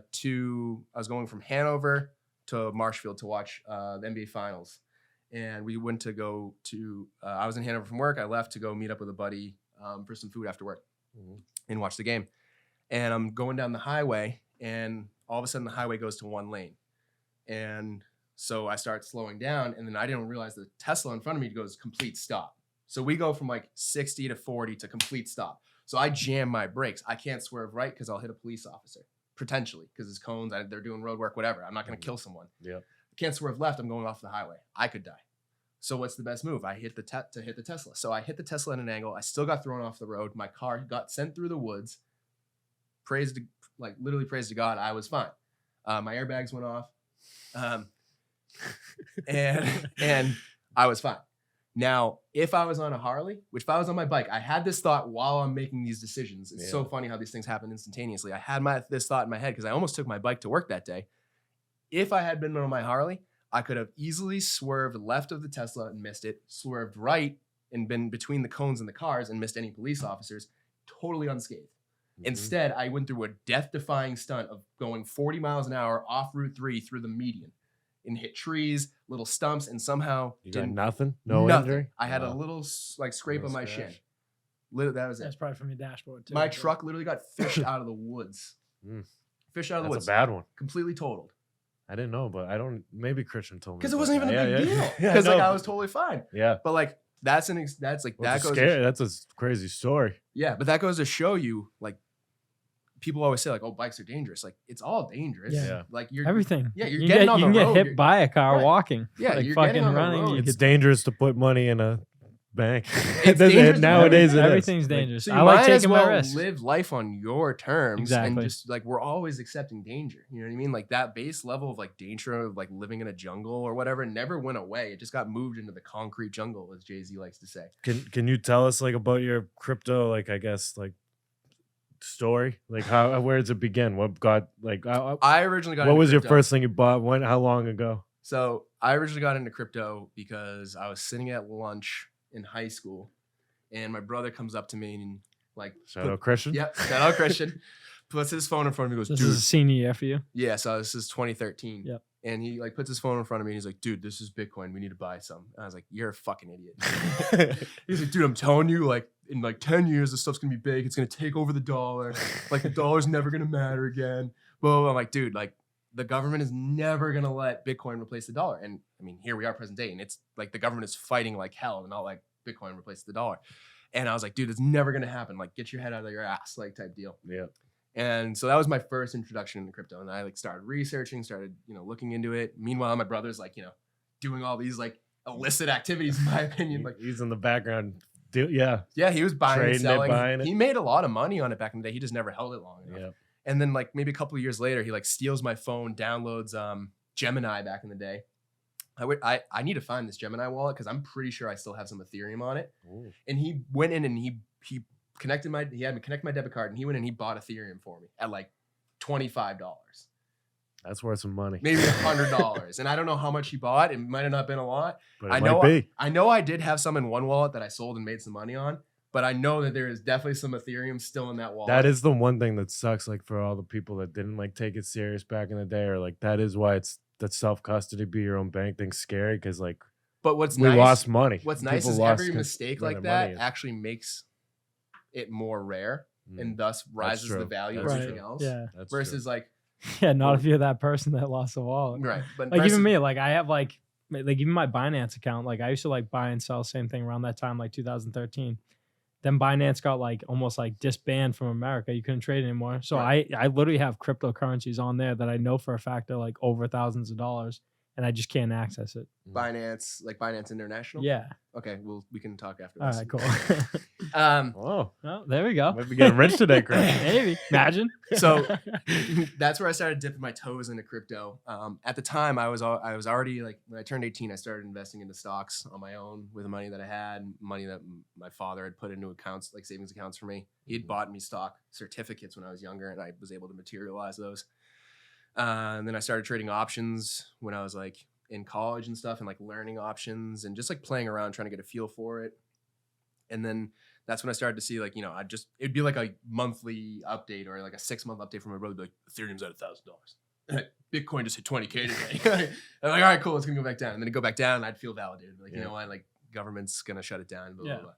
was going from Hanover to Marshfield to watch the NBA Finals. And we went to go to, I was in Hanover from work. I left to go meet up with a buddy for some food after work and watch the game. And I'm going down the highway, and all of a sudden the highway goes to one lane. And so I start slowing down, and then I didn't realize the Tesla in front of me goes complete stop. So we go from like 60 to 40 to complete stop. So I jam my brakes. I can't swerve right because I'll hit a police officer, potentially, because it's cones, they're doing road work, whatever. I'm not going to kill someone. Yeah. I can't swerve left. I'm going off the highway. I could die. So what's the best move? I hit the Tesla. So I hit the Tesla at an angle. I still got thrown off the road. My car got sent through the woods. Literally praise to God, I was fine. My airbags went off. And I was fine. Now, if I was on a Harley, which if I was on my bike, I had this thought while I'm making these decisions. It's so funny how these things happen instantaneously. I had this thought in my head because I almost took my bike to work that day. If I had been on my Harley, I could have easily swerved left of the Tesla and missed it, swerved right and been between the cones and the cars and missed any police officers, totally unscathed. Mm-hmm. Instead, I went through a death-defying stunt of going 40 miles an hour off Route 3 through the median and hit trees, little stumps, and somehow You got nothing? No nothing. injury? I had a little scrape Little on my scratch. shin. That was it. That's probably from your dashboard too. My truck literally got fished out of the woods. Fished out of the That's woods. a bad one. Completely totaled. I didn't know, but maybe Christian told me. Because it about wasn't even that. a big deal. Yeah, Because no. I was totally fine. Yeah. But like that goes Scary. That's a crazy story. Yeah, but that goes to show you, like, people always say, like, oh, bikes are dangerous. Like, it's all dangerous. Yeah. Like you're Everything. Yeah, you're you getting get, on you the can road, get hit you're- by a car Right. walking. Yeah, like you're fucking getting on the running. road. You It's could, dangerous to put money in a bank. It's dangerous. Nowadays it is. everything's dangerous. So you I like might as taking well my risks. live life on your terms, Exactly. and just like we're always accepting danger. You know what I mean? Like that base level of like danger of like living in a jungle or whatever never went away. It just got moved into the concrete jungle, as Jay-Z likes to say. Can you tell us like about your crypto, like I guess like story? Like where does it begin? What got like I originally got what into was your crypto. first thing you bought? How long ago? So I originally got into crypto because I was sitting at lunch in high school, and my brother comes up to me and like, Shout out Christian. yep, shout out Christian, puts his phone in front of me, and goes, This dude, is a senior year for you. yeah. So this is 2013. Yep. And he like puts his phone in front of me, and he's like, dude, this is Bitcoin. We need to buy some. And I was like, you're a fucking idiot. He's like, dude, I'm telling you, like in like 10 years, this stuff's gonna be big. It's gonna take over the dollar. Like the dollar's never gonna matter again. Well, I'm like, dude, like the government is never gonna let Bitcoin replace the dollar. And I mean, here we are present day, and it's like the government is fighting like hell and not like Bitcoin replace the dollar. And I was like, dude, it's never gonna happen. Like, get your head out of your ass, like type deal. Yeah. And so that was my first introduction into crypto. And I like started researching, started, looking into it. Meanwhile, my brother's like, doing all these like illicit activities, in my opinion. Like He's in the background. Yeah. Yeah, he was buying and Trading it, selling. buying it. He made a lot of money on it back in the day. He just never held it long enough. Yeah. And then like maybe a couple of years later, he like steals my phone, downloads Gemini back in the day. I need to find this Gemini wallet because I'm pretty sure I still have some Ethereum on it. Ooh. And he went in and he had me connect my debit card, and he went and he bought Ethereum for me at like $25. That's worth some money. Maybe $100. And I don't know how much he bought. It might have not been a lot. But I it know might be. I know I did have some in one wallet that I sold and made some money on, but I know that there is definitely some Ethereum still in that wallet. That is the one thing that sucks, like for all the people that didn't like take it serious back in the day, or like that is why it's that self-custody, be your own bank thing's scary, because like But what's we nice, lost money. What's nice People is lost every mistake where like their money that is. actually makes it more rare Mm. and thus rises the true. value of That's everything true. else. Yeah. That's true. Versus like Yeah, not if you're that person that lost a wallet. right, but Like versus, even me, like I have like even my Binance account, like I used to like buy and sell same thing around that time, like 2013. Then Binance got like almost like disbanded from America. You couldn't trade anymore. So Right. I literally have cryptocurrencies on there that I know for a fact are like over thousands of dollars, and I just can't access it. Binance, like Binance International. Yeah. Okay, well we can talk after All this. right, cool. Whoa. Oh, there we go. Might be getting rich today, Chris. Maybe. Imagine. So that's where I started dipping my toes into crypto. At the time, I was already like when I turned 18, I started investing into stocks on my own with the money that I had, money that my father had put into accounts, like savings accounts for me. He had bought me stock certificates when I was younger, and I was able to materialize those. And then I started trading options when I was like in college and stuff, and like learning options and just like playing around, trying to get a feel for it. And then that's when I started to see like, it'd be like a monthly update or like a 6-month update from my brother, like Ethereum's at $1,000. Bitcoin just hit 20K today. I'm like, all right, cool, it's gonna go back down. And then it'd go back down and I'd feel validated. Like, you know what, like government's gonna shut it down, blah, blah, blah.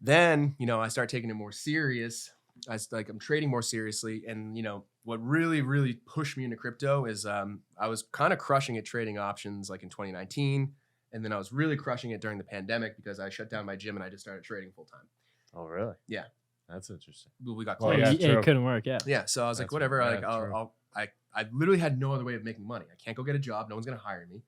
Then, I start taking it more serious. I'm trading more seriously. And, what really, really pushed me into crypto is I was kind of crushing it trading options like in 2019. And then I was really crushing it during the pandemic because I shut down my gym and I just started trading full time. Oh, really? Yeah. That's interesting. We got Well, close. yeah, it true. couldn't work. Yeah. Yeah. So I was like, That's whatever. right. Like, Yeah, I literally had no other way of making money. I can't go get a job. No one's going to hire me.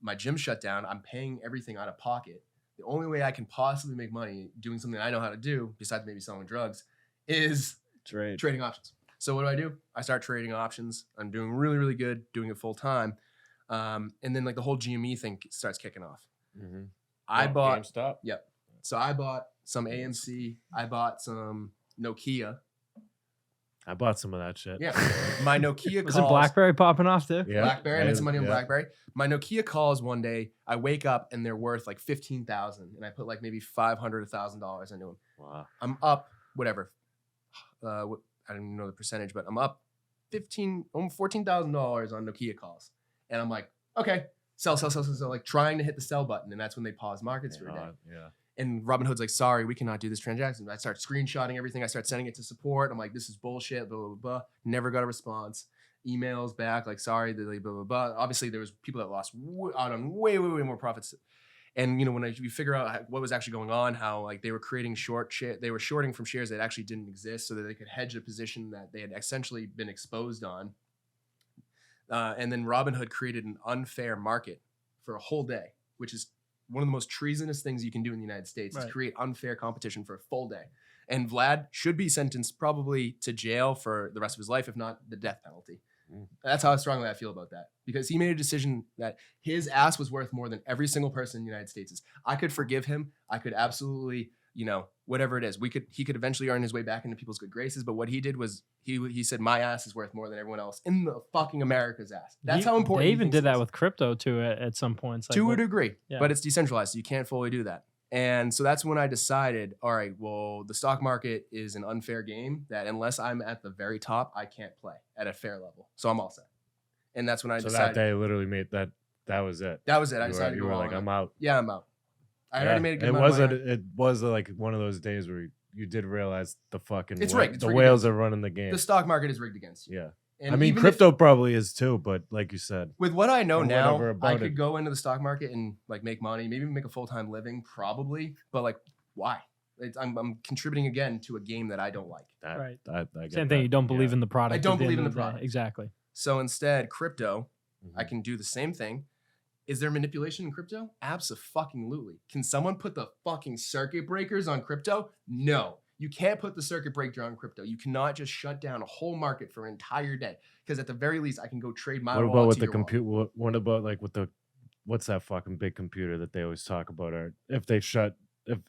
My gym shut down. I'm paying everything out of pocket. The only way I can possibly make money doing something I know how to do, besides maybe selling drugs, is trading options. So what do? I start trading options. I'm doing really, really good, doing it full time. And then like the whole GME thing starts kicking off. Mm-hmm. I bought GameStop. Yep. So I bought some AMC. I bought some Nokia. I bought some of that shit. Yeah. My Nokia Was calls. it BlackBerry popping off too? Yeah. BlackBerry. I made some money on Yeah. BlackBerry. My Nokia calls one day. I wake up and they're worth like $15,000, and I put like maybe $500, $1,000 into them. Wow. I'm up whatever. I don't even know the percentage, but I'm up almost $14,000 on Nokia calls, and I'm like, okay, sell, like trying to hit the sell button, and that's when they pause markets for a day. Yeah. And Robinhood's like, sorry, we cannot do this transaction. I start screenshotting everything. I start sending it to support. I'm like, this is bullshit, blah, blah, blah. Never got a response. Emails back, like, sorry, blah, blah, blah. Obviously, there was people that lost out on way more profits. And, when you figure out what was actually going on, how, like, they were creating they were shorting from shares that actually didn't exist so that they could hedge a position that they had essentially been exposed on. And then Robinhood created an unfair market for a whole day, which is one of the most treasonous things you can do in the United States is create unfair competition for a full day. And Vlad should be sentenced probably to jail for the rest of his life, if not the death penalty. That's how strongly I feel about that, because he made a decision that his ass was worth more than every single person in the United States is. I could forgive him. I could absolutely, whatever it is, he could eventually earn his way back into people's good graces. But what he did was he said, my ass is worth more than everyone else in the fucking America's ass. That's how important. They even did that with crypto too at some points. Like to a degree, yeah. but it's decentralized, so you can't fully do that. And so that's when I decided, all right, well, the stock market is an unfair game that unless I'm at the very top, I can't play at a fair level. So I'm all set. And that's when I decided. So that day literally made that was it. That was it. I decided you to were go like, all in. I'm out. Yeah, I'm out. I already made a good it amount of wasn't. money. It was like one of those days where you did realize the fucking It's rigged. It's the rigged whales against are running the game. The stock market is rigged against you. Yeah. And I mean, even crypto probably is too, but like you said, with what I know and now, whatever about I it. could go into the stock market and like make money, maybe make a full-time living, probably. But like, why? I'm contributing again to a game that I don't like. Right. I get Same thing. that. You don't believe in the product. I don't at the believe end in of the day. product. Exactly. So instead, crypto, I Mhm. can do the same thing. Is there manipulation in crypto? Abso-fucking-lutely. Can someone put the fucking circuit breakers on crypto? No. You can't put the circuit breaker on crypto. You cannot just shut down a whole market for an entire day. Because at the very least, I can go trade my What wallet about with to the your wallet. computer? What about like with the what's that fucking big computer that they always talk about? Or if they shut,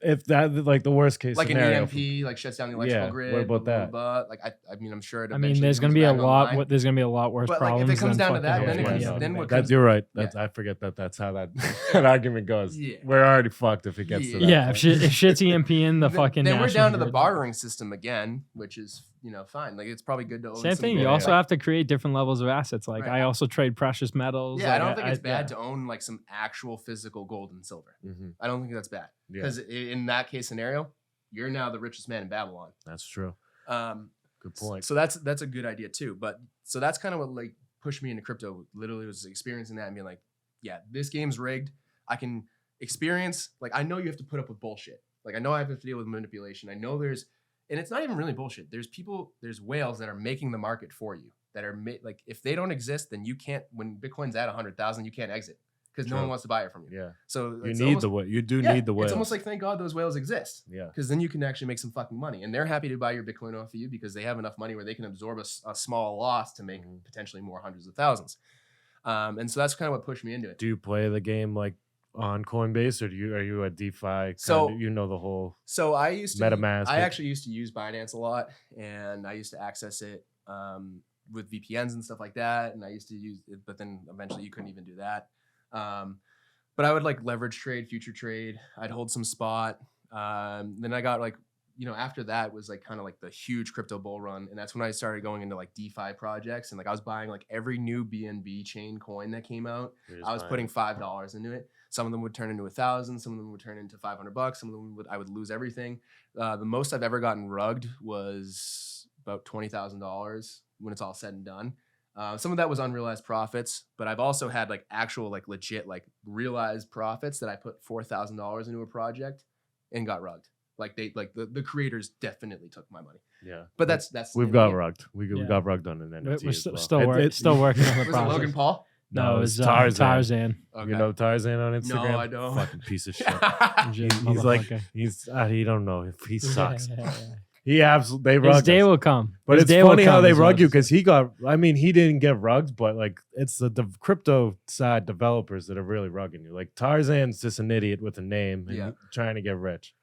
if that like the worst case Like an scenario EMP, like shuts down the electrical Yeah, grid. what about blah, blah, that? blah, blah. Like I mean, I'm sure it I mean, eventually there's gonna comes be a back lot. online. There's gonna be a lot worse But, like, if it problems. comes than down to that, fucking then it what comes- we have then today. what That you're right. That's I forget that that's how that, that argument goes. Yeah. We're already fucked if it gets to that. Yeah, point. if shit's EMPing the Then- fucking. Then we're national down to the grid. bartering system again, which is fine. Like it's probably good to own. Same some thing. You gold. also Like, have to create different levels of assets. Like Right. I also trade precious metals. Yeah, I like, don't think it's bad yeah. to own like some actual physical gold and silver. Mhm. I don't think that's bad Yeah, because in that case scenario, you're now the richest man in Babylon. that's true. Good So- point. So that's a good idea too. But so that's kind of what like pushed me into crypto. Literally was experiencing that and being like, yeah, this game's rigged. I can experience like I know you have to put up with bullshit. Like I know I have to deal with manipulation. I know and it's not even really bullshit. There's whales that are making the market for you. That are like if they don't exist, then you can't. When Bitcoin's at 100,000, you can't exit because no one True. wants to buy it from you. Yeah, So you it's need almost- the you do yeah, need the whales. It's almost like thank God those whales exist. yeah, Because then you can actually make some fucking money, and they're happy to buy your Bitcoin off of you because they have enough money where they can absorb a small loss to make Mhm. potentially more hundreds of thousands. And so that's kind of what pushed me into it. do you play the game like on Coinbase or are you a DeFi? So- you know the whole So I used to MetaMask. I actually used to use Binance a lot, and I used to access it with VPNs and stuff like that. And I used to use it, but then eventually you couldn't even do that. But I would like leverage trade, future trade. I'd hold some spot. Then I got like, after that was like kind of like the huge crypto bull run. And that's when I started going into like DeFi projects. And like I was buying like every new BNB chain coin that came out. I was putting $5 into it. Some of them would turn into 1,000. Some of them would turn into $500. Some of them I would lose everything. The most I've ever gotten rugged was about $20,000 when it's all said and done. Some of that was unrealized profits, but I've also had like actual like legit like realized profits that I put $4,000 into a project and got rugged. Like the creators definitely took my money. Yeah, But that's we've got rugged. We Yeah. got rugged on an NFT. We're as well. still It- working on the Was it process. Logan Paul? No, it was Tarzan. Tarzan. Okay. You know Tarzan on Instagram? No, I don't. Fucking piece of shit. He's like he don't know if he sucks. Yeah. He absolutely they His rug day us. will come. But His it's day will funny how come they is what rug you I'm because he got. I mean, he didn't get rugged, but like it's the crypto side developers that are really rugging you. Like Tarzan's just an idiot with a name and Yeah. trying to get rich.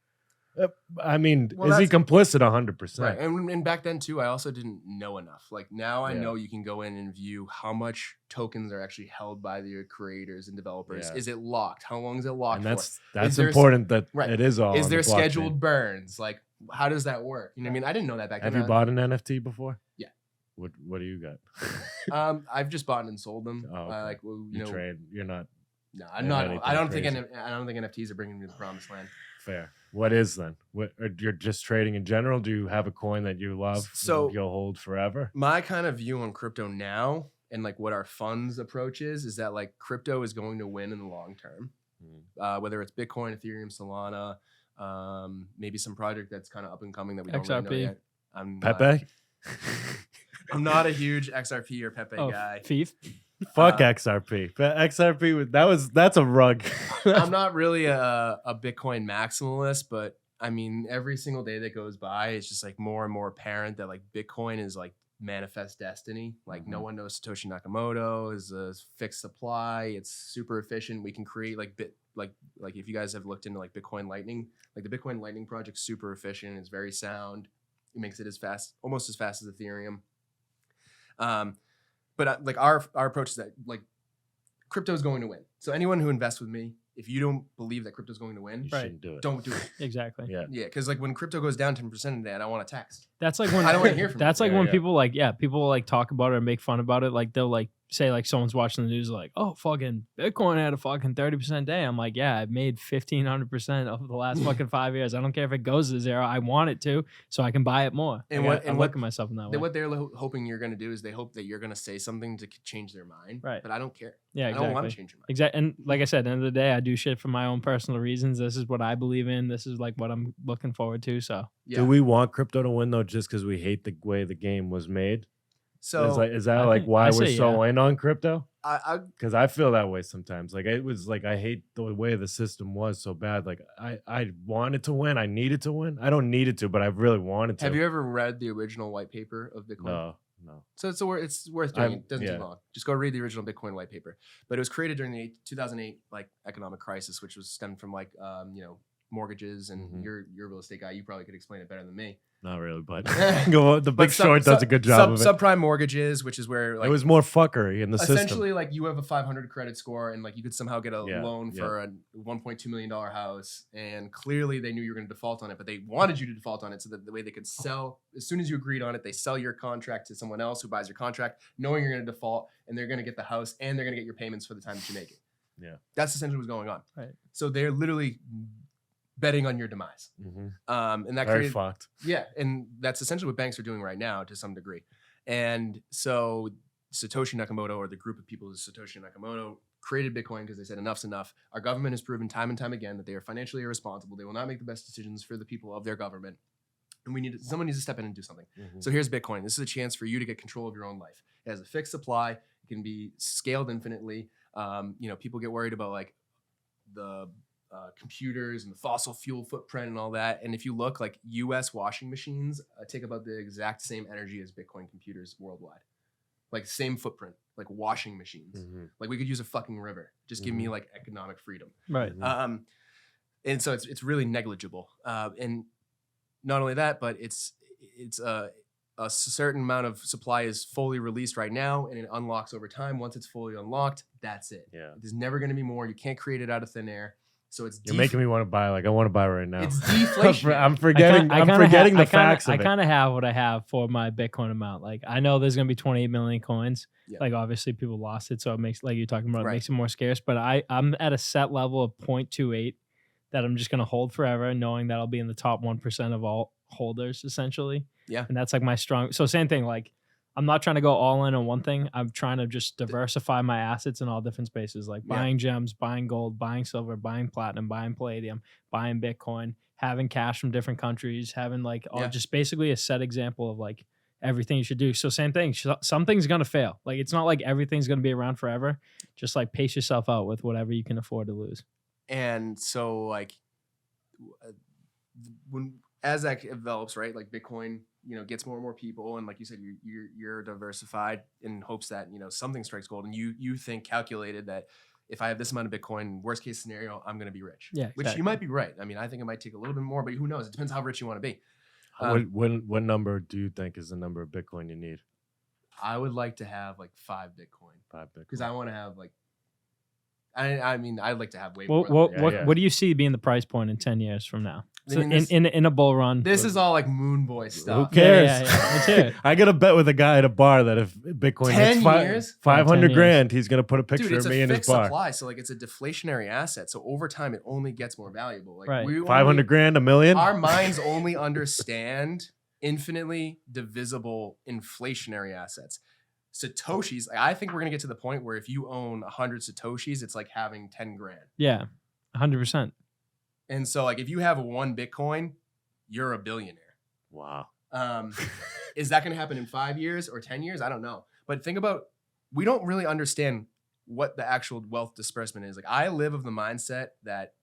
I mean, Well, is he that's- complicit 100%? Right. And back then too, I also didn't know enough. Like now I Yeah. know you can go in and view how much tokens are actually held by the creators and developers. Yeah. Is it locked? How long is it locked And for? that's there s- important that right. it is all. Is on there the blockchain. scheduled burns? Like how does that work? You know what I mean? I didn't know that back Have then. you bought an NFT before? Yeah. What do you got? I've just bought and sold them. Oh, okay. Like well, you trade. You're not No, I'm Yeah, not. anything I don't crazy. think NFTs are bringing me to the promised land. fair. What is then? What or you're just trading in general? Do you have a coin that you love? So- and you'll hold forever. My kind of view on crypto now and like what our funds approach is that like crypto is going to win in the long term. Whether it's Bitcoin, Ethereum, Solana, maybe some project that's kind of up and coming that we don't really know XRP. yet. I'm Pepe. I'm not a huge XRP or Pepe Oh, guy. Thief. Fuck XRP. But XRP that's a rug. I'm not really a Bitcoin maximalist, but I mean, every single day that goes by, it's just like more and more apparent that like Bitcoin is like manifest destiny. Like no one knows Satoshi Nakamoto is a fixed supply. It's super efficient. We can create like if you guys have looked into like Bitcoin Lightning, like the Bitcoin Lightning project's super efficient. It's very sound. It makes it almost as fast as Ethereum. But like our approach is that like crypto is going to win. So anyone who invests with me, if you don't believe that crypto is going to win, You Right. shouldn't do it. don't do it. Exactly. Yeah. Yeah, because like when crypto goes down 10% a day, I don't want to text. That's like when I don't wanna hear from that's you. like Yeah, when yeah. people like people like talk about it or make fun about it. Like they'll like say like someone's watching the news like, oh, fucking Bitcoin had a fucking 30% day. I'm like, yeah, I've made 1,500% over the last fucking 5 years. I don't care if it goes to zero. I want it to, so I can buy it more. And I'm looking at myself in that way. What they're hoping you're going to do is they hope that you're going to say something to change their mind. Right. But I don't care. Yeah, exactly. I don't want to change your mind. Exactly. And like I said, at the end of the day, I do shit for my own personal reasons. This is what I believe in. This is like what I'm looking forward to. So Yeah. Do we want crypto to win though, just because we hate the way the game was made? So is that I like think- why I we're say so yeah. in on crypto? I Because I feel that way sometimes. Like it was like I hate the way the system was so bad. Like I wanted to win. I needed to win. I don't need it to, but I really wanted to. have you ever read the original white paper of Bitcoin? No. So it's worth doing. It doesn't yeah. take long. Just go read the original Bitcoin white paper. But it was created during the 2008 like economic crisis, which was stemmed from like mortgages and Mhm. you're a real estate guy. You probably could explain it better than me. Not really, but the Big But Short does a good job of it. Subprime mortgages, which is where like It was more fuckery in the system. essentially like you have a 500 credit score and like you could somehow get a Yeah, loan yeah. for a $1.2 million house, and clearly they knew you were going to default on it, but they wanted you to default on it so that the way they could sell as soon as you agreed on it, they sell your contract to someone else who buys your contract knowing you're going to default, and they're going to get the house and they're going to get your payments for the time that you make it. Yeah. That's essentially what's going on. Right. So they're literally betting on your demise. Mhm. And that Very created, fucked. yeah, and that's essentially what banks are doing right now to some degree. And so Satoshi Nakamoto, or the group of people of Satoshi Nakamoto, created Bitcoin because they said enough's enough. Our government has proven time and time again that they are financially irresponsible. They will not make the best decisions for the people of their government. And someone needs to step in and do something. Mhm. So here's Bitcoin. This is a chance for you to get control of your own life. It has a fixed supply. It can be scaled infinitely. People get worried about like the computers and the fossil fuel footprint and all that. And if you look, like U.S. washing machines take about the exact same energy as Bitcoin computers worldwide. Like same footprint, like washing machines. Mhm. Like we could use a fucking river. Just give me like economic freedom. right. Mhm. And so it's really negligible. And not only that, but it's a certain amount of supply is fully released right now, and it unlocks over time. Once it's fully unlocked, that's it. Yeah. There's never going to be more. You can't create it out of thin air. So it's You're making me want to buy. Like I want to buy right now. It's deflation. I'm forgetting. I'm forgetting the facts I of it. kind of have what I have for my Bitcoin amount. Like I know there's gonna be 28 million coins. Yeah. Like obviously people lost it, so it makes, like you're talking about, it Right. makes it more scarce. But I'm at a set level of 0.28 that I'm just gonna hold forever, knowing that I'll be in the top 1% of all holders essentially. Yeah. And that's like my strong. So same thing. Like I'm not trying to go all in on one thing. I'm trying to just diversify my assets in all different spaces, like Yeah. buying gems, buying gold, buying silver, buying platinum, buying palladium, buying Bitcoin, having cash from different countries, having like all Yeah. just basically a set example of like everything you should do. So same thing. Something's going to fail. Like it's not like everything's going to be around forever. Just like pace yourself out with whatever you can afford to lose. And so like as that develops, right, like Bitcoin gets more and more people, and like you said, you're diversified in hopes that something strikes gold, and you think calculated that if I have this amount of Bitcoin, worst case scenario, I'm going to be rich. Yeah, Which you might be right. I mean, I think it might take a little bit more, but who knows? It depends how rich you want to be. What number do you think is the number of Bitcoin you need? I would like to have like 5 Bitcoin 5 Bitcoin. because I want to have like I mean I'd like to have way Well, more. what do you see being the price point in 10 years from now? I So mean, this- in a bull run. This is all like moon boy stuff. Who cares? Yeah. Let's hear it. I got a bet with a guy at a bar that if Bitcoin 10 hits years? 500 10 years. grand, he's gonna put a picture Dude, it's of me a in his fixed bar. supply, so like it's a deflationary asset. So over time, it only gets more valuable. Like Right. we 500 grand, a million. Our minds only understand infinitely divisible inflationary assets. Satoshis, I think we're gonna get to the point where if you own 100 Satoshis, it's like having 10 grand. Yeah, 100%. And so like if you have 1 Bitcoin, you're a billionaire. Wow. Is that going to happen in 5 years or 10 years? I don't know. But think about, we don't really understand what the actual wealth disbursement is. Like I live of the mindset that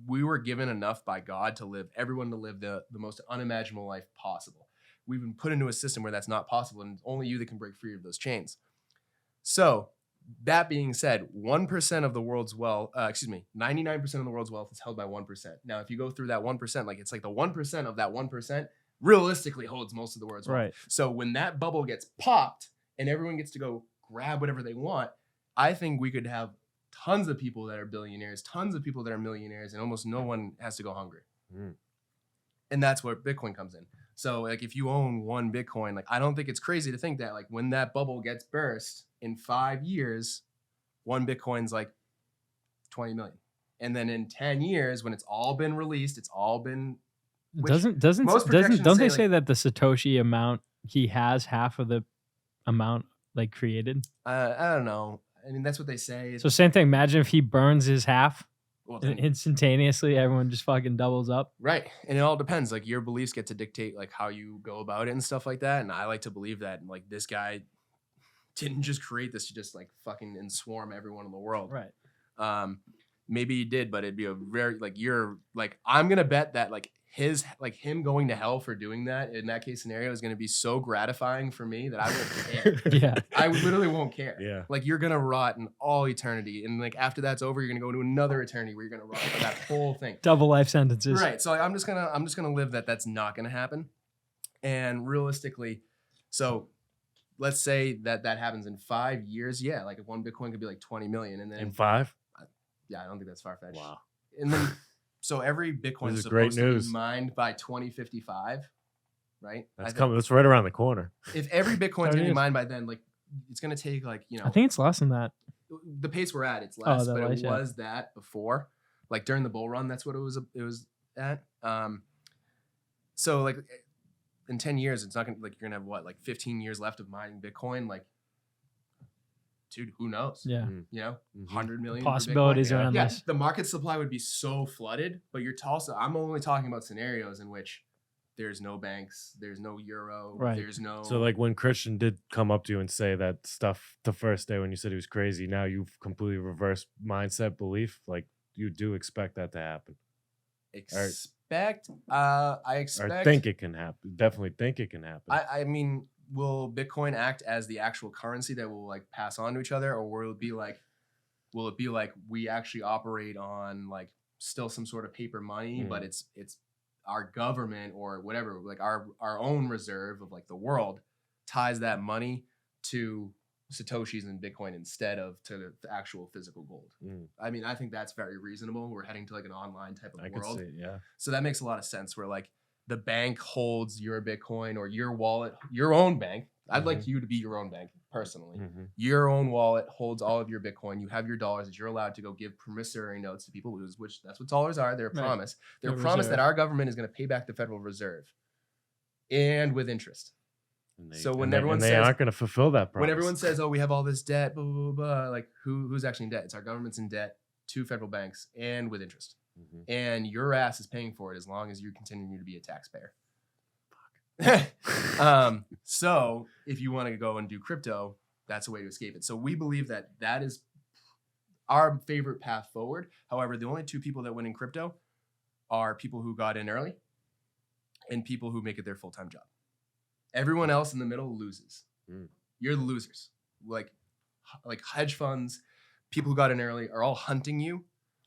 we were given enough by God to live, everyone to live the most unimaginable life possible. We've been put into a system where that's not possible, and it's only you that can break free of those chains. So that being said, 1% of the world's wealth, 99% of the world's wealth is held by 1%. Now, if you go through that 1%, like it's like the 1% of that 1% realistically holds most of the world's wealth. Right. So when that bubble gets popped and everyone gets to go grab whatever they want, I think we could have tons of people that are billionaires, tons of people that are millionaires, and almost no one has to go hungry. Mm. And that's where Bitcoin comes in. So like if you own one Bitcoin, like I don't think it's crazy to think that like when that bubble gets burst in 5 years, one Bitcoin's like 20 million. And then in 10 years, when it's all been released, it's all been Doesn't most projections don't they say, say that the Satoshi amount he has half of the amount like created? I don't know. I mean, that's what they say. So same thing. Imagine if he burns his half Well, and then, instantaneously everyone just fucking doubles up. right. And it all depends. Like your beliefs get to dictate like how you go about it and stuff like that. And I like to believe that like this guy didn't just create this to just like fucking and swarm everyone in the world. Right. Maybe he did, but it'd be a very like you're like I'm gonna bet that like him going to hell for doing that in that case scenario is gonna be so gratifying for me that I won't care. Yeah. I literally won't care. Yeah. Like you're gonna rot in all eternity, and like after that's over, you're gonna go to another eternity where you're gonna rot for that whole thing. Double life sentences. Right. So like, I'm just gonna live that that's not gonna happen, and realistically, so let's say that happens in 5 years. Yeah, like if one Bitcoin could be like 20 million, and then In 5? yeah, I don't think that's far fetched. Wow. And then so every Bitcoin This is is great supposed to news. be mined by 2055, right? That's coming. That's right around the corner. If every Bitcoin's There it gonna be is. mined by then, like it's gonna take like I think it's less than that. the pace we're at, it's less, that but less, it yeah. was that before. Like during the bull run, that's what it was at. So like in 10 years, it's not gonna like you're gonna have what, like 15 years left of mining Bitcoin. Like, dude, who knows? Yeah. You know, Mhm. 100 million. for Possibilities Bitcoin. are Yeah, endless. the market supply would be so flooded, but you're also I'm only talking about scenarios in which there's no banks, there's no euro, Right. there's no So like when Christian did come up to you and say that stuff the first day when you said he was crazy, now you've completely reversed mindset belief. Like you do expect that to happen. expect. I Or expect. think it can happen. Definitely think it can happen. I mean, will Bitcoin act as the actual currency that will like pass on to each other, or will it be like we actually operate on like still some sort of paper money, but it's our government or whatever, like our own reserve of like the world ties that money to Satoshis and Bitcoin instead of to the actual physical gold. I mean, I think that's very reasonable. We're heading to like an online type of I could world. see it, yeah. So that makes a lot of sense where like the bank holds your Bitcoin or your wallet, your own bank. I'd like you to be your own bank personally. Your own wallet holds all of your Bitcoin. You have your dollars that you're allowed to go give promissory notes to people, which that's what dollars are. They're a Right. promise. They're a The promise reserve. that our government is going to pay back the Federal Reserve and with interest. And So when and everyone they says- aren't going to fulfill that promise. When everyone says, "Oh, we have all this debt," blah, blah, blah, blah, like who's actually in debt? It's our government's in debt to federal banks and with interest. And your ass is paying for it as long as you continue to be a taxpayer. So if you want to go and do crypto, that's a way to escape it. So we believe that is our favorite path forward. However, the only two people that win in crypto are people who got in early and people who make it their full-time job. Everyone else in the middle loses. You're the losers. Like hedge funds, people who got in early are all hunting you.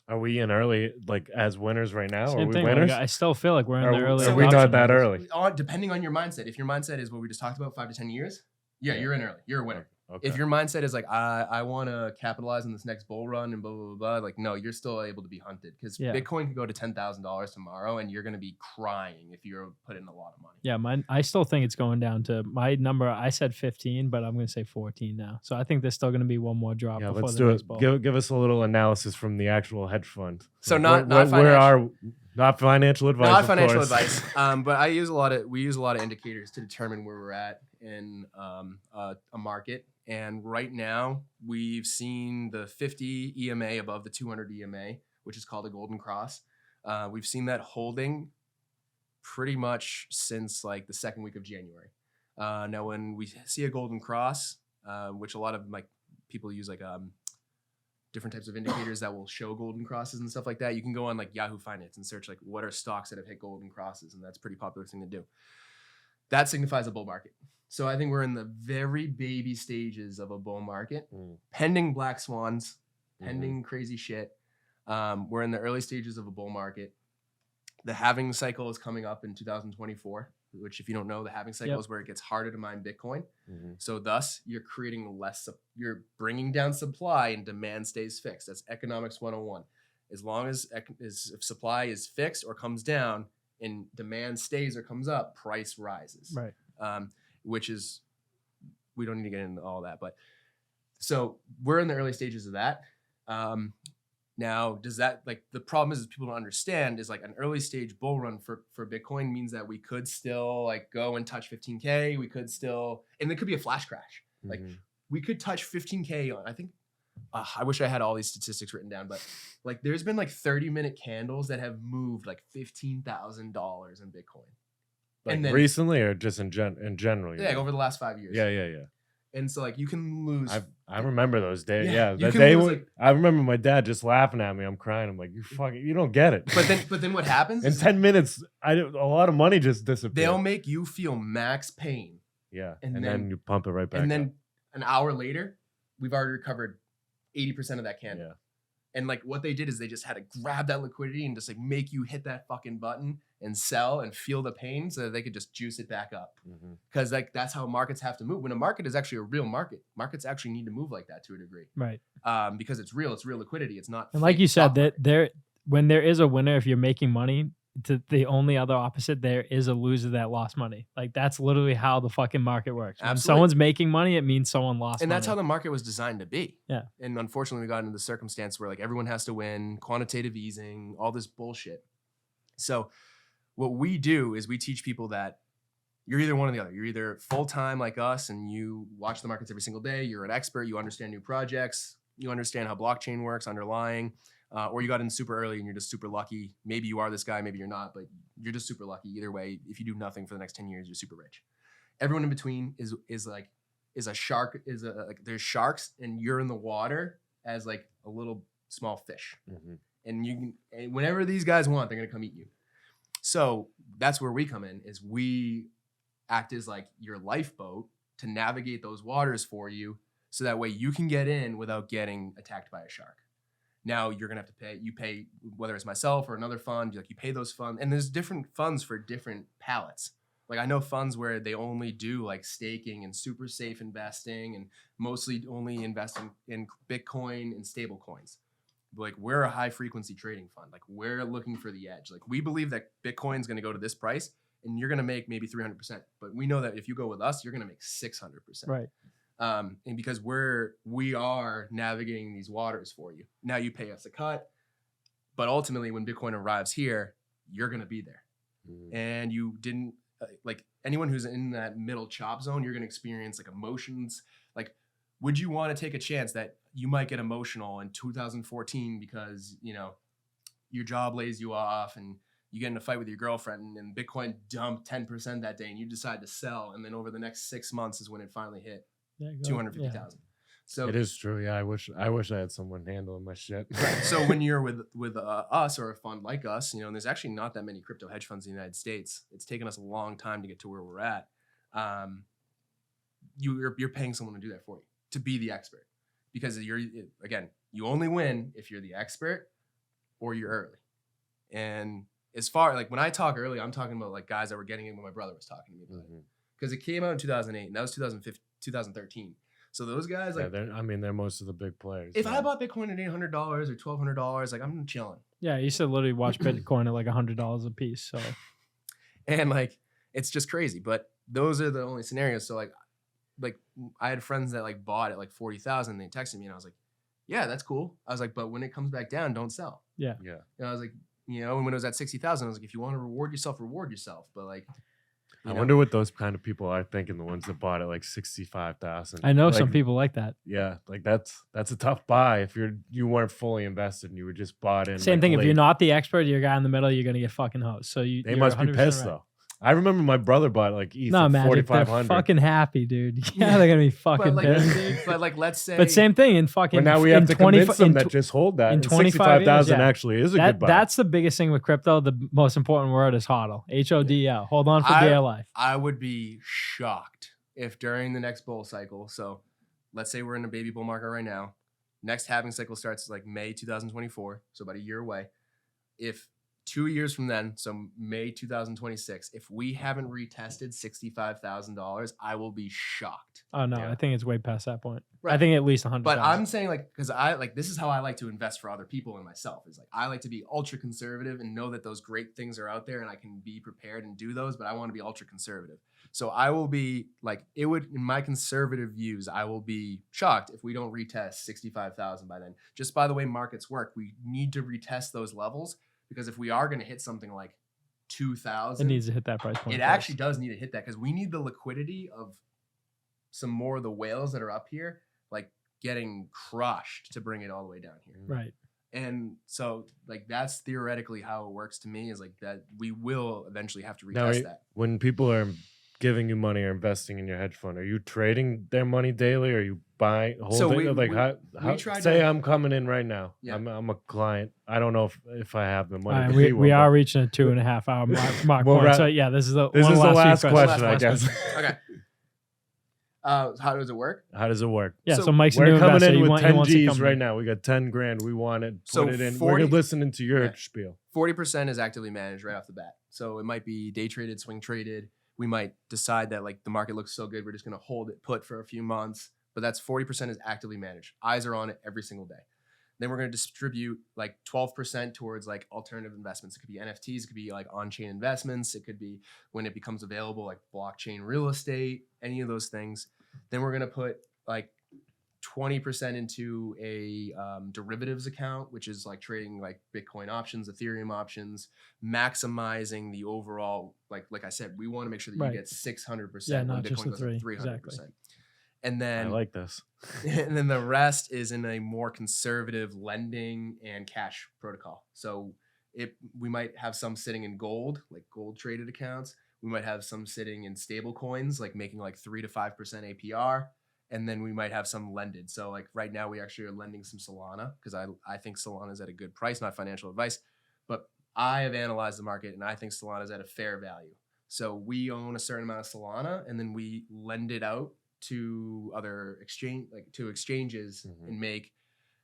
Are we in early, like as winners right now? Same are we thing. winners? Like, I still feel like we're in Are the we- early. are we not adoption that phase. early? Depending on your mindset. If your mindset is what we just talked about, 5 to 10 years, yeah, you're in early. You're a winner. Okay. If your mindset is like, I want to capitalize on this next bull run and blah, blah, blah, blah, like, no, you're still able to be hunted because Yeah. Bitcoin could go to $10,000 tomorrow and you're going to be crying if you're putting in a lot of money. Yeah, I still think it's going down to my number. I said 15, but I'm going to say 14 now. So I think there's still going to be one more drop Yeah, before let's the do next it. bull. Give us a little analysis from the actual hedge fund. So Like, not where financial- are not financial advice? Not of financial course. advice, but we use a lot of indicators to determine where we're at in a market. And right now, we've seen the 50 EMA above the 200 EMA, which is called a golden cross. We've seen that holding pretty much since like the second week of January. Now, when we see a golden cross, which a lot of like people use like different types of indicators that will show golden crosses and stuff like that. You can go on like Yahoo Finance and search like what are stocks that have hit golden crosses, and that's a pretty popular thing to do. That signifies a bull market. So I think we're in the very baby stages of a bull market, pending black swans, pending crazy shit. We're in the early stages of a bull market. The halving cycle is coming up in 2024, which if you don't know, the halving cycle is where it gets harder to mine Bitcoin. So thus you're creating you're bringing down supply and demand stays fixed. That's economics 101. As long as if supply is fixed or comes down, and demand stays or comes up, price rises. Right. Which is, we don't need to get into all that, but so we're in the early stages of that. Now, does that, like, the problem is people don't understand is like an early stage bull run for Bitcoin means that we could still like go and touch 15K. We could still, and there could be a flash crash. Like we could touch 15K on, I think, I wish I had all these statistics written down, but like there's been like 30-minute candles that have moved like $15,000 in Bitcoin. Like and then, recently or just in general? Yeah, over the last 5 years. Yeah. And so like you can lose. I remember those days. Yeah, Yeah, you can they lose, were. like- I remember my dad just laughing at me. I'm crying. I'm like, you don't get it. But then what happens? In is 10 minutes, a lot of money just disappeared. they'll make you feel max pain. Yeah, and and then- then you pump it right back. And up. then an hour later, we've already recovered 80% of that candle. Yeah. And like what they did is they just had to grab that liquidity and just like make you hit that fucking button and sell and feel the pain so that they could just juice it back up. Because like that's how markets have to move. When a market is actually a real market, markets actually need to move like that to a degree. Right. Because it's real liquidity. It's not. And like fake you said, stock market. when there is a winner, if you're making money, the only other opposite, there is a loser that lost money. Like that's literally how the fucking market works. When Absolutely. someone's making money, it means someone lost And money. that's how the market was designed to be. Yeah. And unfortunately, we got into the circumstance where like everyone has to win, quantitative easing, all this bullshit. So what we do is we teach people that you're either one or the other. You're either full-time like us and you watch the markets every single day. You're an expert. You understand new projects. You understand how blockchain works underlying. Or you got in super early and you're just super lucky. Maybe you are this guy, maybe you're not, but you're just super lucky. Either way, if you do nothing for the next 10 years, you're super rich. Everyone in between is a shark, like there's sharks and you're in the water as like a little small fish. And you can, and whenever these guys want, they're gonna come eat you. So that's where we come in, is we act as like your lifeboat to navigate those waters for you. So that way you can get in without getting attacked by a shark. Now you're gonna have to pay, whether it's myself or another fund, like you pay those funds, and there's different funds for different palettes. Like I know funds where they only do like staking and super safe investing and mostly only invest in Bitcoin and stable coins. Like we're a high frequency trading fund. Like we're looking for the edge. Like we believe that Bitcoin's gonna go to this price and you're gonna make maybe 300%. But we know that if you go with us, you're gonna make 600%. Right. And because we are navigating these waters for you. Now you pay us a cut, but ultimately when Bitcoin arrives here, you're going to be there. And you didn't like anyone who's in that middle chop zone, you're going to experience like emotions. Like, would you want to take a chance that you might get emotional in 2014 because, you know, your job lays you off and you get in a fight with your girlfriend and Bitcoin dumped 10% that day and you decide to sell. And then over the next 6 months is when it finally hit. Yeah, 250,000. So it is true. Yeah, I wish I had someone handling my shit. Right. So when you're with us or a fund like us, you know, and there's actually not that many crypto hedge funds in the United States. It's taken us a long time to get to where we're at. You're paying someone to do that for you, to be the expert, because you only win if you're the expert or you're early. And as far like when I talk early, I'm talking about like guys that were getting in when my brother was talking to me about it, because it came out in 2008 and that was 2013. So those guys, like, yeah, they're most of the big players. if I bought Bitcoin at $800 or $1,200, like I'm chilling. Yeah, you should literally watch Bitcoin at like $100 a piece. So, and like it's just crazy. But those are the only scenarios. So like I had friends that like bought at like 40,000. They texted me and I was like, yeah, that's cool. I was like, but when it comes back down, don't sell. yeah. And I was like, you know, and when it was at 60,000, I was like, if you want to reward yourself. But like, I wonder what those kind of people are thinking. The ones that bought at like 65,000. I know like, some people like that. Yeah, like that's a tough buy if you weren't fully invested and you were just bought in. Same like, thing. If late. you're not the expert, you're a guy in the middle, you're gonna get fucking hosed. So They you're must be 100% pissed right. though. I remember my brother bought like ETH No, at man, they're 4,500. fucking happy, dude. Yeah, they're gonna be fucking like, pissed. but like, let's say, But same thing in fucking. But now we have in to 20 convince them in that just hold that. in And 25 65,000 years, yeah. actually is a good buy. That's the biggest thing with crypto. The most important word is hodl. HODL. Hold on for dear life. I would be shocked if during the next bull cycle, so let's say we're in a baby bull market right now, next halving cycle starts like May 2024, so about a year away. If 2 years from then, so May 2026, if we haven't retested $65,000, I will be shocked. Oh no, Yeah. I think it's way past that point. I Right. think at least 100. But I'm saying like, because I like, this is how I like to invest for other people and myself, is like, I like to be ultra conservative and know that those great things are out there and I can be prepared and do those, but I want to be ultra conservative. So I will be like, it would, in my conservative views, I will be shocked if we don't retest 65,000 by then. Just by the way markets work, we need to retest those levels, because if we are going to hit something like it 2,000, needs to hit that price point. it actually does need to hit that, because we need the liquidity of some more of the whales that are up here, like getting crushed to bring it all the way down here. Right. And so like, that's theoretically how it works to me, is like that we will eventually have to Now, retest that. when people are giving you money or investing in your hedge fund, are you trading their money daily? Or are you buying, holding? So we- like, we- how, we tried say to- I'm coming in right now. Yeah. I'm a client. I don't know if I have the All money. right, to we be one, are but reaching a 2.5 hour mark We'll point. wrap- So yeah, this is the This one is of the few last questions. question, I Last guess. question. Okay. How does it work? How does it work? Yeah, So so Mike's a new We're coming investor. in He with want- he 10 wants to G's come right in. now. We got 10 grand. We want it. Put So it in. 40 We're listening to your Yeah. spiel. 40% is actively managed right off the bat. So it might be day traded, swing traded. We might decide that like the market looks so good, we're just going to hold it put for a few months. But that's 40% is actively managed. Eyes are on it every single day. Then we're going to distribute like 12% towards like alternative investments. It could be NFTs, it could be like on-chain investments. It could be when it becomes available, like blockchain real estate, any of those things. Then we're going to put like 20% into a derivatives account, which is like trading like Bitcoin options, Ethereum options, maximizing the overall, like I said, we want to make sure that Right. you get 600% Yeah, when not just Bitcoin the goes three. up 300%. Exactly. And I then like this. and then the rest is in a more conservative lending and cash protocol. So we might have some sitting in gold, like gold traded accounts. We might have some sitting in stable coins, like making like 3 to 5% APR. And then we might have some lended. So like right now we actually are lending some Solana, because I think Solana is at a good price, not financial advice, but I have analyzed the market and I think Solana is at a fair value. So we own a certain amount of Solana and then we lend it out to other exchanges Mhm. and make.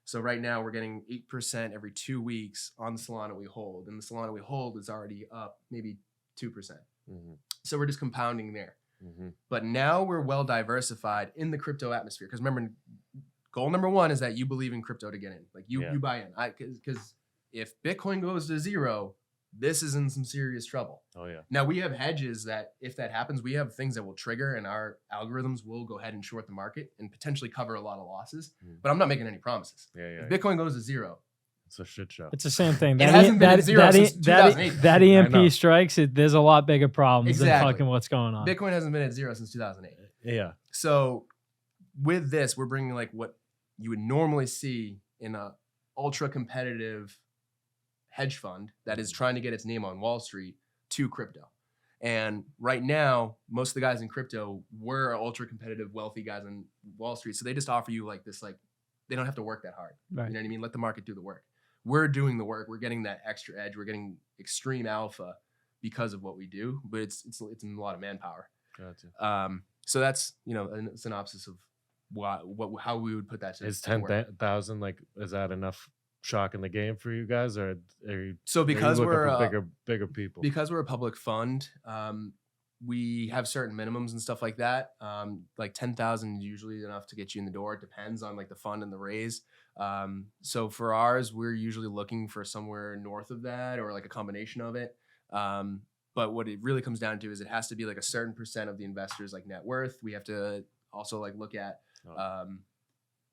So right now we're getting 8% every 2 weeks on the Solana we hold, and the Solana we hold is already up maybe 2%. Mhm. So we're just compounding there. Mhm. But now we're well diversified in the crypto atmosphere, because remember, goal number one is that you believe in crypto to get in, like you buy in. Because if Bitcoin goes to zero, this is in some serious trouble. Oh yeah. Now we have hedges that if that happens, we have things that will trigger and our algorithms will go ahead and short the market and potentially cover a lot of losses. Mm. But I'm not making any promises. Yeah. If Bitcoin goes to zero, It's a shit show. It's the same thing. It hasn't been at zero since 2008. That I know. EMP strikes, there's a lot bigger problems than Exactly. fucking what's going on. Bitcoin hasn't been at zero since 2008. Yeah. So with this, we're bringing like what you would normally see in a ultra competitive hedge fund that is trying to get its name on Wall Street to crypto. And right now, most of the guys in crypto were ultra competitive, wealthy guys on Wall Street. So they just offer you like this, like they don't have to work that hard. Right. You know what I mean? Let the market do the work. We're doing the work. We're getting that extra edge. We're getting extreme alpha because of what we do, but it's a lot of manpower. Gotcha. So that's, you know, a synopsis of how we would put that to Is to work. 10,000 like, is that enough shock in the game for you guys, or So because are you looking we're for bigger people? because we're a public fund, we have certain minimums and stuff like that. Like 10,000 is usually enough to get you in the door. It depends on like the fund and the raise. So for ours, we're usually looking for somewhere north of that or like a combination of it. But what it really comes down to is it has to be like a certain percent of the investors like net worth. We have to also like look at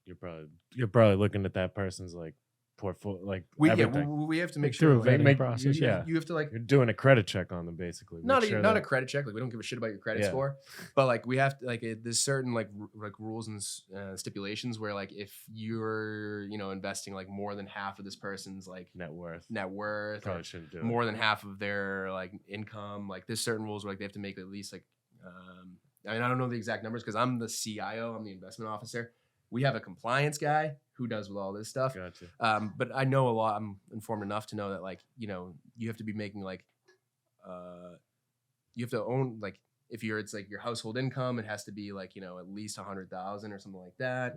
You're probably looking at that person's like portfolio, like we everything. have to make Through sure a like, vetting process. yeah. you have to like You're doing a credit check on them, basically. not Make sure a that- credit check. Like we don't give a shit about your credit Yeah. score, but like we have to like there's certain like rules and stipulations where like if you're investing like more than half of this person's like net worth. or Probably shouldn't do more than half of their like income, like there's certain rules where like they have to make at least like I mean I don't know the exact numbers because I'm the CIO, I'm the investment officer. We have a compliance guy who does with all this stuff. Gotcha. But I know a lot. I'm informed enough to know that like you have to be making like you have to own like If it's like your household income, it has to be like, at least 100,000 or something like that.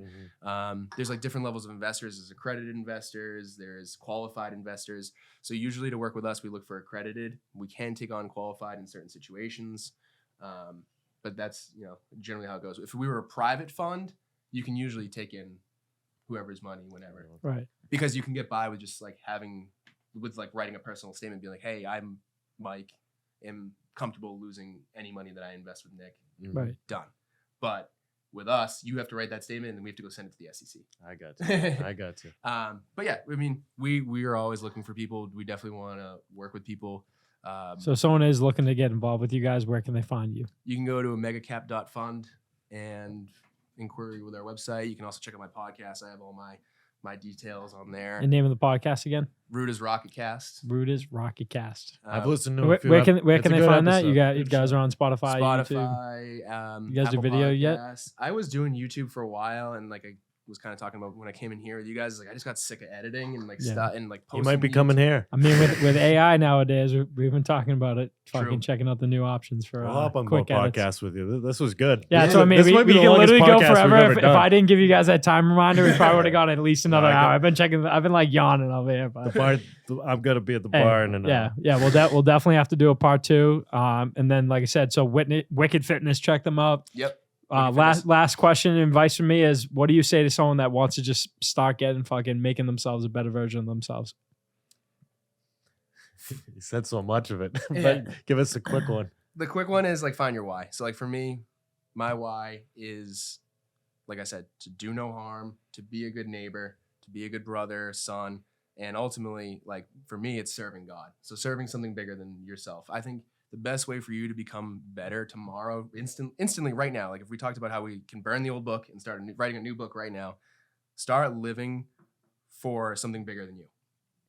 There's like different levels of investors. There's accredited investors, there's qualified investors. So usually to work with us, we look for accredited. We can take on qualified in certain situations. But that's, generally how it goes. If we were a private fund, you can usually take in whoever's money whenever. Right. Because you can get by with just like writing a personal statement, being like, hey, I'm Mike, am comfortable losing any money that I invest with Nick. Right. Done. But with us, you have to write that statement and then we have to go send it to the SEC. I got you. But yeah, I mean, we are always looking for people. We definitely want to work with people. So if someone is looking to get involved with you guys, where can they find you? You can go to megacap.fund and inquiry with our website. You can also check out my podcast. I have all my details on there. And name of the podcast again? Root is Rocket Cast. Root is Rocket Cast. I've listened to Where can they find that? You It's guys are on Spotify, YouTube. Spotify. You guys do Apple video yet? Podcasts. I was doing YouTube for a while, and like I was kind of talking about when I came in here with you guys. Like I just got sick of editing and posting. You might be coming here. I mean, with AI nowadays, we've been talking about it. Fucking True. checking out the new options for I'll hop on quick more edits. podcasts with you. This was good. Yeah, so I mean, This we might be the can longest literally go podcast we've forever. ever If done. I didn't give you guys that time reminder, we probably would have gone at least another I hour. got- I've been like yawning over here. But The bar, I'm gonna be at the Hey, bar in an hour. yeah, we'll definitely have to do a part 2. And then, like I said, so Wicked Fitness, check them out. Yep. Wicked Fitness. Last question and advice from me is, what do you say to someone that wants to just start getting fucking making themselves a better version of themselves? You said so much of it, Yeah. but give us a quick one. The quick one is like find your why. So like for me, my why is, like I said, to do no harm, to be a good neighbor, to be a good brother, son, and ultimately, like for me, it's serving God. So serving something bigger than yourself. I think the best way for you to become better tomorrow, instantly right now, like if we talked about how we can burn the old book and start writing a new book right now, start living for something bigger than you.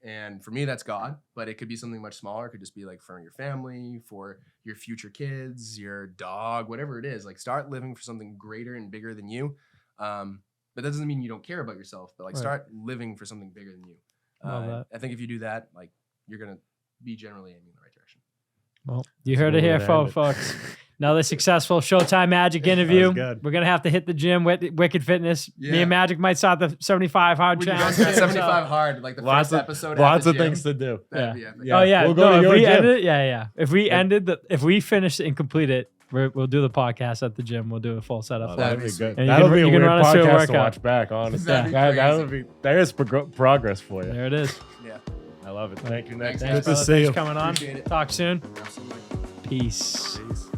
And for me, that's God, but it could be something much smaller. It could just be like for your family, for your future kids, your dog, whatever it is. Like start living for something greater and bigger than you. But that doesn't mean you don't care about yourself, but like Right. start living for something bigger than you. Love that. I think if you do that, like you're going to be generally aiming in the right direction. Well, you heard it That's here, where we're gonna folks. Another successful Showtime Magic interview. was good. We're gonna have to hit the gym with Wicked Fitness. Me Yeah. and Magic might start the 75 hard We can go challenge. to that 75 hard, like the Lots first of episode. lots at of the gym. things to do. That'd be epic. Yeah. Oh yeah, We'll go to if your we gym. ended it, yeah. If we finish and complete it, we'll do the podcast at the gym. We'll do a full setup. Oh, for that'd it. be that'd be good. And you That'll can- be a you can weird run us through a podcast to workout. watch back, honestly. That'd be That'll crazy. be there's progress for you. There it is. Yeah. I love it. Thank you, Nick. Thanks, Thanks, Good to brother. see Thanks you. for coming on. Appreciate it. Talk soon. Absolutely. Peace. Peace.